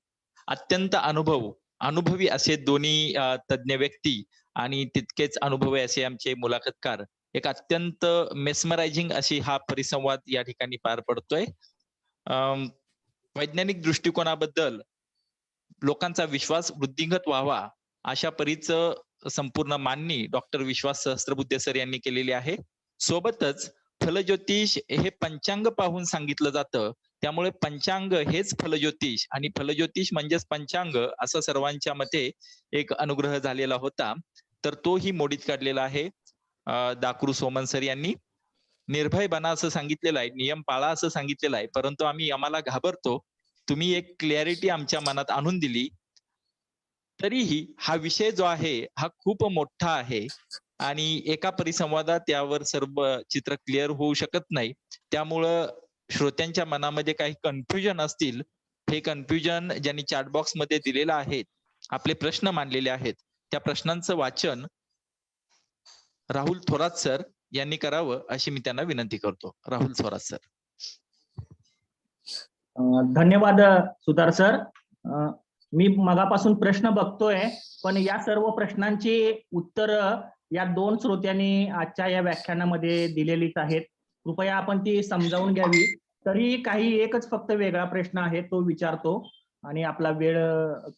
अत्यंत अनुभवी असे दोन्ही तज्ञ व्यक्ती आणि तितकेच अनुभवी असे आमचे मुलाखतकार. एक अत्यंत मेस्मरायझिंग अशी हा परिसंवाद या ठिकाणी पार पडतोय. वैज्ञानिक दृष्टिकोनाबद्दल लोकांचा विश्वास वृद्धिंगत व्हावा अशा परीचं संपूर्ण मांडणी डॉक्टर विश्वास सहस्त्रबुद्धे सर यांनी केलेली आहे. सोबतच फलज्योतिष हे पंचांग पाहून सांगितलं जातं, त्यामुळे पंचांग हेच फलज्योतिष आणि फलज्योतिष म्हणजेच पंचांग असं सर्वांच्या मते एक अनुग्रह झालेला होता. तर तोही मोडीत काढलेला आहे दाकरू सोमन सर यांनी. निर्भय बना असं सांगितलेलं आहे, नियम पाळा असं सांगितलेलं आहे, परंतु आम्हाला घाबरतो. तुम्ही एक क्लॅरिटी आमच्या मनात आणून दिली. तरीही हा विषय जो आहे हा खूप मोठा आहे आणि एका परिसंवादात यावर सर्व चित्र क्लिअर होऊ शकत नाही. त्यामुळं श्रोत्यांच्या मनामध्ये काही कन्फ्युजन असतील, हे कन्फ्युजन ज्यांनी चॅटबॉक्स मध्ये दिलेलं आहे, आपले प्रश्न मांडलेले आहेत, त्या प्रश्नांचं वाचन राहुल थोरात सर यांनी करावं अशी मी त्यांना विनंती करतो. राहुल थोरात सर. धन्यवाद सुतार सर. मी मगापासून प्रश्न बघतोय, पण या सर्व प्रश्नांची उत्तर या दोन श्रोत्यांनी आजच्या या व्याख्यानामध्ये दिलेलीच आहेत. कृपया आपण ती समजावून घ्यावी. तरी काही एकच फक्त वेगळा प्रश्न आहे, तो विचारतो आणि आपला वेळ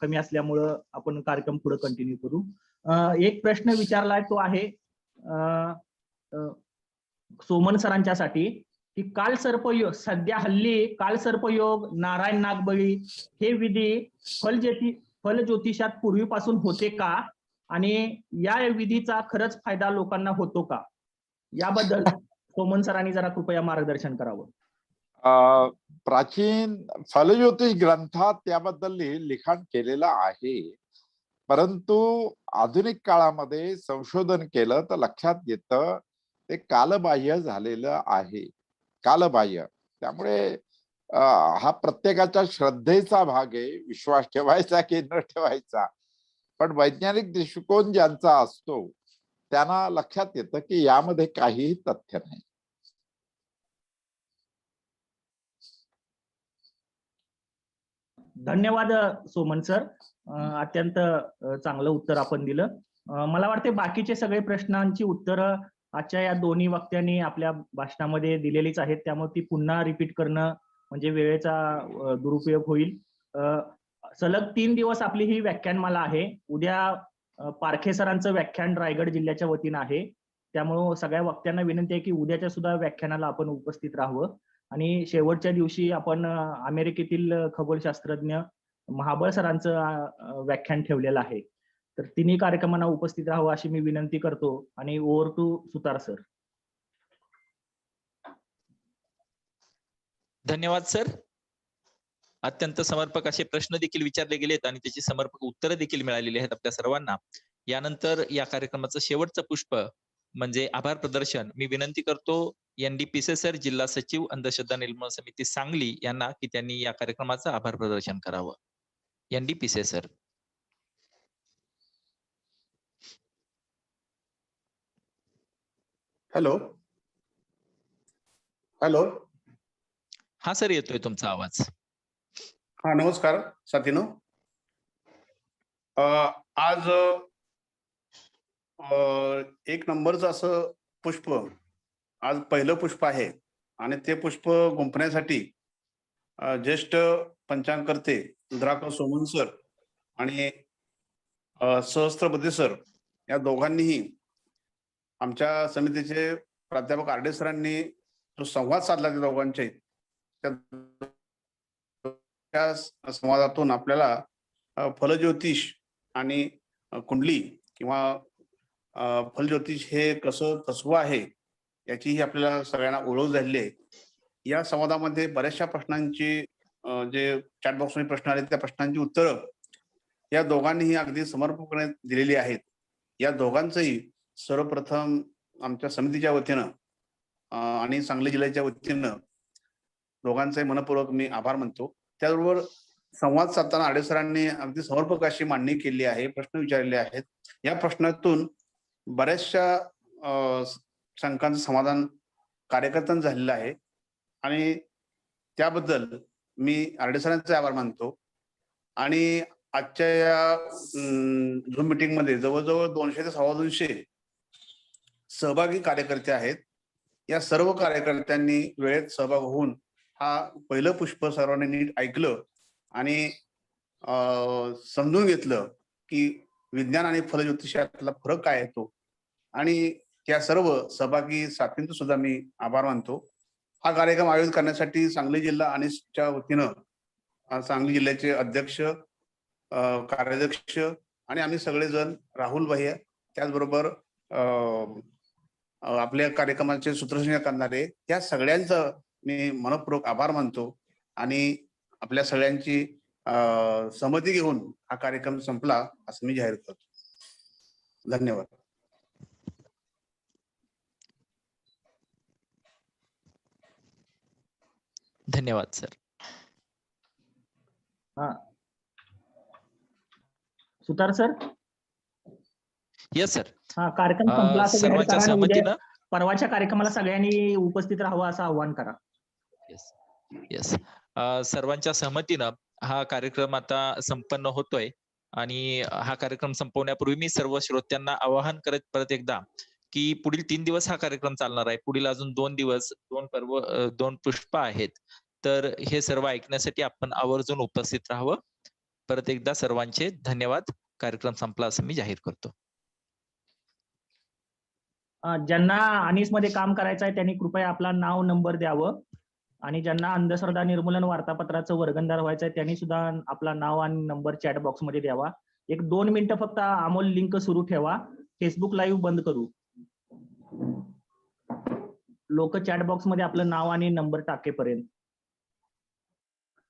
कमी असल्यामुळं आपण कार्यक्रम पुढे कंटिन्यू करू. एक प्रश्न विचारलाय, तो आहे सोमन सरांच्यासाठी की कालसर्पयोग, सध्या हल्ली कालसर्पयोग, नारायण नागबळी हे विधी फलज्योतिषात पूर्वीपासून होते का आणि या विधीचा खरंच फायदा लोकांना होतो का, याबद्दल सोमन सरांनी जरा कृपया मार्गदर्शन करावं. प्राचीन फलज्योतिष ग्रंथात त्याबद्दल लिखाण केलेलं आहे, परंतु आधुनिक काळामध्ये संशोधन केलं तर लक्षात येतं ते कालबाह्य झालेलं आहे, कालबाह्य. त्यामुळे हा प्रत्येकाच्या श्रद्धेचा भाग आहे, विश्वास ठेवायचा की न ठेवायचा. पण वैज्ञानिक दृष्टिकोन ज्यांचा असतो त्यांना लक्षात येतं की यामध्ये काहीही तथ्य नाही. धन्यवाद सोमन सर. अत्यंत चांगलं उत्तर आपण दिलं. मला वाटते बाकीचे सगळे प्रश्नांची उत्तरं आजच्या या दोन्ही वक्त्यांनी आपल्या भाषणामध्ये दिलेलीच आहेत, त्यामुळे ती पुन्हा रिपीट करणं म्हणजे वेळेचा दुरुपयोग होईल. सलग 3 दिवस आपली ही व्याख्यानमाला आहे. उद्या पारखे सरांचं व्याख्यान रायगड जिल्ह्याच्या वतीनं आहे, त्यामुळं सगळ्या वक्त्यांना विनंती आहे की उद्याच्या सुद्धा व्याख्यानाला आपण उपस्थित राहावं. आणि शेवटच्या दिवशी आपण अमेरिकेतील खगोलशास्त्रज्ञ महाबळ सरांचं व्याख्यान ठेवलेलं आहे, तर तिन्ही कार्यक्रमांना उपस्थित राहावं अशी मी विनंती करतो. आणि ओव्हर टू सुतार सर. धन्यवाद सर. अत्यंत समर्पक असे प्रश्न देखील विचारले गेलेत आणि त्याची समर्पक उत्तरं देखील मिळालेली आहेत आपल्या सर्वांना. यानंतर या कार्यक्रमाचं शेवटचं पुष्प म्हणजे आभार प्रदर्शन. मी विनंती करतो ND सर, जिल्हा सचिव अंधश्रद्धा निर्मूलन समिती सांगली यांना की त्यांनी या कार्यक्रमाचं आभार प्रदर्शन करावं. ND sir. Hello hello. हा सर, येतोय तुमचा आवाज. हा नमस्कार साथीनो. आज एक नंबरचं असं पुष्प आज पहिलं पुष्प आहे आणि ते पुष्प गुंफण्यासाठी ज्येष्ठ पंचांगकर्ते इंद्राकर सोमन सर आणि सहस्त्रबुद्धे सर या दोघांनीही आमच्या समितीचे प्राध्यापक आरडे सरांनी जो संवाद साधला त्या दोघांचे त्या संवादातून आपल्याला फलज्योतिष आणि कुंडली किंवा फलज्योतिष हे कसं तत्व आहे याचीही आपल्याला सगळ्यांना ओळख झालेली आहे. या संवादामध्ये बऱ्याचशा प्रश्नांची जे चॅट बॉक्समध्ये प्रश्न आले त्या प्रश्नांची उत्तरं या दोघांनीही अगदी समर्पकपणे दिलेली आहेत. या दोघांचंही सर्वप्रथम आमच्या समितीच्या वतीनं आणि सांगली जिल्ह्याच्या वतीनं दोघांचे मनपूर्वक मी आभार मानतो. त्याचबरोबर संवाद साधताना आडे सरांनी अगदी समर्पक अशी मांडणी केली आहे, प्रश्न विचारलेले आहेत. या प्रश्नातून बऱ्याचशा शंकांचं समाधान कार्यकर्त्यांचं झालेलं आहे आणि त्याबद्दल मी आरडे सरांचे आभार मानतो. आणि आजच्या या झूम मीटिंग मध्ये जवळजवळ 200 ते 250 सहभागी कार्यकर्ते आहेत. या सर्व कार्यकर्त्यांनी वेळेत सहभाग होऊन हा पहिलं पुष्प सर्वांनी नीट ऐकलं आणि समजून घेतलं की विज्ञान आणि फलज्योतिषातला फरक काय येतो. आणि त्या सर्व सहभागी साथींचा सुद्धा मी आभार मानतो. हा कार्यक्रम आयोजित करण्यासाठी सांगली जिल्हा आणि च्या वतीनं सांगली जिल्ह्याचे अध्यक्ष, कार्याध्यक्ष आणि आम्ही सगळेजण, राहुल भैया, त्याचबरोबर आपल्या कार्यक्रमाचे सूत्रसंचालन करणारे, या सगळ्यांचं मी मनपूर्वक आभार मानतो आणि आपल्या सगळ्यांची सहमती घेऊन हा कार्यक्रम संपला असं मी जाहीर करतो. धन्यवाद. धन्यवाद सर. सुतार सर. Yes sir. हा, कार्यक्रम संपला असं जाहीर सर्वांच्या करा आणि उद्या सहमतीनं परवाच्या कार्यक्रमाला सगळ्यांनी उपस्थित राहावं असं आवाहन करा. येस. सर्वांच्या सहमतीनं हा कार्यक्रम आता संपन्न होतोय आणि हा कार्यक्रम संपवण्यापूर्वी मी सर्व श्रोत्यांना आवाहन करत परत एकदा की पुढील 3 दिवस हा कार्यक्रम चालणार आहे. पुढील अजून 2 दिवस 2 पुष्प आहेत. तर हे सर्व ऐकण्यासाठी आपण आवर्जून उपस्थित राहावं. परत एकदा सर्वांचे धन्यवाद. कार्यक्रम संपला असं मी जाहीर करतो. ज्यांना अनिस मध्ये काम करायचं आहे त्यांनी कृपया आपला नाव, नंबर द्यावं आणि ज्यांना अंधश्रद्धा निर्मूलन वार्तापत्राचं वर्गणदार व्हायचं आहे त्यांनी सुद्धा आपला नाव आणि नंबर चॅट बॉक्स मध्ये द्यावा. 1-2 मिनिटं फक्त अमोल लिंक सुरू ठेवा. फेसबुक लाईव्ह बंद करू. लोक चॅट बॉक्स मध्ये आपलं नाव आणि नंबर टाकेपर्यंत.